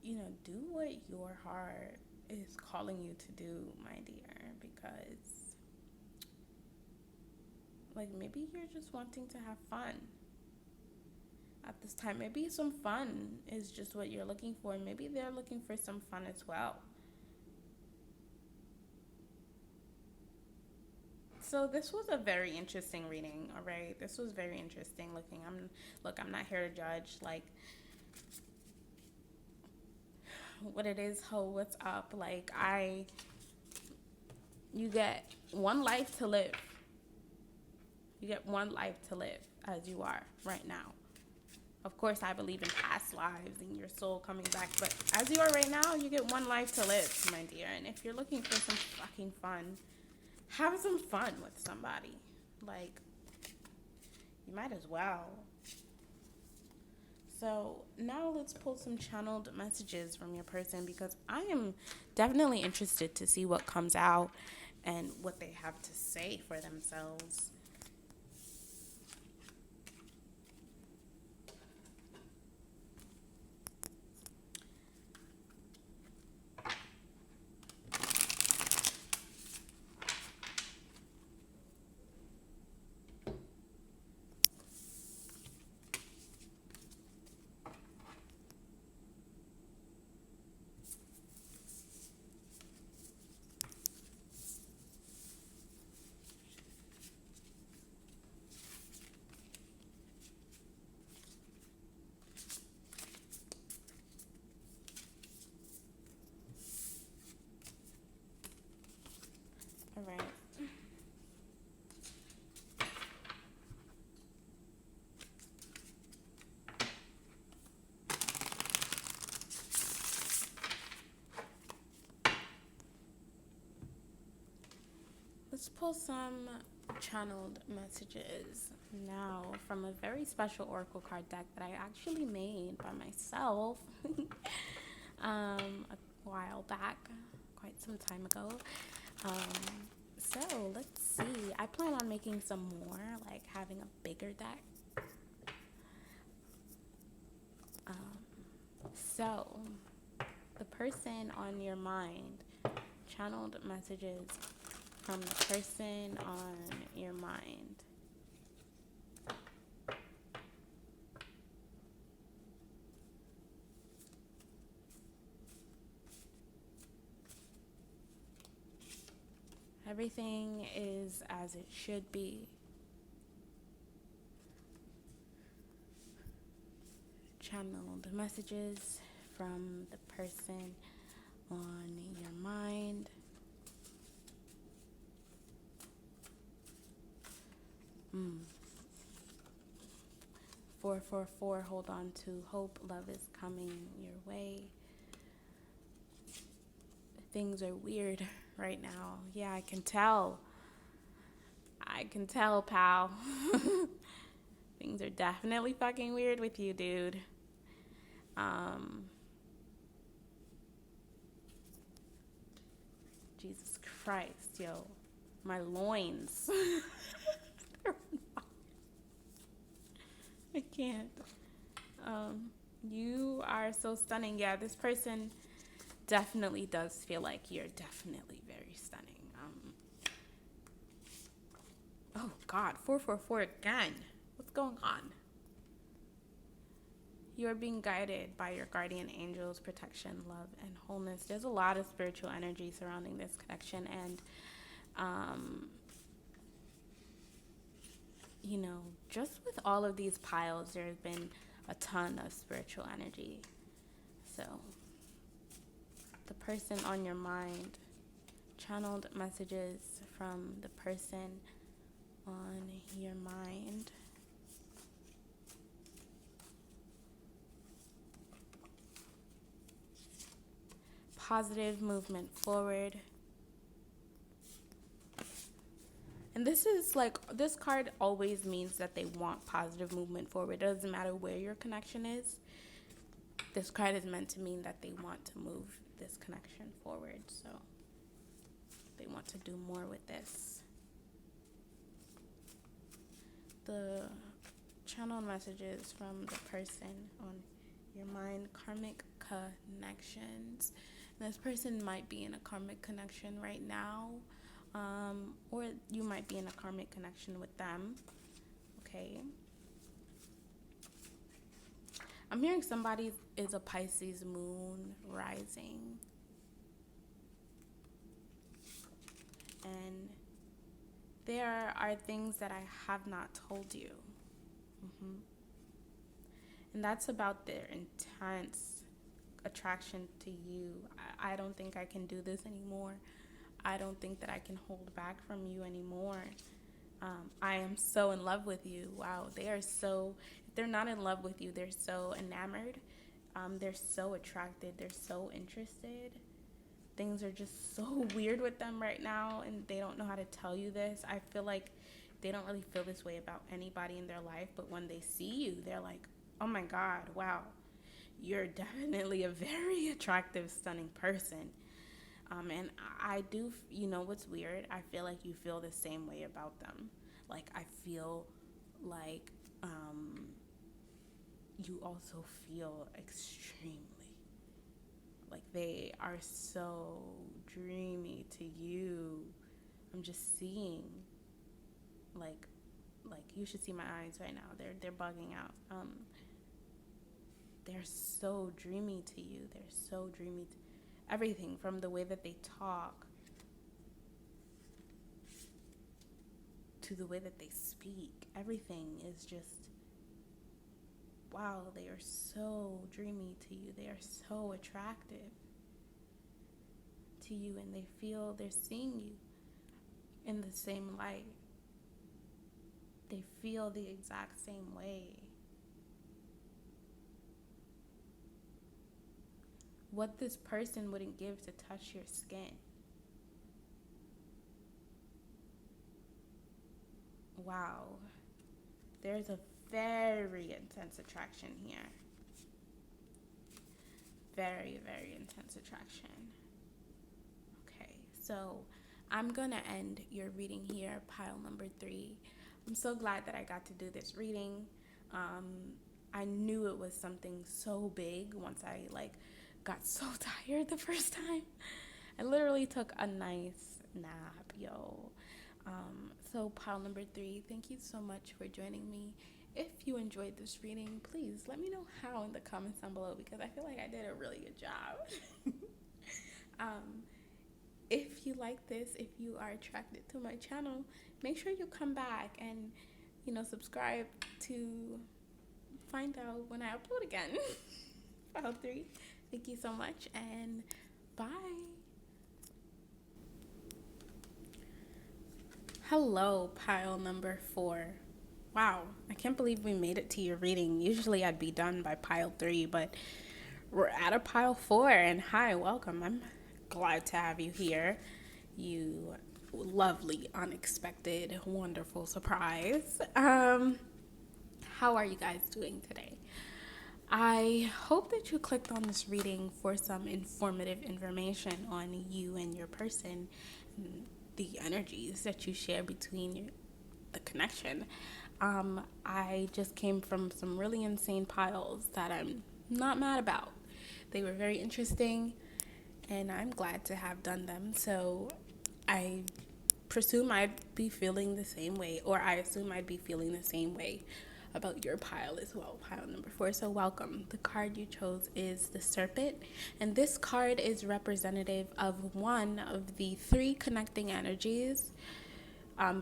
you know, do what your heart is calling you to do, my dear, because like maybe you're just wanting to have fun at this time. Maybe some fun is just what you're looking for. Maybe they're looking for some fun as well. So this was a very interesting reading, all right? This was very interesting looking. I'm not here to judge like what it is, what's up. Like you get one life to live. You get one life to live as you are right now. Of course, I believe in past lives and your soul coming back, but as you are right now, you get one life to live, my dear. And if you're looking for some fucking fun, have some fun with somebody. Like, you might as well. So now let's pull some channeled messages from your person, because I am definitely interested to see what comes out and what they have to say for themselves. All right. Let's pull some channeled messages now from a very special oracle card deck that I actually made by myself a while back, quite some time ago. So let's see. I plan on making some more, like having a bigger deck. So the person on your mind, channeled messages from the person on your mind. Everything is as it should be. Channeled messages from the person on your mind. Mm. 444, hold on to hope. Love is coming your way. Things are weird right now. Yeah, I can tell. I can tell, pal. Things are definitely fucking weird with you, dude. Jesus Christ, yo. My loins. I can't. You are so stunning. Yeah, this person definitely does feel like you're definitely very stunning. Oh God, 444 again. What's going on? You're being guided by your guardian angels, protection, love, and wholeness. There's a lot of spiritual energy surrounding this connection, and just with all of these piles, there's been a ton of spiritual energy. So, the person on your mind, channeled messages from the person on your mind. Positive movement forward. And this is like, this card always means that they want positive movement forward. It doesn't matter where your connection is. This card is meant to mean that they want to move this connection forward. So they want to do more with this. The channel messages from the person on your mind, karmic connections. And this person might be in a karmic connection right now. Or you might be in a karmic connection with them. Okay. I'm hearing somebody is a Pisces moon rising. And there are things that I have not told you. And that's about their intense attraction to you. I don't think I can do this anymore. I don't think that I can hold back from you anymore. I am so in love with you. Wow, they are so, if they're not in love with you, they're so enamored. They're so attracted. They're so interested. Things are just so weird with them right now, and they don't know how to tell you this. I feel like they don't really feel this way about anybody in their life, but when they see you, they're like, oh my God, wow, you're definitely a very attractive, stunning person. And I do, what's weird? I feel like you feel the same way about them. Like, I feel like you also feel extremely, like they are so dreamy to you. I'm just seeing, like you should see my eyes right now. They're bugging out. They're so dreamy to you. They're so dreamy to everything, from the way that they talk to the way that they speak. Everything is just, wow, they are so dreamy to you. They are so attractive to you, and they're seeing you in the same light. They feel the exact same way. What this person wouldn't give to touch your skin. Wow. There's a very intense attraction here. Very, very intense attraction. Okay, so I'm gonna end your reading here, pile number 3. I'm so glad that I got to do this reading. I knew it was something so big once I got so tired the first time. I literally took a nice nap, yo. So pile number 3, thank you so much for joining me. If you enjoyed this reading, please let me know how in the comments down below, because I feel like I did a really good job. If you like this, if you are attracted to my channel, make sure you come back and, subscribe to find out when I upload again. Pile 3, thank you so much, and bye. Hello, pile number 4. Wow, I can't believe we made it to your reading. Usually I'd be done by pile 3, but we're at a pile 4, and hi, welcome. I'm glad to have you here. You lovely, unexpected, wonderful surprise. How are you guys doing today? I hope that you clicked on this reading for some informative information on you and your person, and the energies that you share between the connection. I just came from some really insane piles that I'm not mad about. They were very interesting, and I'm glad to have done them. So I presume I'd be feeling the same way, or I assume I'd be feeling the same way about your pile as well, pile number 4. So welcome. The card you chose is the Serpent, and this card is representative of one of the 3 connecting energies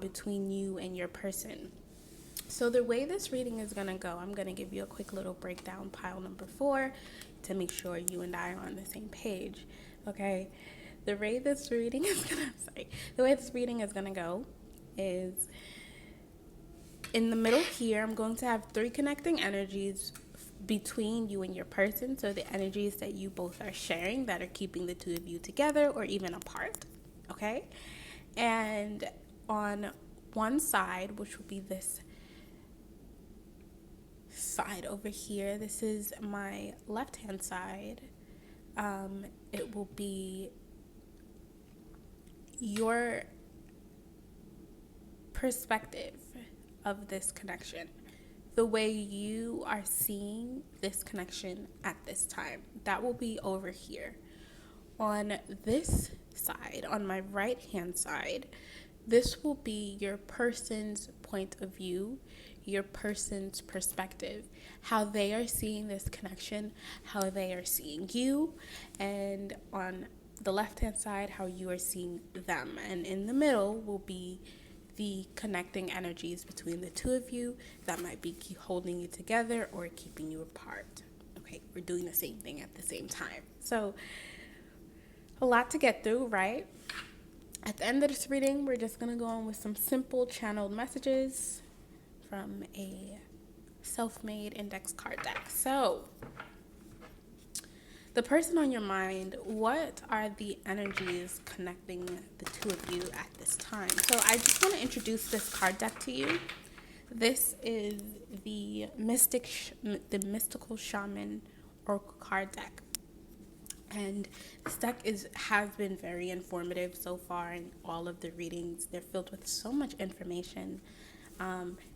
between you and your person. So the way this reading is going to go, I'm going to give you a quick little breakdown, pile number 4, to make sure you and I are on the same page. Okay? The way this reading is going to go is, in the middle here, I'm going to have 3 connecting energies between you and your person. So the energies that you both are sharing that are keeping the 2 of you together or even apart. Okay? And on one side, which will be this side over here, this is my left hand side. It will be your perspective of this connection, the way you are seeing this connection at this time. That will be over here. On this side, on my right hand side, this will be your person's point of view, your person's perspective, how they are seeing this connection, how they are seeing you, and on the left-hand side, how you are seeing them. And in the middle will be the connecting energies between the 2 of you that might be holding you together or keeping you apart. Okay, we're doing the same thing at the same time. So, a lot to get through, right? At the end of this reading, we're just going to go on with some simple channeled messages from a self-made index card deck. So, the person on your mind, what are the energies connecting the 2 of you at this time? So I just want to introduce this card deck to you. This is the Mystical Shaman Oracle card deck. And this deck has been very informative so far in all of the readings. They're filled with so much information.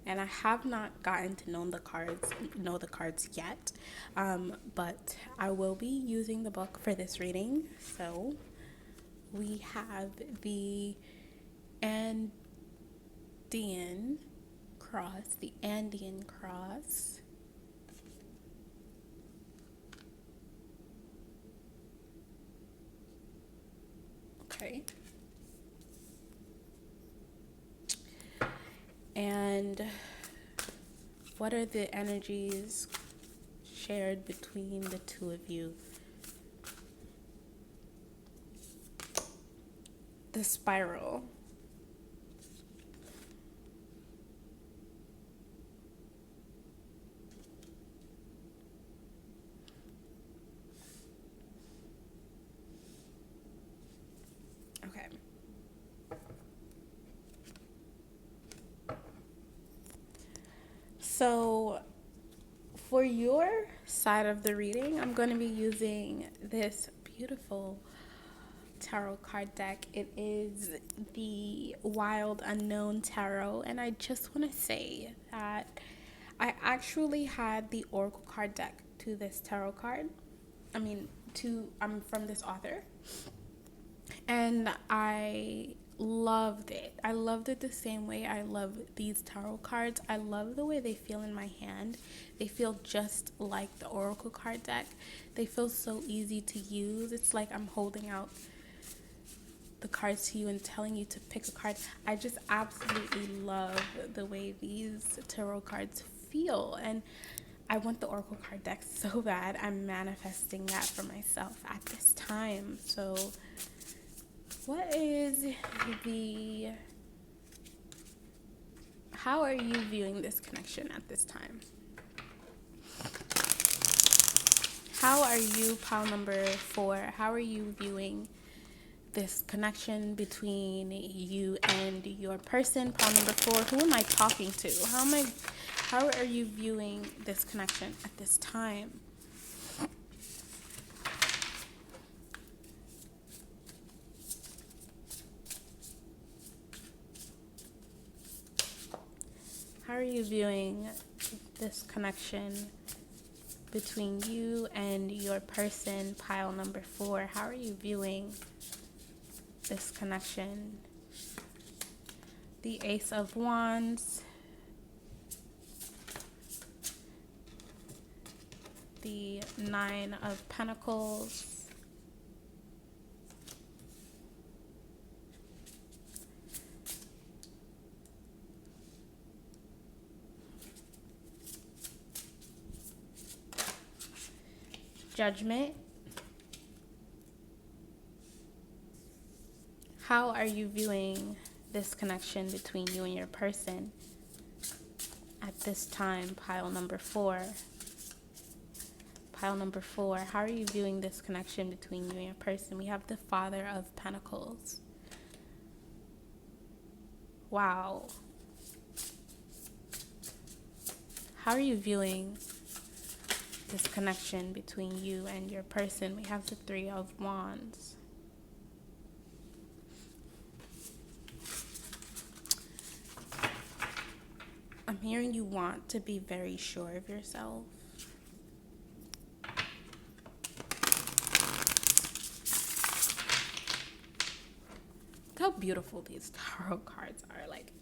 And I have not gotten to know the cards yet, but I will be using the book for this reading. So we have the Andean cross, Okay. And what are the energies shared between the 2 of you? The Spiral. Okay. So for your side of the reading, I'm going to be using this beautiful tarot card deck. It is the Wild Unknown Tarot, and I just want to say that I actually had the Oracle card deck to this tarot card. I'm from this author, and I loved it. I loved it the same way I love these tarot cards. I love the way they feel in my hand. They feel just like the Oracle card deck. They feel so easy to use. It's like I'm holding out the cards to you and telling you to pick a card. I just absolutely love the way these tarot cards feel, and I want the Oracle card deck so bad. I'm manifesting that for myself at this time. So how are you viewing this connection at this time? How are you, pile number 4, how are you viewing this connection between you and your person? Pile number 4, who am I talking to? How are you viewing this connection at this time? How are you viewing this connection between you and your person, pile number 4? How are you viewing this connection? The Ace of Wands, the Nine of Pentacles, Judgment. How are you viewing this connection between you and your person at this time, pile number 4? Pile number 4, how are you viewing this connection between you and your person? We have the Father of Pentacles. Wow. How are you viewing this connection between you and your person? We have the Three of Wands. I'm hearing you want to be very sure of yourself. Look how beautiful these tarot cards are. Like,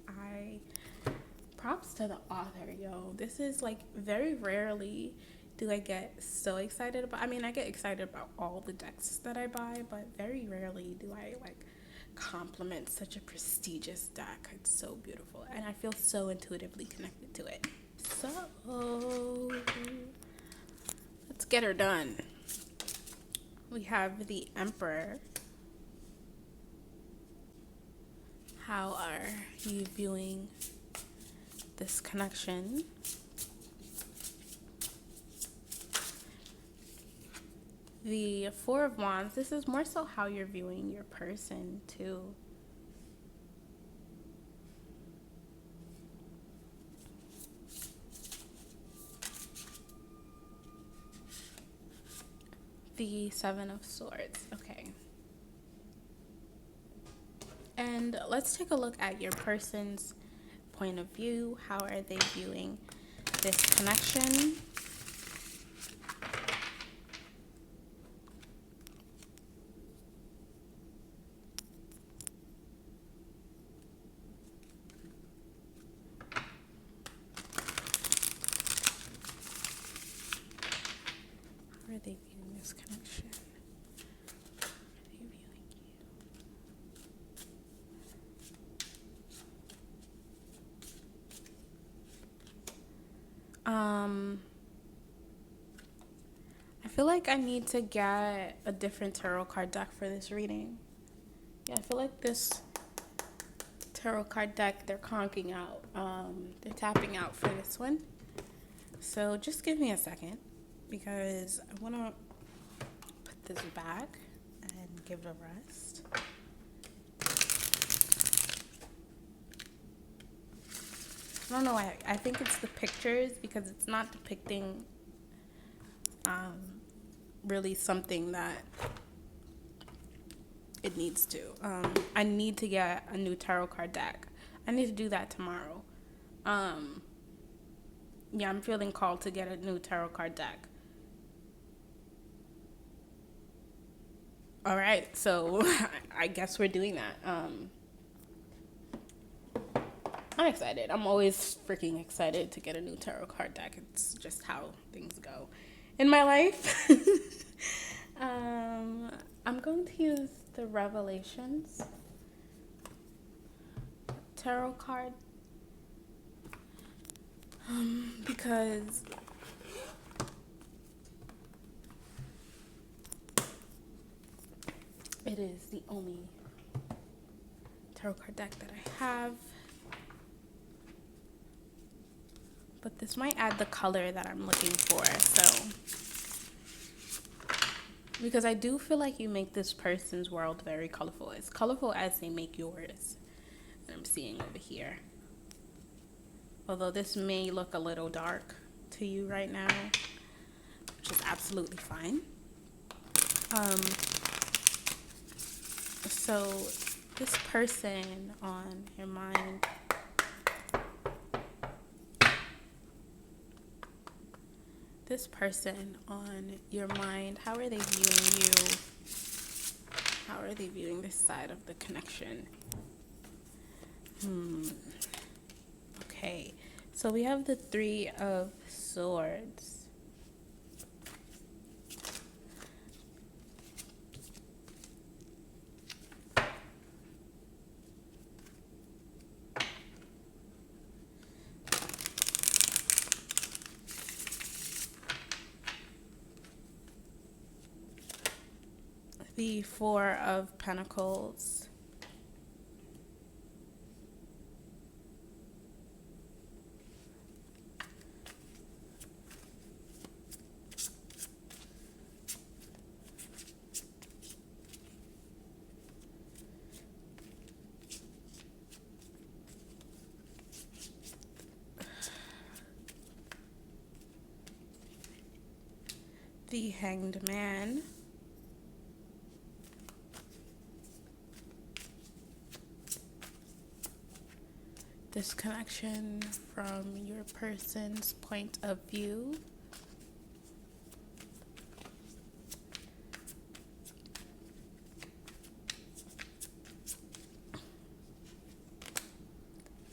props to the author, yo. This is like, very rarely do I get so excited about, I get excited about all the decks that I buy, but very rarely do I like compliment such a prestigious deck. It's so beautiful, and I feel so intuitively connected to it. So let's get her done. We have the Emperor. How are you viewing this connection? The Four of Wands. This is more so how you're viewing your person too. The Seven of Swords. Okay. And let's take a look at your person's point of view. How are they viewing this connection? How are they viewing this connection? How are they viewing you? I feel like I need to get a different tarot card deck for this reading. Yeah, I feel like this tarot card deck, they're conking out. They're tapping out for this one. So just give me a second, because I want to put this back and give it a rest. I don't know why. I think it's the pictures, because it's not depicting really something that it needs to. I need to get a new tarot card deck. I need to do that tomorrow. Yeah, I'm feeling called to get a new tarot card deck. All right, so I guess we're doing that. I'm excited. I'm always freaking excited to get a new tarot card deck. It's just how things go in my life. I'm going to use the Revelations tarot card because it is the only tarot card deck that I have. But this might add the color that I'm looking for, so. Because I do feel like you make this person's world very colorful. As colorful as they make yours. And I'm seeing over here. Although this may look a little dark to you right now, which is absolutely fine. So this person on your mind, how are they viewing you? How are they viewing this side of the connection? Okay, so we have the Three of Swords. The Four of Pentacles. The Hanged Man. Disconnection from your person's point of view.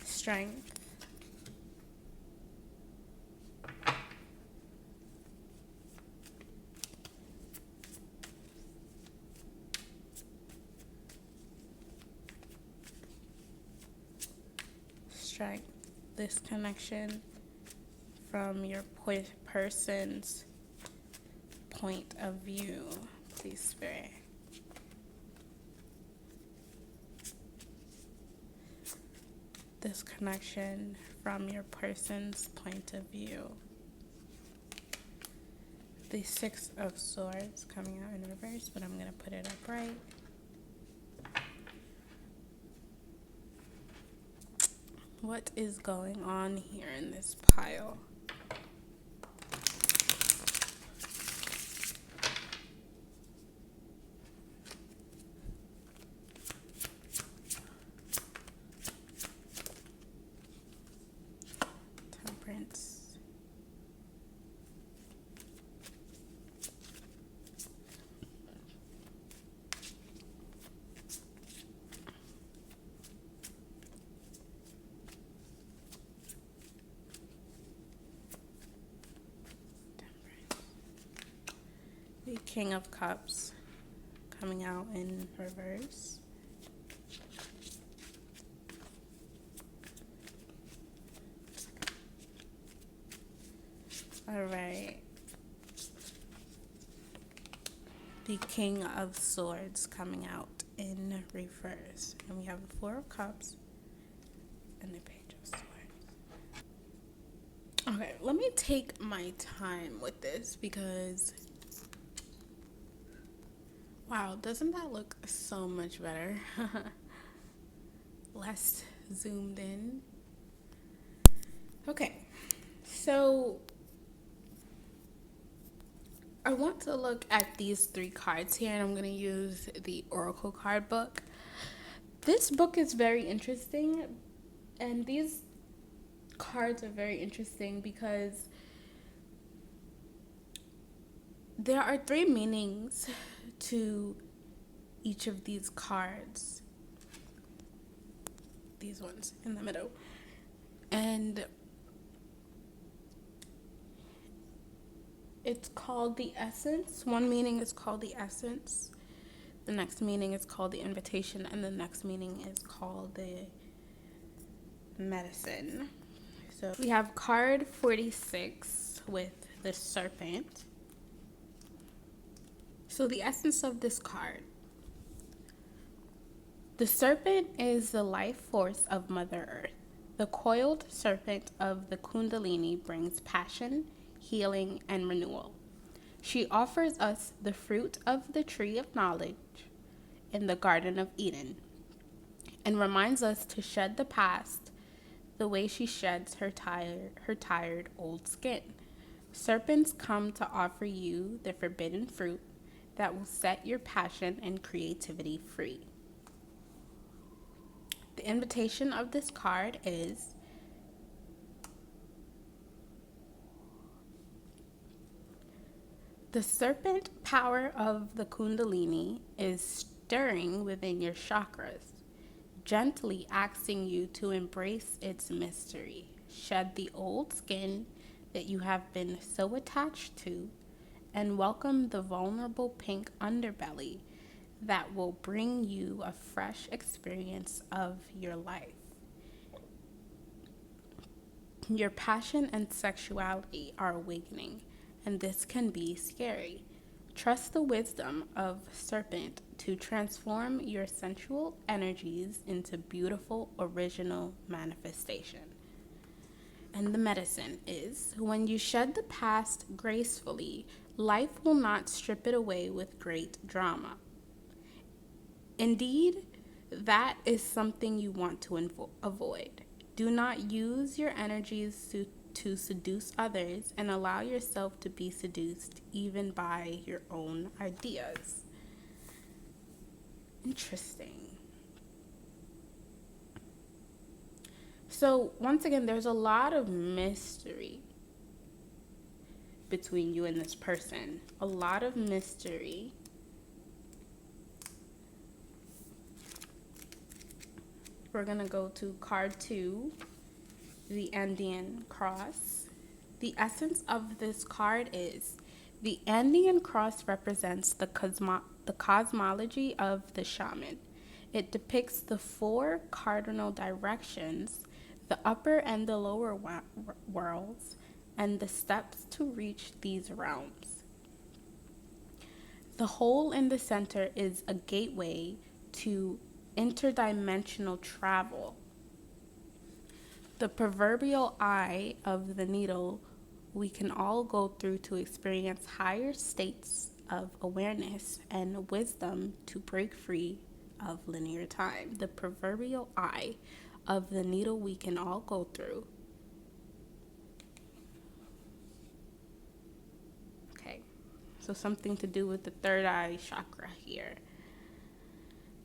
Strength. Strength. Disconnection from your person's point of view. Please, Spirit. Disconnection from your person's point of view. The Six of Swords coming out in reverse, but I'm going to put it upright. What is going on here in this pile? Temperance. The King of Cups coming out in reverse. All right. The King of Swords coming out in reverse. And we have the Four of Cups and the Page of Swords. Okay, let me take my time with this because, wow, doesn't that look so much better? Less zoomed in. Okay, so I want to look at these three cards here, and I'm going to use the Oracle card book. This book is very interesting, and these cards are very interesting because there are three meanings to each of these cards. These ones in the middle. And it's called the Essence. One meaning is called the Essence. The next meaning is called the Invitation. And the next meaning is called the Medicine. So we have card 46 with the Serpent. So the essence of this card. The serpent is the life force of Mother Earth. The coiled serpent of the Kundalini brings passion, healing, and renewal. She offers us the fruit of the tree of knowledge in the Garden of Eden and reminds us to shed the past the way she sheds her tired old skin. Serpents come to offer you the forbidden fruit that will set your passion and creativity free. The invitation of this card is the serpent power of the Kundalini is stirring within your chakras, gently asking you to embrace its mystery. Shed the old skin that you have been so attached to and welcome the vulnerable pink underbelly that will bring you a fresh experience of your life. Your passion and sexuality are awakening, and this can be scary. Trust the wisdom of serpent to transform your sensual energies into beautiful, original manifestation. And the medicine is, when you shed the past gracefully, life will not strip it away with great drama. Indeed, that is something you want to avoid. Do not use your energies to seduce others and allow yourself to be seduced even by your own ideas. Interesting. So, once again, there's a lot of mystery between you and this person. A lot of mystery. We're going to go to card 2, the Andean cross. The essence of this card is the Andean cross represents the cosmology of the shaman. It depicts the 4 cardinal directions, the upper and the lower worlds, and the steps to reach these realms. The hole in the center is a gateway to interdimensional travel. The proverbial eye of the needle we can all go through to experience higher states of awareness and wisdom to break free of linear time. The proverbial eye of the needle we can all go through. Okay, so something to do with the third eye chakra here.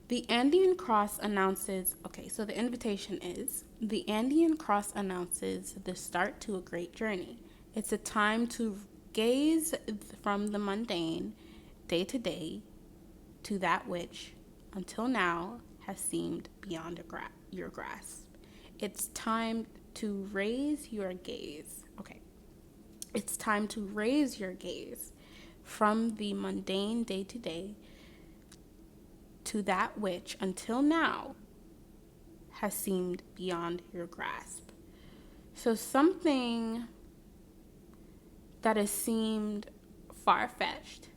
The Andean cross announces, so the invitation is, the Andean cross announces the start to a great journey. It's a time to gaze from the mundane, day to day, to that which, until now, has seemed beyond your grasp. It's time to raise your gaze. It's time to raise your gaze from the mundane day to day to that which, until now, has seemed beyond your grasp. So something that has seemed far-fetched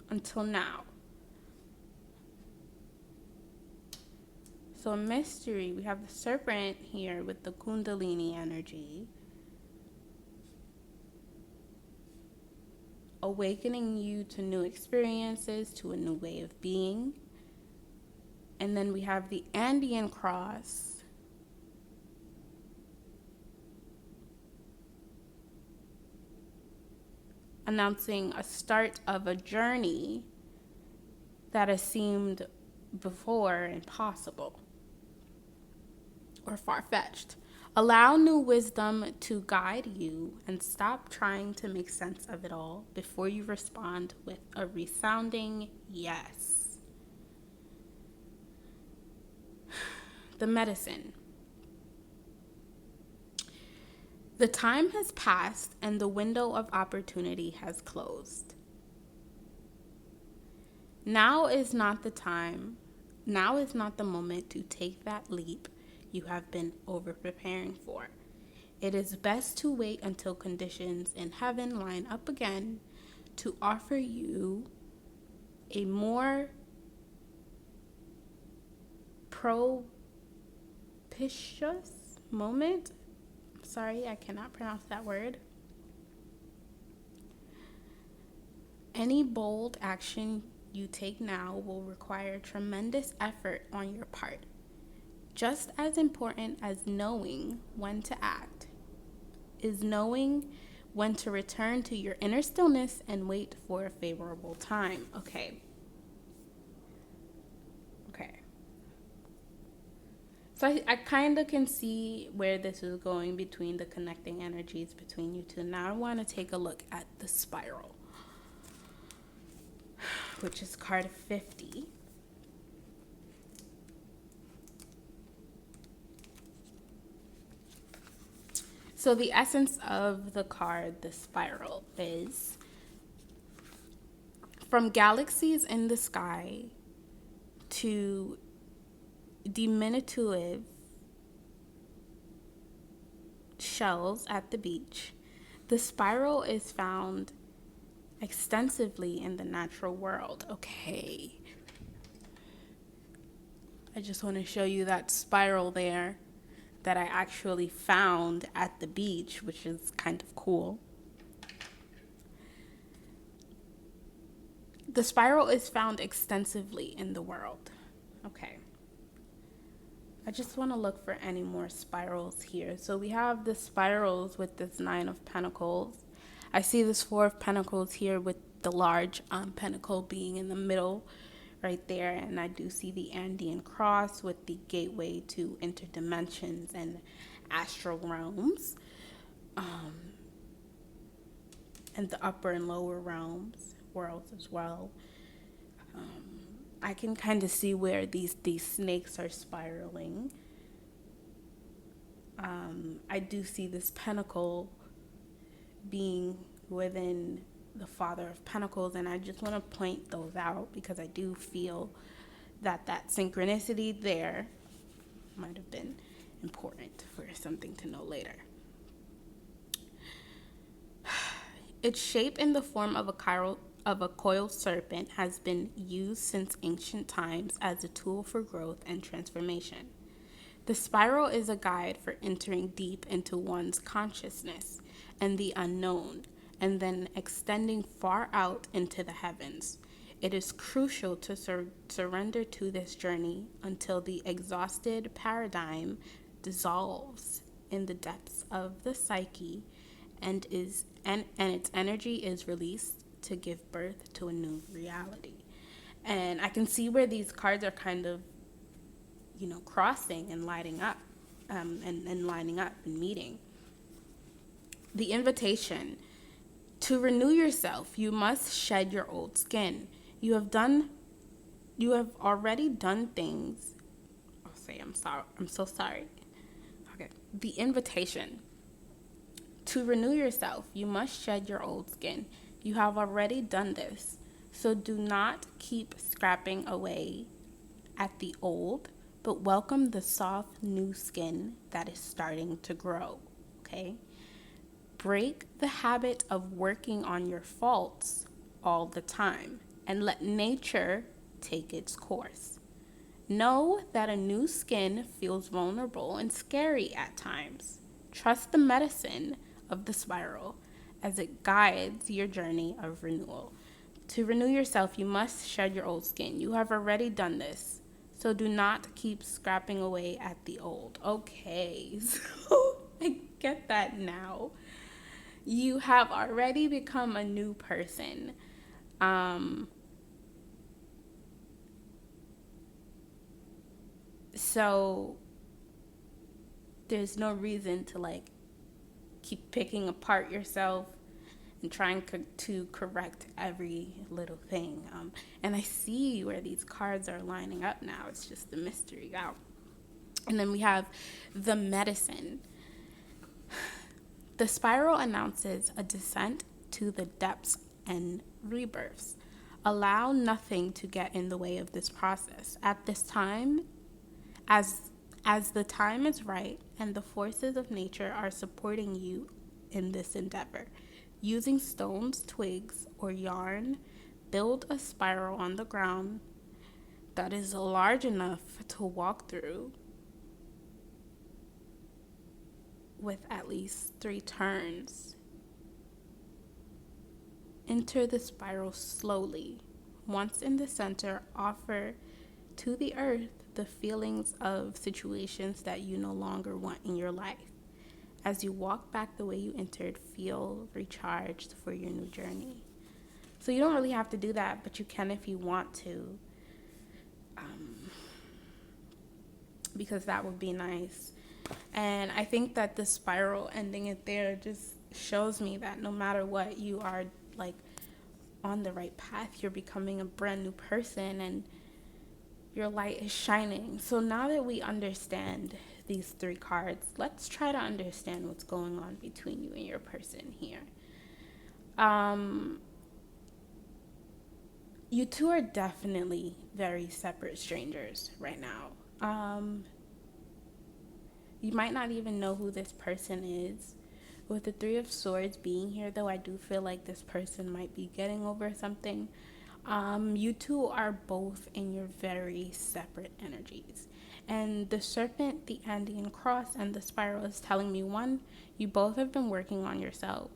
until now. So a mystery, we have the serpent here with the Kundalini energy, awakening you to new experiences, to a new way of being. And then we have the Andean cross, announcing a start of a journey that has seemed before impossible or far-fetched. Allow new wisdom to guide you and stop trying to make sense of it all before you respond with a resounding yes. The medicine. The time has passed and the window of opportunity has closed. Now is not the time. Now is not the moment to take that leap you have been over-preparing for. It is best to wait until conditions in heaven line up again to offer you a more propitious moment. Sorry, I cannot pronounce that word. Any bold action you take now will require tremendous effort on your part. Just as important as knowing when to act is knowing when to return to your inner stillness and wait for a favorable time. Okay. So I kind of can see where this is going between the connecting energies between you two. Now I want to take a look at the spiral, which is card 50. So the essence of the card, the spiral, is from galaxies in the sky to diminutive shells at the beach. The spiral is found extensively in the natural world. Okay. I just want to show you that spiral there that I actually found at the beach, which is kind of cool. The spiral is found extensively in the world. Okay. I just want to look for any more spirals here. So we have the spirals with this 9 of Pentacles. I see this 4 of Pentacles here with the large pentacle being in the middle right there. And I do see the Andean cross with the gateway to interdimensions and astral realms. And the upper and lower worlds as well. I can kind of see where these snakes are spiraling. I do see this pentacle being within the Father of Pentacles, and I just want to point those out because I do feel that synchronicity there might have been important for something to know later. Its shape in the form of a coiled serpent has been used since ancient times as a tool for growth and transformation. The spiral is a guide for entering deep into one's consciousness and the unknown, and then extending far out into the heavens. It is crucial to surrender to this journey until the exhausted paradigm dissolves in the depths of the psyche and its energy is released to give birth to a new reality. And I can see where these cards are kind of, crossing and lighting up, and lining up and meeting. The invitation to renew yourself, you must shed your old skin. You have already done things. I'm so sorry. Okay. The invitation to renew yourself, you must shed your old skin. You have already done this, so do not keep scrapping away at the old, but welcome the soft new skin that is starting to grow, okay? Break the habit of working on your faults all the time and let nature take its course. Know that a new skin feels vulnerable and scary at times. Trust the medicine of the spiral as it guides your journey of renewal. To renew yourself, you must shed your old skin. You have already done this, so do not keep scrapping away at the old. Okay, so I get that now. You have already become a new person. So there's no reason to keep picking apart yourself and trying to correct every little thing. And I see where these cards are lining up now. It's just the mystery out. And then we have the medicine. The spiral announces a descent to the depths and rebirths. Allow nothing to get in the way of this process. At this time, as the time is right and the forces of nature are supporting you in this endeavor, using stones, twigs, or yarn, build a spiral on the ground that is large enough to walk through with at least 3 turns. Enter the spiral slowly Once in the center, offer to the earth the feelings of situations that you no longer want in your life. As you walk back the way you entered, feel recharged for your new journey. So you don't really have to do that, but you can if you want to, because that would be nice. And I think that the spiral ending it there just shows me that no matter what, you are like on the right path. You're becoming a brand new person and your light is shining. So now that we understand these three cards, let's try to understand what's going on between you and your person here. You two are definitely very separate strangers right now. You might not even know who this person is. With the Three of Swords being here, though, I do feel like this person might be getting over something. You two are both in your very separate energies. And the Serpent, the Andean Cross, and the Spiral is telling me, one, you both have been working on yourself.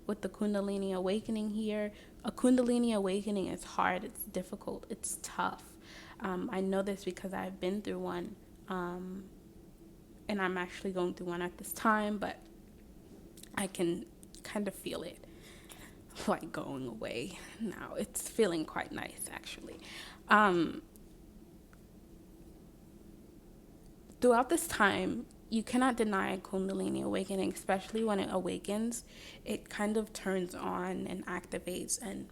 With the Kundalini Awakening here, a Kundalini Awakening is hard, it's difficult, it's tough. I know this because I've been through one. And I'm actually going through one at this time, but I can kind of feel it like going away now. It's feeling quite nice, actually. Throughout this time, you cannot deny Kundalini awakening, especially when it awakens. It kind of turns on and activates, and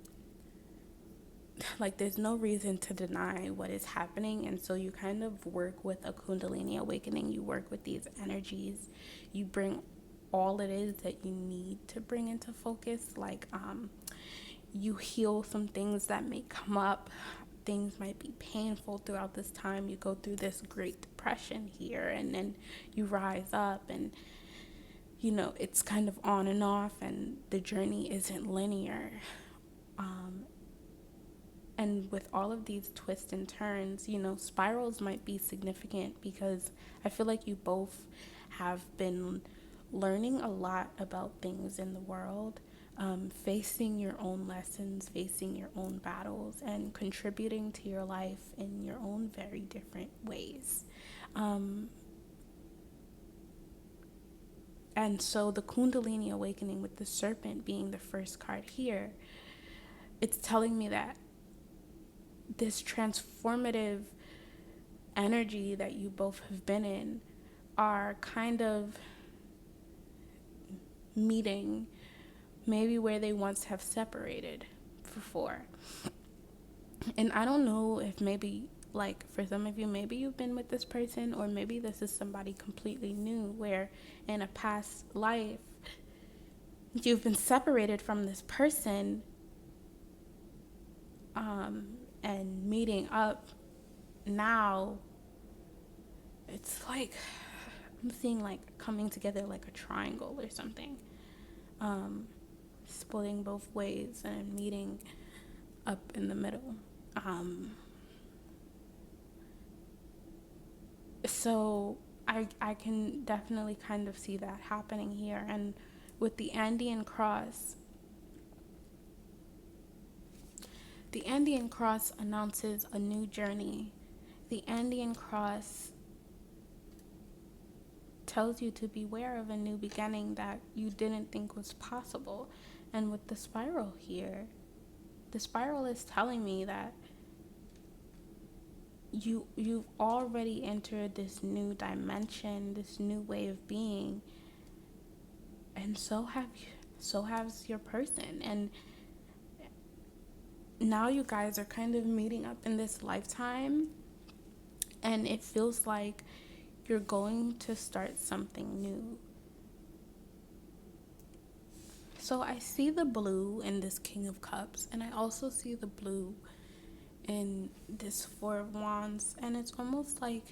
like there's no reason to deny what is happening. And so you kind of work with a Kundalini awakening. You work with these energies. You bring all it is that you need to bring into focus. Like you heal some things that may come up. Things might be painful throughout this time. You go through this Great Depression here, and then you rise up, and you know it's kind of on and off, and the journey isn't linear. And with all of these twists and turns, you know, spirals might be significant because I feel like you both have been learning a lot about things in the world, facing your own lessons, facing your own battles, and contributing to your life in your own very different ways. And so the Kundalini awakening with the Serpent being the first card here, it's telling me that this transformative energy that you both have been in are kind of meeting maybe where they once have separated before. And I don't know if maybe, like, for some of you, maybe you've been with this person, or maybe this is somebody completely new where in a past life you've been separated from this person, and meeting up now. It's like I'm seeing like coming together like a triangle or something, splitting both ways and meeting up in the middle. So I can definitely kind of see that happening here. And with the Andean Cross, the Andean Cross announces a new journey. The Andean Cross tells you to beware of a new beginning that you didn't think was possible. And with the spiral here, the spiral is telling me that you've already entered this new dimension, this new way of being, and so has your person. And now you guys are kind of meeting up in this lifetime, and it feels like you're going to start something new. So I see the blue in this King of Cups, and I also see the blue in this Four of Wands, and it's almost like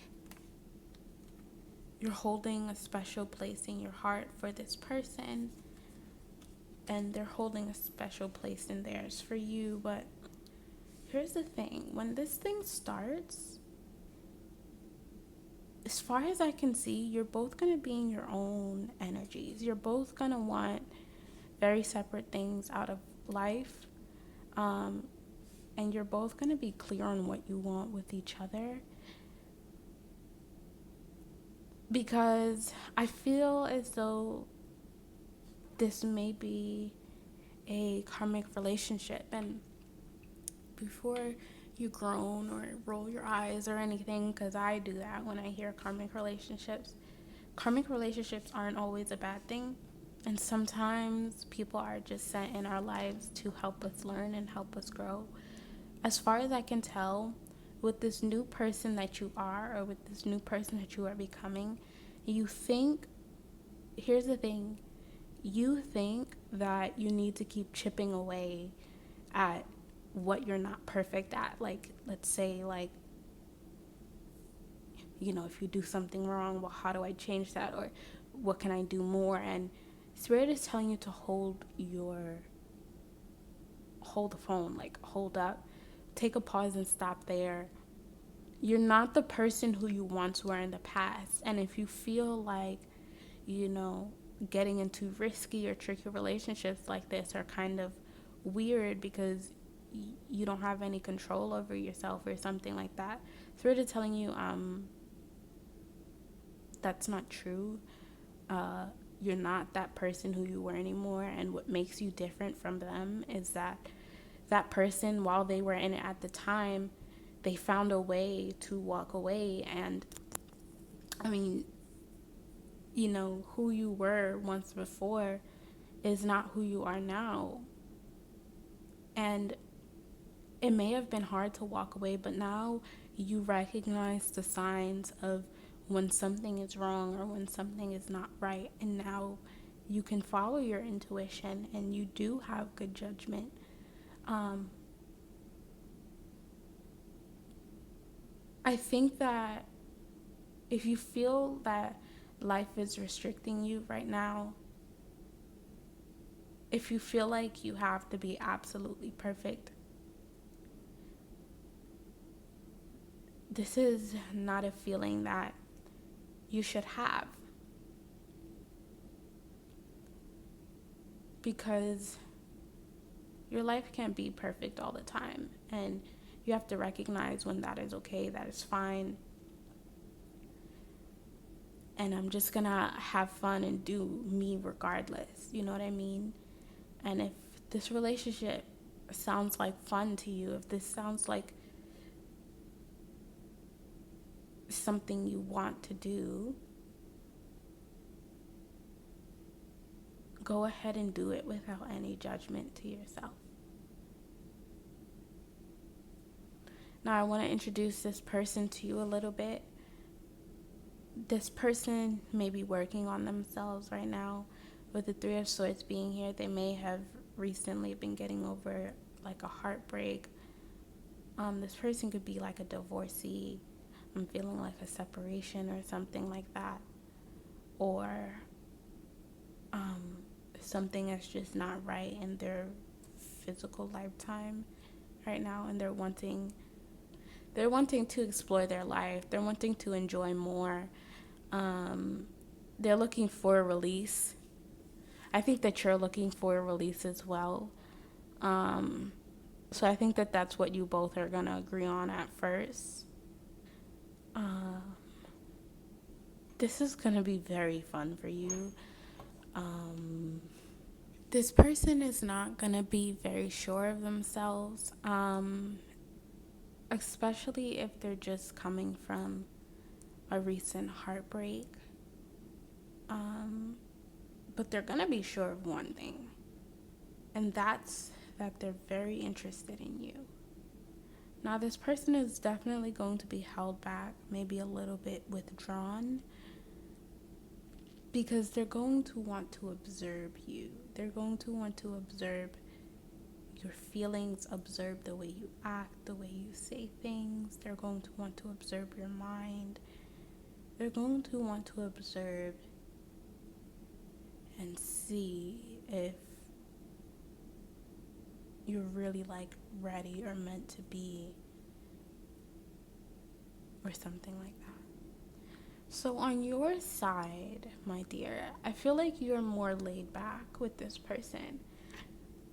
you're holding a special place in your heart for this person, and they're holding a special place in theirs for you. But here's the thing, when this thing starts, as far as I can see, you're both going to be in your own energies. You're both going to want very separate things out of life. and you're both going to be clear on what you want with each other. Because I feel as though this may be a karmic relationship, and before you groan or roll your eyes or anything, because I do that when I hear karmic relationships aren't always a bad thing, and sometimes people are just sent in our lives to help us learn and help us grow. As far as I can tell, with this new person that you are, or with this new person that you are becoming, you think, here's the thing, you think that you need to keep chipping away at what you're not perfect at. Like, let's say, like, if you do something wrong, well, how do I change that? Or what can I do more? And Spirit is telling you to hold the phone, like, hold up, take a pause and stop there. You're not the person who you once were in the past. And if you feel like, getting into risky or tricky relationships like this are kind of weird because you don't have any control over yourself or something like that, Spirit is telling you that's not true. You're not that person who you were anymore, and what makes you different from them is that person, while they were in it at the time, they found a way to walk away. And I mean, who you were once before is not who you are now. And it may have been hard to walk away, but now you recognize the signs of when something is wrong or when something is not right. And now you can follow your intuition, and you do have good judgment. I think that if you feel that life is restricting you right now, if you feel like you have to be absolutely perfect, this is not a feeling that you should have. Because your life can't be perfect all the time, and you have to recognize when that is okay, that is fine. And I'm just gonna have fun and do me regardless, you know what I mean? And if this relationship sounds like fun to you, if this sounds like something you want to do, go ahead and do it without any judgment to yourself. Now I want to introduce this person to you a little bit. This person may be working on themselves right now. With the Three of Swords being here, they may have recently been getting over like a heartbreak. This person could be like a divorcee. I'm feeling like a separation or something like that. Or something that's just not right in their physical lifetime right now, and they're wanting to explore their life. They're wanting to enjoy more. They're looking for a release. I think that you're looking for a release as well. So I think that that's what you both are going to agree on at first. This is going to be very fun for you. This person is not going to be very sure of themselves, especially if they're just coming from a recent heartbreak. But they're going to be sure of one thing, and that's that they're very interested in you. Now, this person is definitely going to be held back, maybe a little bit withdrawn, because they're going to want to observe you. They're going to want to observe your feelings, observe the way you act, the way you say things. They're going to want to observe your mind. They're going to want to observe and see if you're really like ready or meant to be, or something like that. So on your side, my dear, I feel like you're more laid back with this person.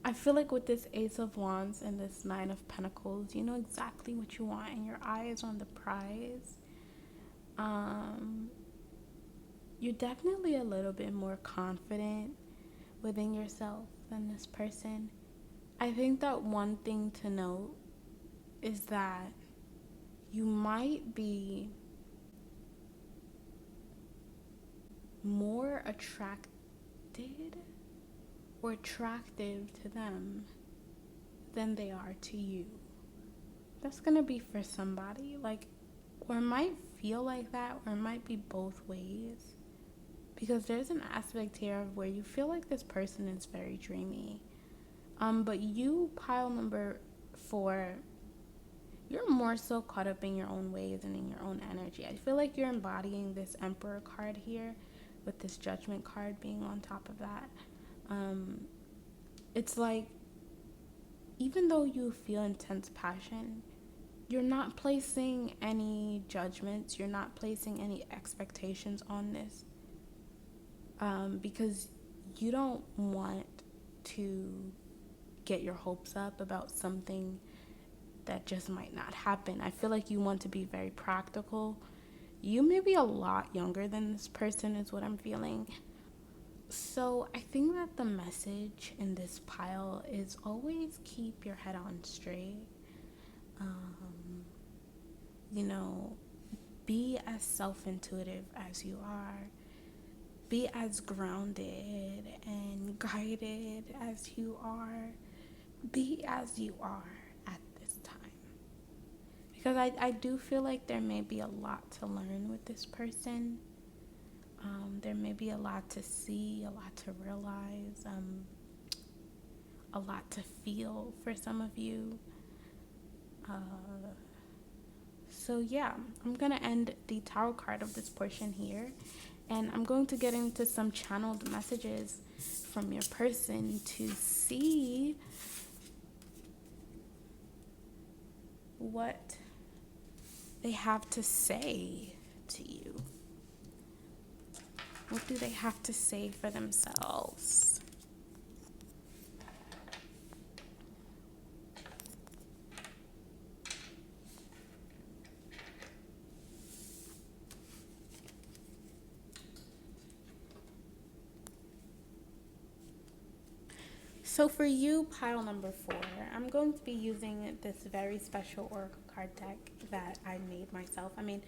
I feel like with this Ace of Wands and this Nine of Pentacles, you know exactly what you want and your eye is on the prize. You're definitely a little bit more confident within yourself than this person. I think that one thing to note is that you might be more attracted or attractive to them than they are to you. That's gonna be for somebody, like, or it might feel like that, or it might be both ways, because there's an aspect here of where you feel like this person is very dreamy, but you, pile number 4, you're more so caught up in your own ways and in your own energy. I feel like you're embodying this Emperor card here with this Judgment card being on top of that. It's like, even though you feel intense passion, you're not placing any judgments, you're not placing any expectations on this, because you don't want to get your hopes up about something that just might not happen. I feel like you want to be very practical. You may be a lot younger than this person is what I'm feeling. So I think that the message in this pile is always keep your head on straight. You know, be as self-intuitive as you are. Be as grounded and guided as you are. Be as you are at this time. Because I do feel like there may be a lot to learn with this person. There may be a lot to see, a lot to realize, a lot to feel for some of you. So yeah, I'm going to end the tarot card of this portion here. And I'm going to get into some channeled messages from your person to see what they have to say to you. What do they have to say for themselves? So for you, pile number 4, I'm going to be using this very special oracle card deck that I made myself. I mean,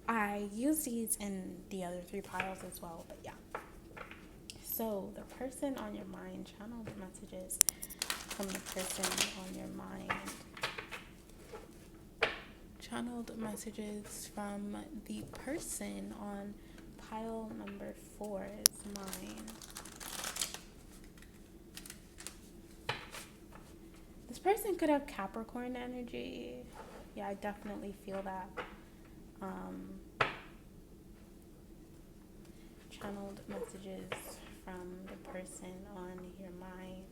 I use these in the other 3 piles as well, but yeah. So the person on your mind, channel the messages from the person on your mind. Channeled messages from the person on pile number 4's mind. This person could have Capricorn energy. Yeah, I definitely feel that. Channeled messages from the person on your mind.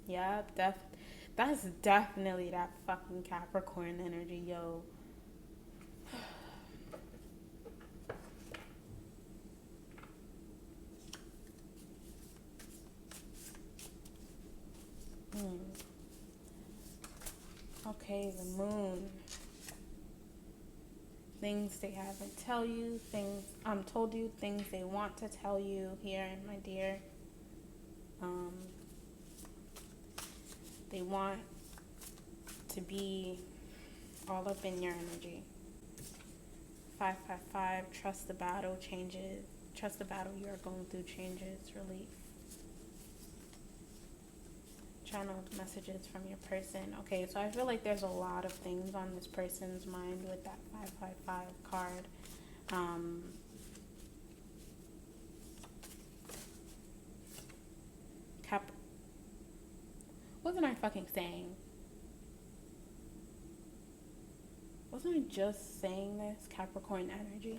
Yeah, that's definitely that fucking Capricorn energy, yo. Okay, the moon. Things they haven't told you, told you, things they want to tell you here, my dear. They want to be all up in your energy. 555, trust the battle changes. Trust the battle you are going through changes, relief. Channeled messages from your person. Okay, so I feel like there's a lot of things on this person's mind with that 555 card. Wasn't I fucking saying? Wasn't I just saying this? Capricorn energy.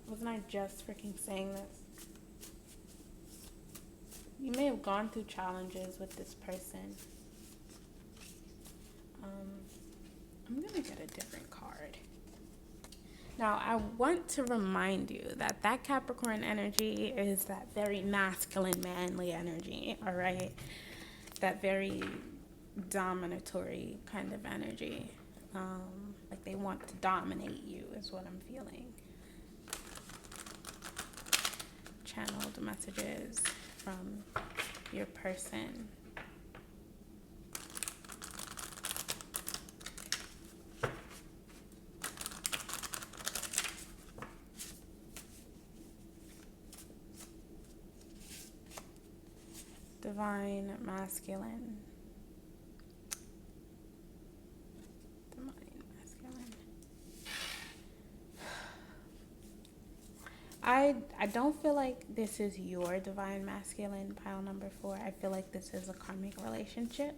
Wasn't I just freaking saying this? You may have gone through challenges with this person. I'm going to get a different card. Now, I want to remind you that that Capricorn energy is that very masculine, manly energy, all right? That very dominatory kind of energy. Like they want to dominate you is what I'm feeling. Channeled messages from your person. Divine masculine. Divine masculine. I don't feel like this is your divine masculine, pile number 4. I feel like this is a karmic relationship.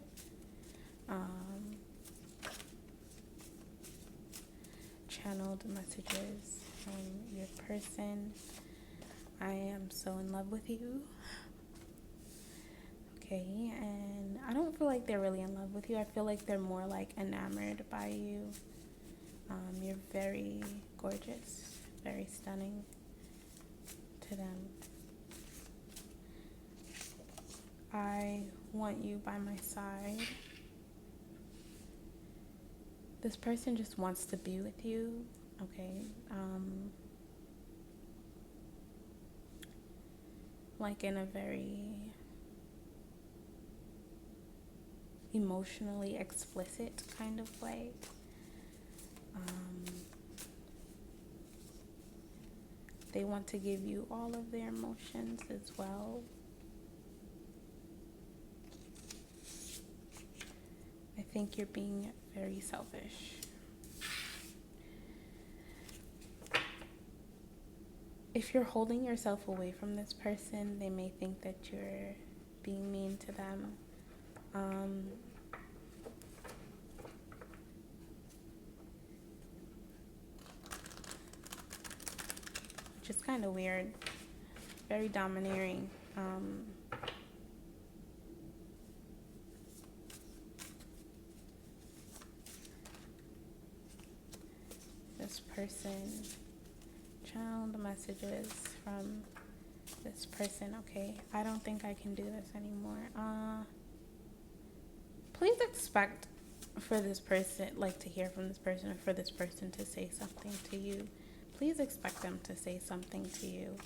Channeled messages from your person. I am so in love with you. Okay, and I don't feel like they're really in love with you. I feel like they're more like enamored by you. You're very gorgeous, very stunning to them. I want you by my side. This person just wants to be with you, okay? Like in a very emotionally explicit kind of way. They want to give you all of their emotions as well. I think you're being very selfish. If you're holding yourself away from this person, they may think that you're being mean to them. Which is kind of weird. Very domineering. This person, channel the messages from this person. Okay, I don't think I can do this anymore. Please expect for this person, like to hear from this person, or for this person to say something to you. Please expect them to say something to you.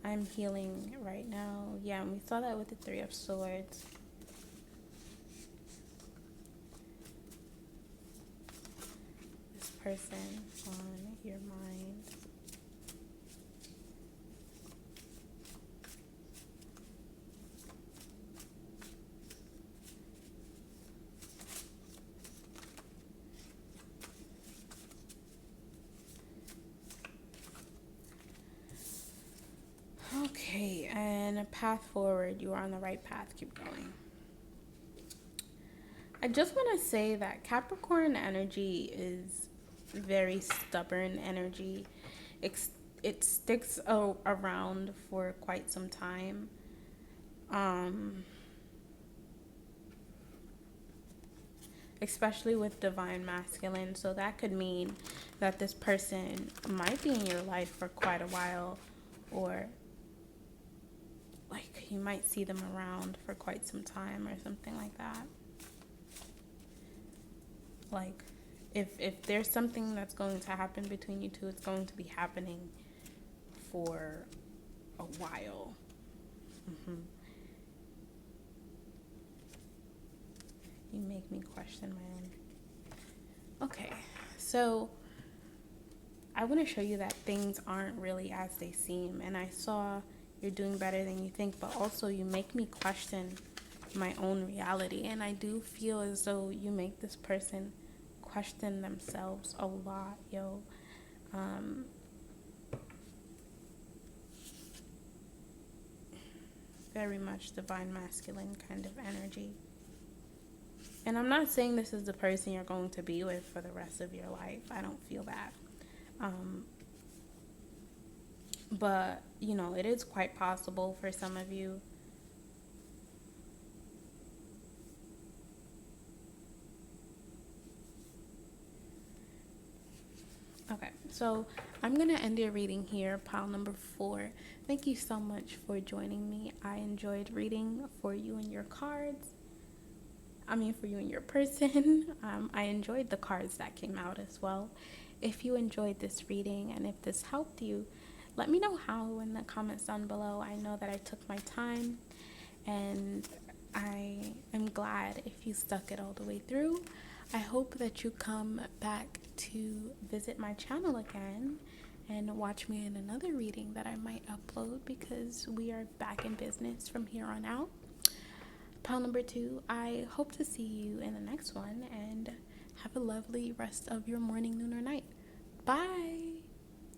I'm healing right now. Yeah, and we saw that with the 3 of Swords. This person on your mind. Okay, and a path forward. You are on the right path. Keep going. I just want to say that Capricorn energy is very stubborn energy. It sticks around for quite some time. Especially with divine masculine. So that could mean that this person might be in your life for quite a while, or like you might see them around for quite some time or something like that. Like if there's something that's going to happen between you two, it's going to be happening for a while. You make me question my own. Okay, so I want to show you that things aren't really as they seem. And I saw you're doing better than you think, but also you make me question my own reality. And I do feel as though you make this person question themselves a lot, yo. Very much divine masculine kind of energy. And I'm not saying this is the person you're going to be with for the rest of your life. I don't feel that. But, you know, it is quite possible for some of you So I'm going to end your reading here, pile number 4. Thank you so much for joining me. I enjoyed reading for you and your cards. For you and your person. I enjoyed the cards that came out as well. If you enjoyed this reading and if this helped you, let me know how in the comments down below. I know that I took my time, and I am glad if you stuck it all the way through. I hope that you come back to visit my channel again and watch me in another reading that I might upload, because we are back in business from here on out. Pile number 2, I hope to see you in the next one, and have a lovely rest of your morning, noon, or night. Bye!